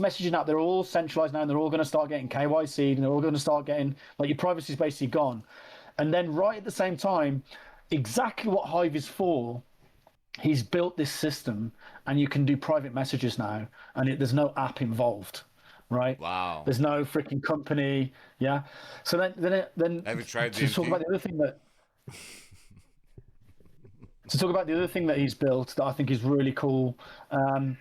messages now, they're all centralized now, and they're all going to start getting KYC'd, and they're all going to start getting, like, your privacy is basically gone. And then right at the same time, exactly what Hive is for, he's built this system, and you can do private messages now, and there's no app involved. Right. Wow. There's no freaking company. Yeah. So then have you tried to talk about the other thing that he's built that I think is really cool. And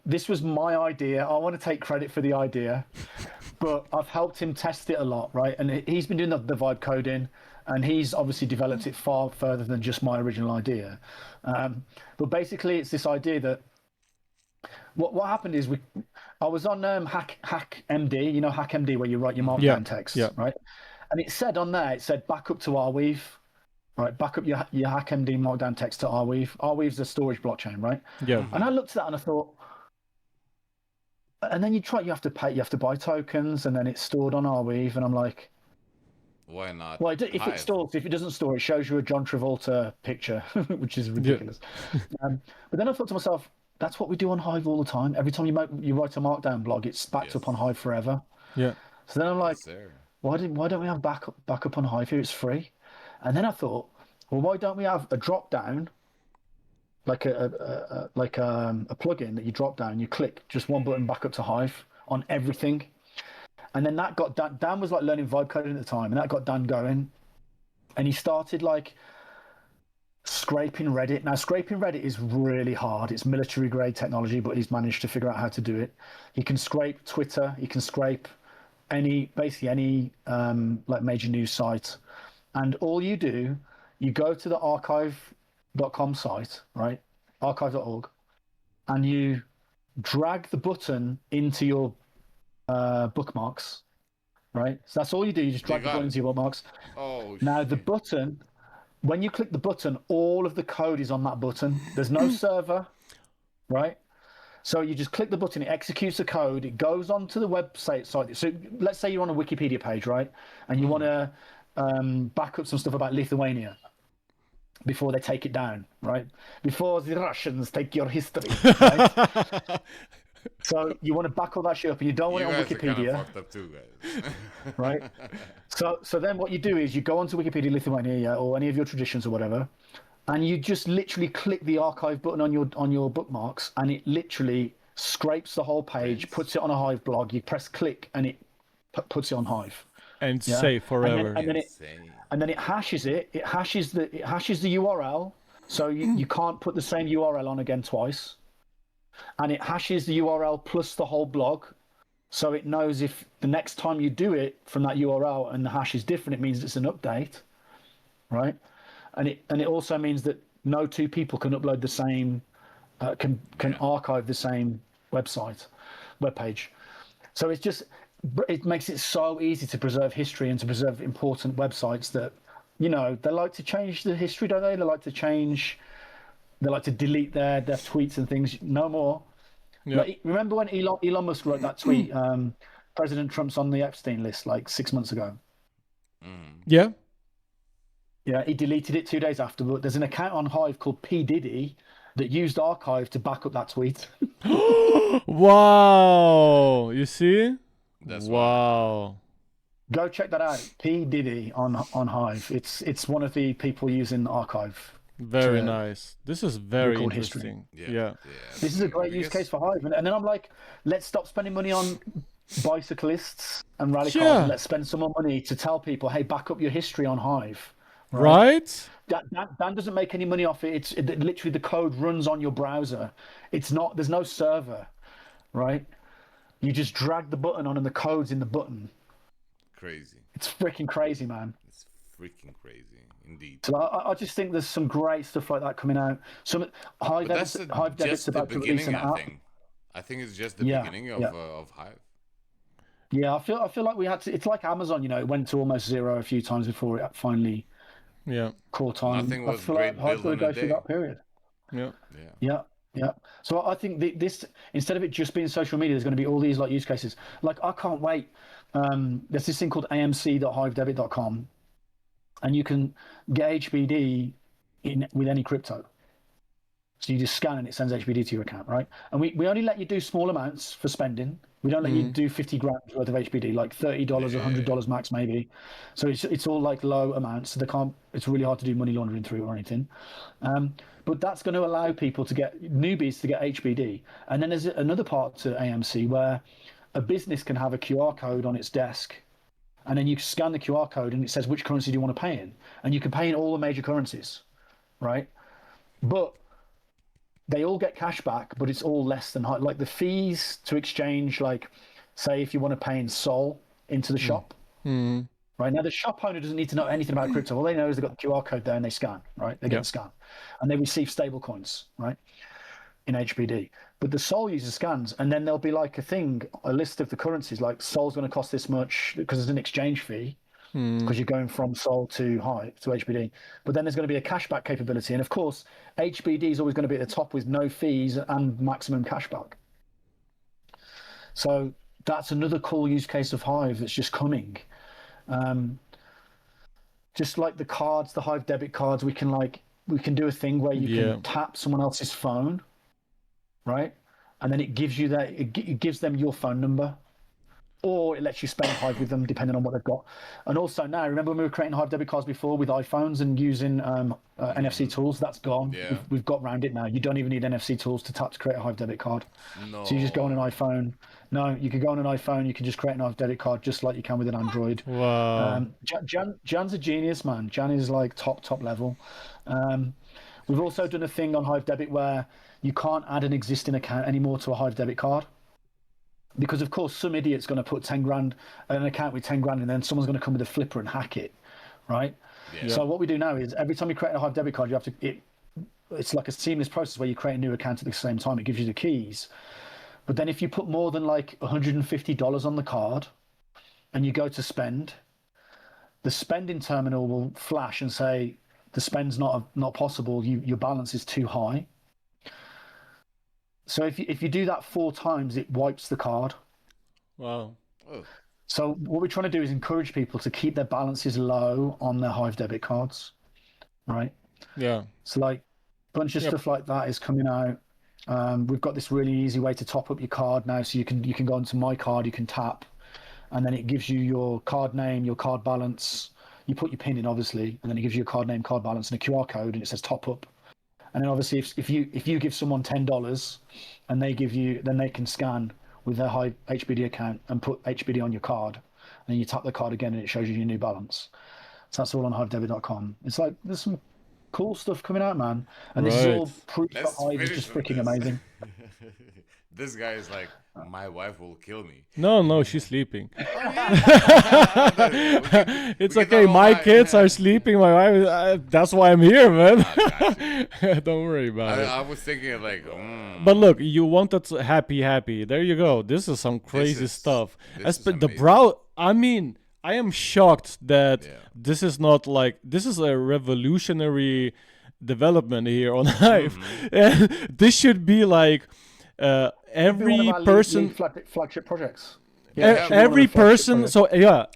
this was my idea. I want to take credit for the idea, but I've helped him test it a lot. Right. And he's been doing the vibe coding, and he's obviously developed it far further than just my original idea. But basically, it's this idea that what happened is I was on Hack MD, you know, Hack MD, where you write your markdown text, right? And it said on there, back up to Arweave, right? Back up your Hack MD markdown text to Arweave. Arweave's a storage blockchain, right? Yeah. And I looked at that and I thought, and then you have to buy tokens, and then it's stored on Arweave, and I'm like, why not? Well, if it doesn't store, it shows you a John Travolta picture, which is ridiculous. Yeah. But then I thought to myself, that's what we do on Hive all the time. Every time you write a markdown blog, it's backed up on Hive forever. Yeah. So then I'm like, why don't we have backup on Hive here? It's free. And then I thought, well, why don't we have a drop down, like a plugin that you drop down, you click just one button, back up to Hive on everything. And then that got Dan was like learning vibe coding at the time, and that got Dan going. And he started like scraping Reddit. Now, scraping Reddit is really hard. It's military grade technology, but he's managed to figure out how to do it. He can scrape Twitter. He can scrape basically any like major news site. And all you do, you go to the archive.com site, right? Archive.org, and you drag the button into your bookmarks, right? So that's all you do. You just drag the button into your bookmarks. Now the button, when you click the button, all of the code is on that button. There's no server, right? So you just click the button, it executes the code, it goes onto the website site. So let's say you're on a Wikipedia page, right? And you want to back up some stuff about Lithuania before they take it down, right? Before the Russians take your history, right? So you want to back all that shit up, and you don't want it on Wikipedia. You guys are kind of fucked up too, guys. Right? So then what you do is you go onto Wikipedia Lithuania, or any of your traditions or whatever, and you just literally click the archive button on your bookmarks, and it literally scrapes the whole page, puts it on a Hive blog. You press click, and it puts it on Hive. And safe forever. And then it hashes it. It hashes the URL, so you can't put the same URL on again twice. And it hashes the URL plus the whole blog, so it knows if the next time you do it from that URL and the hash is different, it means it's an update, right? And it also means that no two people can upload the same, can archive the same web page. So it makes it so easy to preserve history and to preserve important websites that, you know, they like to change the history, don't they? They like to delete their tweets and things. No more. Yeah. Like, remember when Elon Musk wrote that tweet, President Trump's on the Epstein list like 6 months ago? Yeah. Yeah, he deleted it 2 days after, but there's an account on Hive called P. Diddy that used Archive to back up that tweet. Wow. You see? That's wow. Go check that out. P. Diddy on Hive. It's one of the people using Archive. Very nice. This is very interesting. Yeah. This is a great use case for Hive. And then I'm like, let's stop spending money on bicyclists and rally cars. And let's spend some more money to tell people, hey, back up your history on Hive. Right? Dan doesn't make any money off it. Literally the code runs on your browser. There's no server, right? You just drag the button on and the code's in the button. Crazy. It's freaking crazy, man. It's freaking crazy. Indeed. So I just think there's some great stuff like that coming out. Some Hive Debit's about to release an app. I think it's just the beginning of Hive. Yeah, I feel like we had to. It's like Amazon, it went to almost zero a few times before it finally caught on. Nothing was I feel great like Hive's got to go through that period. Yeah. So I think this, instead of it just being social media, there's going to be all these like use cases. Like I can't wait. There's this thing called amc.hivedebit.com, and you can get HBD with any crypto. So you just scan and it sends HBD to your account, right? And we only let you do small amounts for spending. We don't let you do 50 grams worth of HBD, like $30, $100 max maybe. So it's all like low amounts. So it's really hard to do money laundering through or anything. But that's going to allow people to get newbies to get HBD. And then there's another part to AMC where a business can have a QR code on its desk, and then you scan the QR code and it says which currency do you want to pay in, and you can pay in all the major currencies, right? But they all get cash back, but it's all less than high. Like the fees to exchange, like say if you want to pay in Sol into the shop, right? Now the shop owner doesn't need to know anything about crypto. All they know is they've got the QR code there and they scan, right? They get the scan, and they receive stable coins, right, in HBD. But the Sol user scans, and then there'll be like a list of the currencies, like Sol's going to cost this much because there's an exchange fee, because you're going from Sol to Hive to HBD. But then there's going to be a cashback capability, and of course HBD is always going to be at the top with no fees and maximum cashback. So that's another cool use case of Hive that's just coming. Just like the cards, the Hive debit cards, we can do a thing where you can tap someone else's phone, right? And then it gives you it gives them your phone number, or it lets you spend Hive with them depending on what they've got. And also now, remember when we were creating Hive debit cards before with iPhones and using NFC tools? That's gone. Yeah. We've got around it now. You don't even need NFC tools to tap to create a Hive debit card. No. So you just go on an iPhone. No, you can go on an iPhone. You can just create an Hive debit card just like you can with an Android. Wow. Jan's a genius, man. Jan is like top level. We've also done a thing on Hive debit where you can't add an existing account anymore to a Hive debit card. Because of course some idiot's going to put 10 grand an account with 10 grand, and then someone's going to come with a flipper and hack it, right? Yeah. So what we do now is every time you create a Hive debit card, you have to it's like a seamless process where you create a new account at the same time. It gives you the keys, but then if you put more than like $150 on the card and you go to spend, the spending terminal will flash and say the spend's not possible. Your balance is too high. So if you do that 4 times, it wipes the card. Wow. Oh. So what we're trying to do is encourage people to keep their balances low on their Hive debit cards, right? Yeah. So like a bunch of stuff like that is coming out. We've got this really easy way to top up your card now. So you can go onto my card, you can tap, and then it gives you your card name, your card balance. You put your PIN in, obviously, and then it gives you a card name, card balance, and a QR code, and it says top up. And then obviously, if you give someone $10 and they give you, then they can scan with their Hive HBD account and put HBD on your card, and then you tap the card again and it shows you your new balance. So that's all on hivedebit.com. It's like there's some cool stuff coming out, man, and this is all proof that Hive is just freaking amazing. This guy is like, my wife will kill me. No, she's sleeping. It's okay. My kids are sleeping. My wife. That's why I'm here, man. Don't worry about it. I was thinking like. But look, you wanted happy. There you go. This is some crazy stuff. I mean, I am shocked that this is not like this is a revolutionary development here on Hive. And this should be like. Every person flagship projects. Every person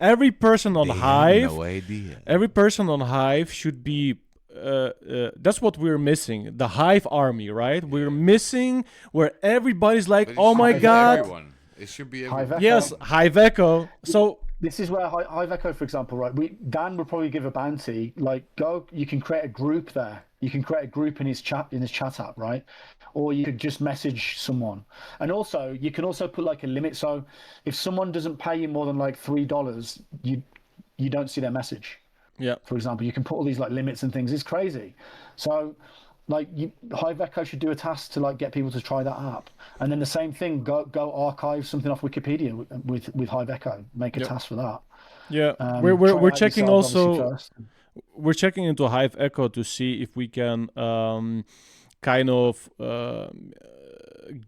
every person on Hive. No idea. Every person on Hive should be that's what we're missing. The Hive army, right? We're missing where everybody's like, oh my god. Everyone. It should be everyone. Yes, Hive Echo. So this is where Hive Echo, for example, right? Dan would probably give a bounty. Like, you can create a group there. You can create a group in his chat app, right? Or you could just message someone. And also, you can also put like a limit. So if someone doesn't pay you more than like $3, you don't see their message. Yeah. For example, you can put all these like limits and things. It's crazy. So like Hive Echo should do a task to like get people to try that app. And then the same thing, go archive something off Wikipedia with Hive Echo. Make a task for that. Yeah. We're checking also. We're checking into Hive Echo to see if we can kind of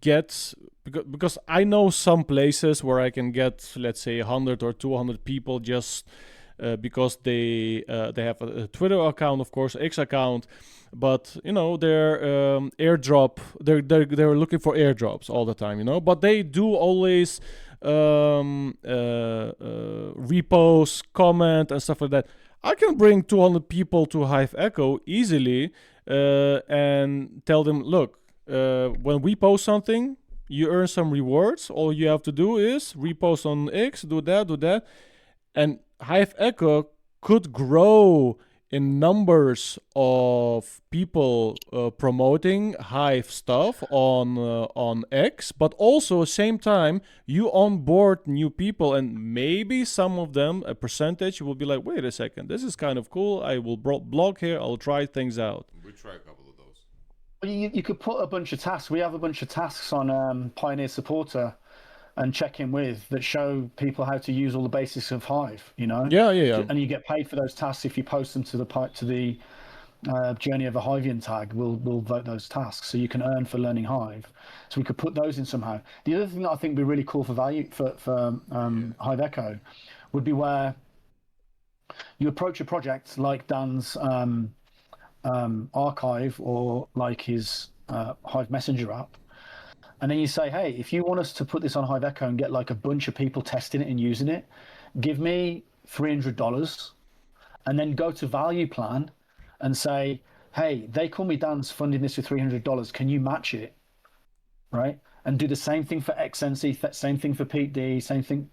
get because I know some places where I can get, let's say, 100 or 200 people just because they have a Twitter account, of course, X account, but their airdrop, they're looking for airdrops all the time, but they do always repost, comment, and stuff like that. I can bring 200 people to Hive Echo easily and tell them, look, when we post something, you earn some rewards. All you have to do is repost on X, do that. And Hive Echo could grow in numbers of people promoting Hive stuff on X, but also at the same time you onboard new people, and maybe some of them, a percentage, will be like, wait a second, this is kind of cool. I will blog here. I'll try things out. We try a couple of those. You could put a bunch of tasks. We have a bunch of tasks on Pioneer Supporter and check in with that show people how to use all the basics of Hive, Yeah. And you get paid for those tasks if you post them to the Journey of a Hivian tag. We'll vote those tasks, so you can earn for learning Hive. So we could put those in somehow. The other thing that I think would be really cool for Hive Echo would be where you approach a project like Dan's archive or like his Hive Messenger app. And then you say, hey, if you want us to put this on Hive Echo and get like a bunch of people testing it and using it, give me $300, and then go to ValuePlan and say, hey, theycallmedan's funding this with $300. Can you match it? Right? And do the same thing for XNC, same thing for Pete D, same thing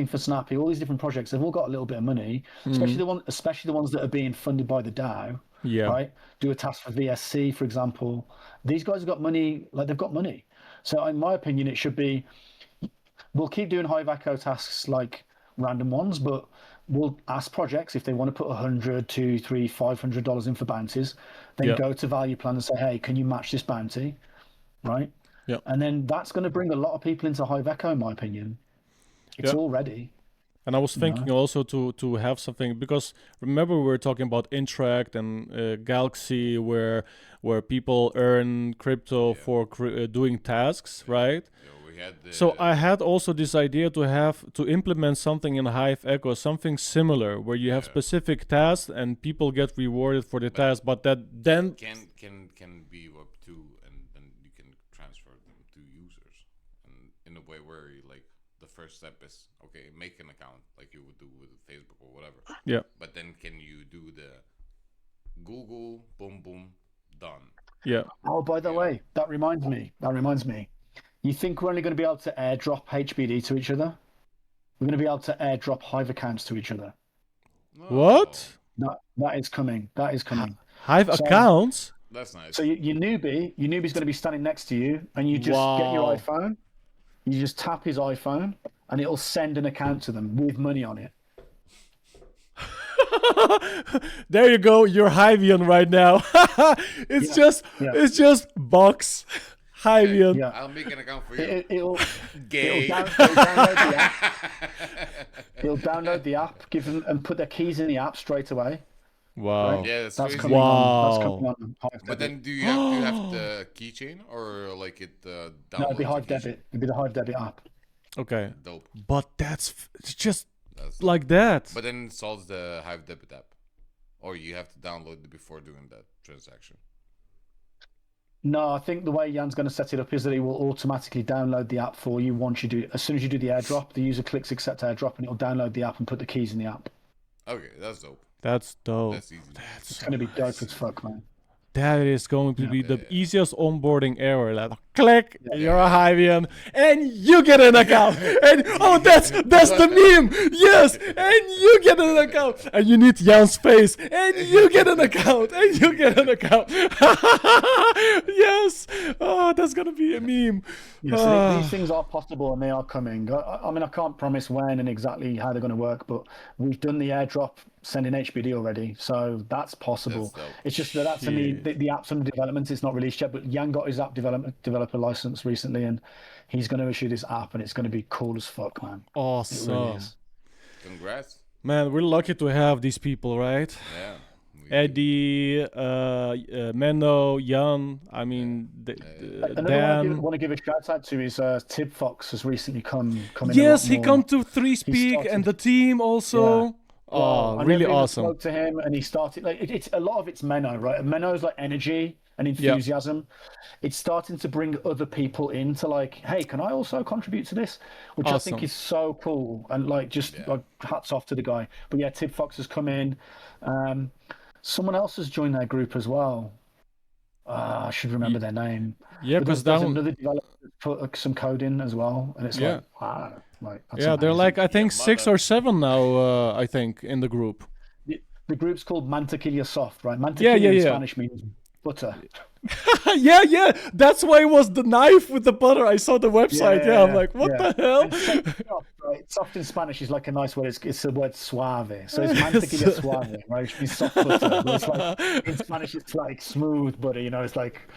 for Snappy. All these different projects, they've all got a little bit of money, especially the ones that are being funded by the DAO. Yeah. Right. Do a task for VSC, for example. These guys have got money, like they've got money. So in my opinion, it should be, we'll keep doing Hive Echo tasks like random ones, but we'll ask projects if they want to put $100, $200, $300, $500 in for bounties, then go to ValuePlan and say, hey, can you match this bounty? Right. Yeah. And then that's going to bring a lot of people into Hive Echo, in my opinion. It's all ready. And I was thinking also to have something, because remember we were talking about Interact and Galaxy, where people earn crypto for doing tasks, right? Yeah, we had so I had also this idea to implement something in Hive Echo, something similar, where you have specific tasks and people get rewarded for the task, but that then can be up to, and then you can transfer them to users, and in a way where the first step is, okay, make an account like you would do with Facebook or whatever. Yeah. But then can you do the Google, boom, boom, done. Yeah. Oh, by the way, that reminds me. You think we're only going to be able to airdrop HBD to each other? We're going to be able to airdrop Hive accounts to each other. No. What? That is coming. Hive accounts? That's nice. So your newbie's going to be standing next to you, and you just get your iPhone. You just tap his iPhone, and it'll send an account to them with money on it. There you go. You're Hivian right now. It's just box Hivian. Yeah. I'll make an account for you. It'll Gay. It'll download the app. It'll download the app, give them and put their keys in the app straight away. Wow. Right? Yeah, that's coming crazy. on. That's coming on. But then do you have the keychain or like it downloads? No, it'd be Hive Debit. It'd be the Hive Debit app. Okay. Dope. But it's just like that. But then it installs the Hive Debit app, or you have to download it before doing that transaction. No, I think the way Jan's going to set it up is that he will automatically download the app for you as soon as you do the airdrop. The user clicks accept airdrop, and it'll download the app and put the keys in the app. Okay, that's dope. That's dope. That's easy. It's going to be dope as fuck, man. That is going to be the easiest onboarding ever. Like, click, you're a Hivian, and you get an account. And that's the meme. Yes, and you get an account. And you need Jan's face, and you get an account. And you get an account. Yes. Oh, that's gonna be a meme. Yes, these things are possible and they are coming. I mean, I can't promise when and exactly how they're going to work, but we've done the airdrop sending HBD already, so that's possible. It's just that's the app's under development. It's not released yet, but Jan got his app developer license recently, and he's going to issue this app, and it's going to be cool as fuck, man. Awesome. It really is. Congrats. Man, we're lucky to have these people, right? Yeah. Eddie, Menno, Jan. I mean, another one I want to give a shout out to is Tib Fox has recently come in. Yes, he come to threespeak and the team also. Yeah. Oh, really awesome. I spoke to him and he started like it's a lot of it's Menno, right? And Menno's like energy and enthusiasm. It's starting to bring other people into like, hey, can I also contribute to this? Which I think is so cool. And like like hats off to the guy. But yeah, Tib Fox has come in. Someone else has joined their group as well. I should remember their name. Yeah, because there's another developer put some code in as well, and it's like, wow. Like, they're like I think 6 or 7 now. I think in the group. The group's called Mantequilla Soft, right? Mantequilla in Spanish means butter. yeah. That's why it was the knife with the butter. I saw the website. Yeah, I'm like, what the hell? Soft, right? Soft in Spanish is like a nice word. It's the word suave. So it's Mantequilla Suave, right? Which means soft butter. But it's like in Spanish, it's like smooth butter. You know, it's like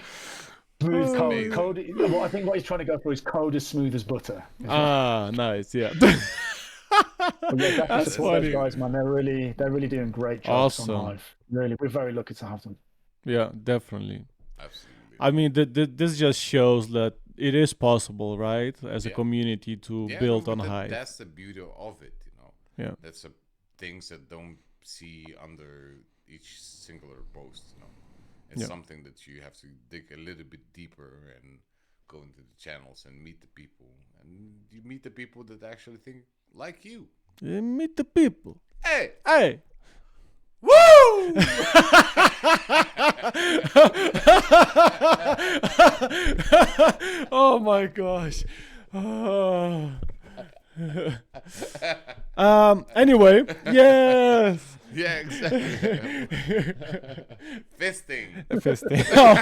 smooth code. Well, I think what he's trying to go for is code as smooth as butter. Nice. Yeah. That's funny. Those guys, man. They're really doing great jobs on Hive. Really, we're very lucky to have them. Yeah, definitely. Absolutely. I mean, this just shows that it is possible, right? As a community to build on Hive. That's the beauty of it, you know. Yeah. That's things that don't see under each singular post, you know. It's something that you have to dig a little bit deeper and go into the channels and meet the people. And you meet the people that actually think like you. You meet the people. Hey! Woo! Oh my gosh. Anyway, yes. Yeah, exactly. Fisting. Oh,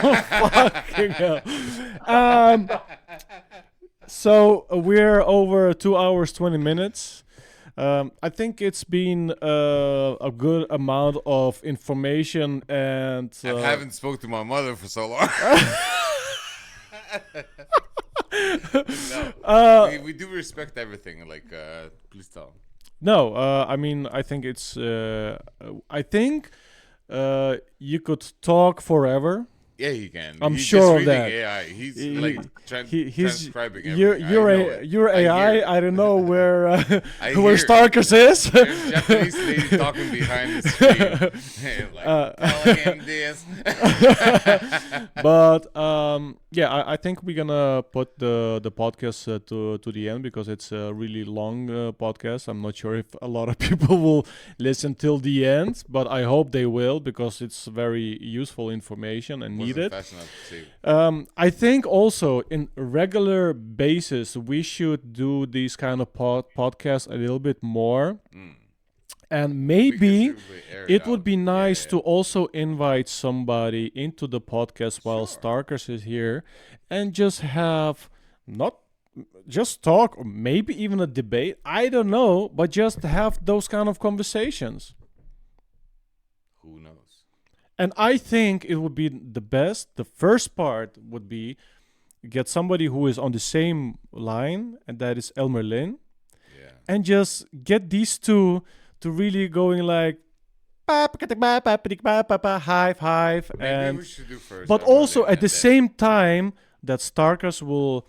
fucking hell. So we're over 2 hours, 20 minutes. I think it's been a good amount of information, and I haven't spoke to my mother for so long. No, we do respect everything. Like, please tell. No, I mean, I think it's. I think you could talk forever. Yeah, he can. I'm sure of that. AI. He's like transcribing everything. You're AI. I don't know where Starkerz is. There's Japanese lady talking behind the screen, like telling him this. But I think we're gonna put the podcast to the end because it's a really long podcast. I'm not sure if a lot of people will listen till the end, but I hope they will because it's very useful information and needed. I think also in regular basis we should do these kind of podcasts a little bit more. And maybe it would be nice to also invite somebody into the podcast while Starkerz is here and just have not just talk or maybe even a debate. I don't know, but just have those kind of conversations. Who knows? And I think it would be the best. The first part would be get somebody who is on the same line, and that is Elmer Lin. Yeah. And just get these two to really going like Hive. Maybe we should do first. But also at the same time that Starkerz will,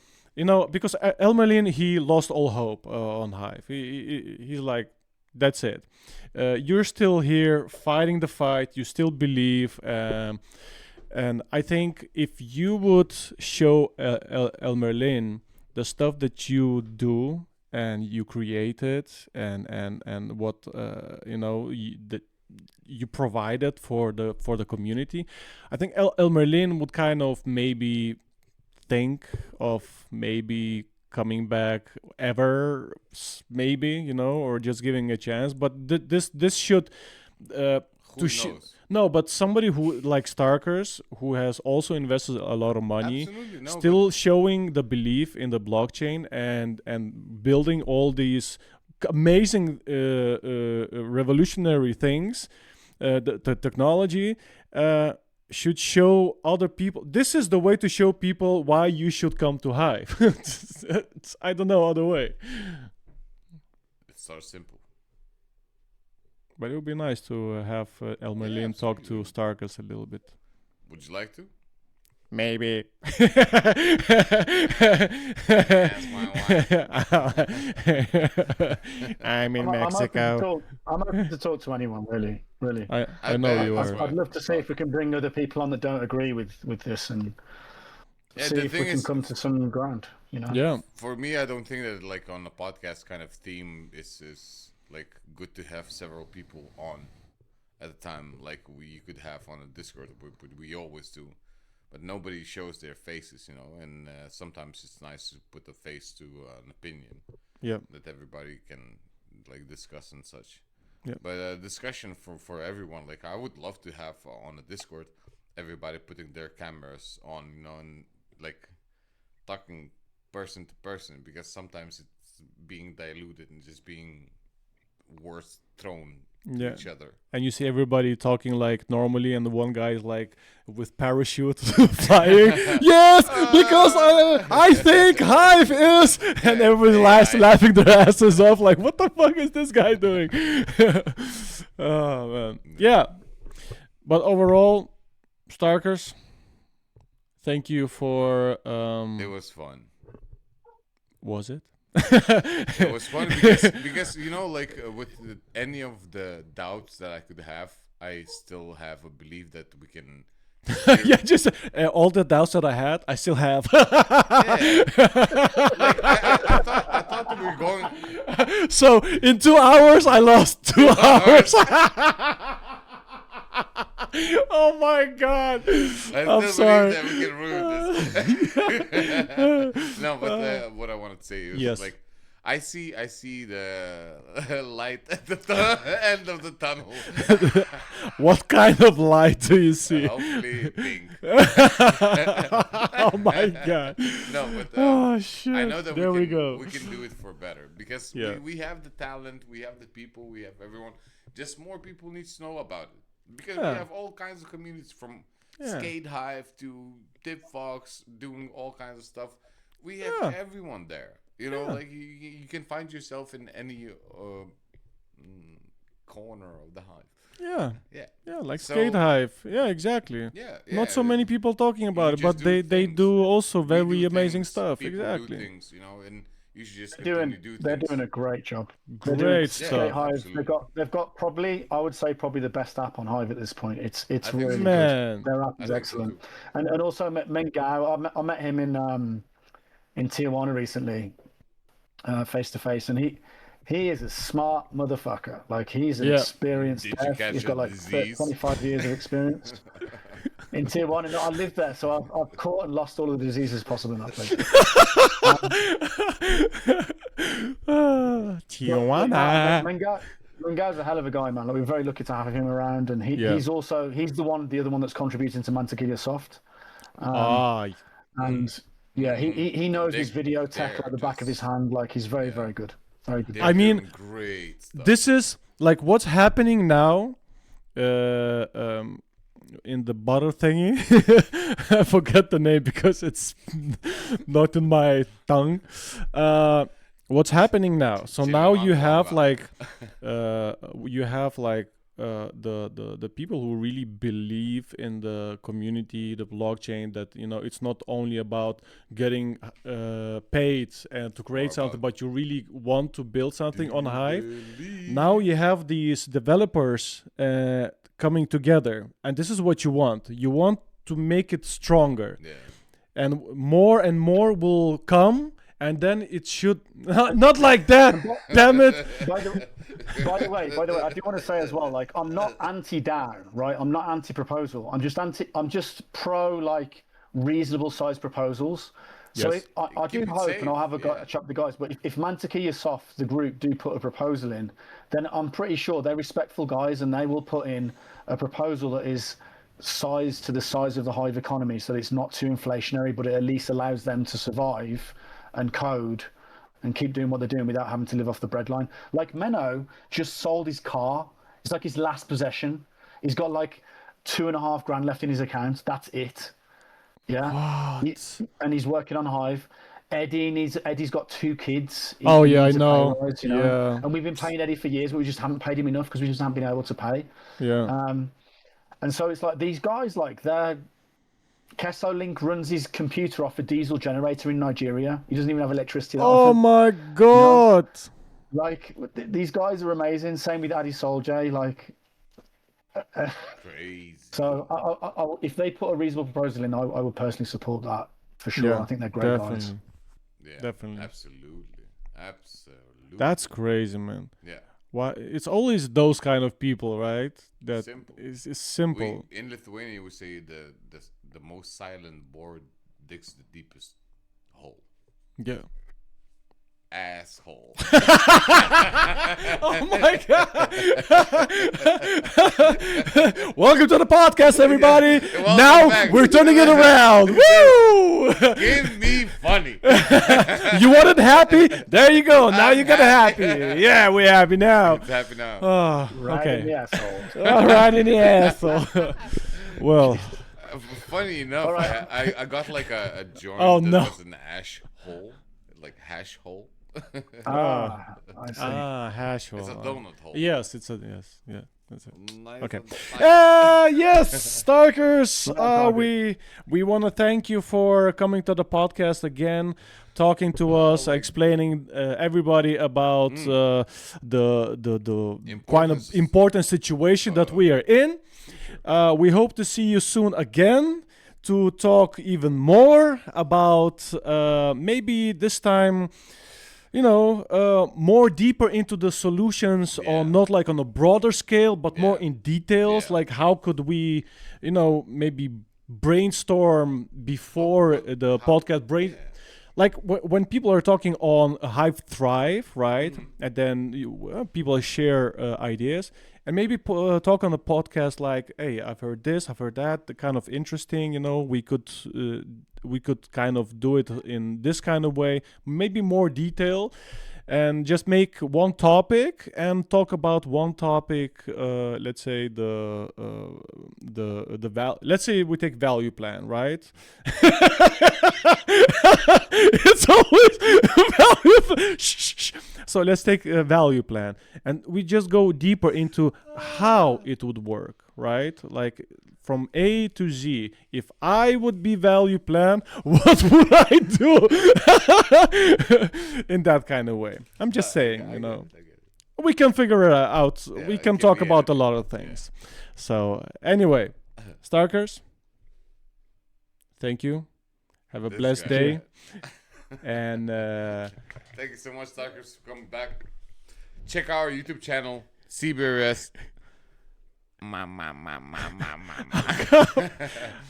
because Elmer Lin, he lost all hope on Hive. He's like, that's it. You're still here fighting the fight. You still believe. And I think if you would show Elmer Lin the stuff that you do and you created and what you provided for the community, I think Elmer Lin would kind of maybe think of maybe coming back ever, maybe, or just giving a chance. But this should but somebody who like Starkerz, who has also invested a lot of money, still showing the belief in the blockchain and building all these amazing revolutionary things, the technology should show other people. This is the way to show people why you should come to Hive. I don't know other way. It's so simple. But it would be nice to have Elmerlin talk to Starkerz a little bit. Would you like to? Maybe. That's my wife. I'm in Mexico. I'm open to talk to anyone, really. I know you are. I'd love to see if we can bring other people on that don't agree with this and see if we can come to some ground. Yeah. For me, I don't think that like on a podcast kind of theme is like good to have several people on at a time, like we could have on a Discord, we always do. But nobody shows their faces, and sometimes it's nice to put a face to an opinion. Yeah. That everybody can like discuss and such. Yeah. But a discussion for everyone, like I would love to have on a Discord, everybody putting their cameras on, and like talking person to person, because sometimes it's being diluted and just being words thrown to each other. And you see everybody talking like normally, and the one guy is like with parachute flying. Yes, because I think Hive is, and everybody's laughing their asses off. Like, what the fuck is this guy doing? Oh man, yeah. But overall, Starkerz, thank you for. It was fun. Was it? It was fun because like with any of the doubts that I could have, I still have a belief that we can. Yeah, just all the doubts that I had, I still have. Like I thought that we were going. So in 2 hours, I lost 2 hours. Oh my god! I'm sorry. That we can ruin this. No, but what I wanted to say is like I see the light at the end of the tunnel. What kind of light do you see? Hopefully pink. Oh my god! No, but oh shit! I know that there we go. We can do it for better because we have the talent, we have the people, we have everyone. Just more people need to know about it. Because we have all kinds of communities, from Skate Hive to Tip Fox, doing all kinds of stuff. We have everyone there. Like you can find yourself in any corner of the hive. Yeah, like Skate Hive. Yeah, exactly. Yeah. Not so many people talking about it, but they do also very amazing stuff. Exactly. Do things, and you should just they're doing a great job. Great stuff. Hive, they've got probably, I would say, probably the best app on Hive at this point. It's really good. Their app is excellent. And also Mengao, I met him in Tijuana recently, face to face, and he is a smart motherfucker. Like, he's an experienced dev. He's got like 25 years of experience. In Tijuana, I lived there, so I've caught and lost all of the diseases possible in that place. Tijuana. Mengao's a hell of a guy, man. Like, we're very lucky to have him around, and he's the other one that's contributing to Mantequilla Soft. And he knows his video tech like the back of his hand. Like, he's very, very good. Very good. I mean, great stuff. This is like what's happening now. In the butter thingy. I forget the name because it's not in my tongue. What's happening now? So now you have like the people who really believe in the community, the blockchain, that it's not only about getting paid and to create something, but you really want to build something on Hive. Now you have these developers coming together, and this is what you want. You want to make it stronger, and more will come, and then it should not like that. Damn it! By the way, I do want to say as well, like, I'm not anti-DAO, right? I'm not anti-proposal. I'm just pro like reasonable sized proposals. So I do hope, and I'll have a chat with the guys, but if Mantequilla Soft, the group, do put a proposal in, then I'm pretty sure they're respectful guys, and they will put in a proposal that is sized to the size of the Hive economy, so that it's not too inflationary, but it at least allows them to survive and code and keep doing what they're doing without having to live off the breadline. Like, Menno just sold his car. It's like his last possession. He's got like $2.5 grand left in his account. That's it. Yeah. What? And he's working on Hive. Eddie's got 2 kids. I know. Rise, and we've been paying Eddie for years, but we just haven't paid him enough because we just haven't been able to pay. Yeah. And so it's like these guys, like Kesolink runs his computer off a diesel generator in Nigeria. He doesn't even have electricity. Oh my God! Like these guys are amazing. Same with Adi Soljay. Like crazy. So I, if they put a reasonable proposal in, I would personally support that for sure. I think they're great guys. Yeah, definitely. Absolutely. That's crazy, man. Yeah. Why? It's always those kind of people, right? That simple. Is simple. In Lithuania, we say the most silent board digs the deepest hole. Yeah. Asshole. Oh my God. Welcome to the podcast, everybody. Yeah. Now we're turning it around. Woo! Give me funny. You wanted happy? There you go. Now you got happy. Yeah, we're happy now. It's happy now. Oh, right okay. in the asshole. Right in the asshole. Well. Funny enough, right. I got like a joint that was an ash hole, like hash hole. I see. Hash hole. It's a donut hole. Yes, it's a yes. Yeah, that's it. Nice. Okay. Yes, Starkerz. We want to thank you for coming to the podcast again, talking to us, explaining everybody about the kind of important situation that we are in. We hope to see you soon again to talk even more about maybe this time, more deeper into the solutions on not like on a broader scale, but more in details, like how could we, maybe brainstorm before the podcast like when people are talking on Hive Thrive, right? And then people share ideas. And maybe talk on the podcast like, hey, I've heard this, I've heard that, kind of interesting, we could kind of do it in this kind of way, maybe more detail, and just make one topic and talk about one topic. Let's say let's say we take ValuePlan, right? It's always value. Shh. So let's take a ValuePlan, and we just go deeper into how it would work, right? Like from A to Z. If I would be ValuePlan, what would I do? In that kind of way. I'm just saying, I get it. We can figure it out. We can talk about a lot of things. Yeah. So anyway, Starkerz, thank you. Have a blessed day. And thank you so much, Starkerz, for coming back. Check our YouTube channel, CBRS.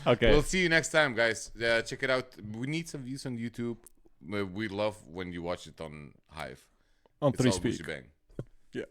Okay. We'll see you next time, guys. Check it out. We need some views on YouTube. We love when you watch it on Hive. On threespeak. Yeah.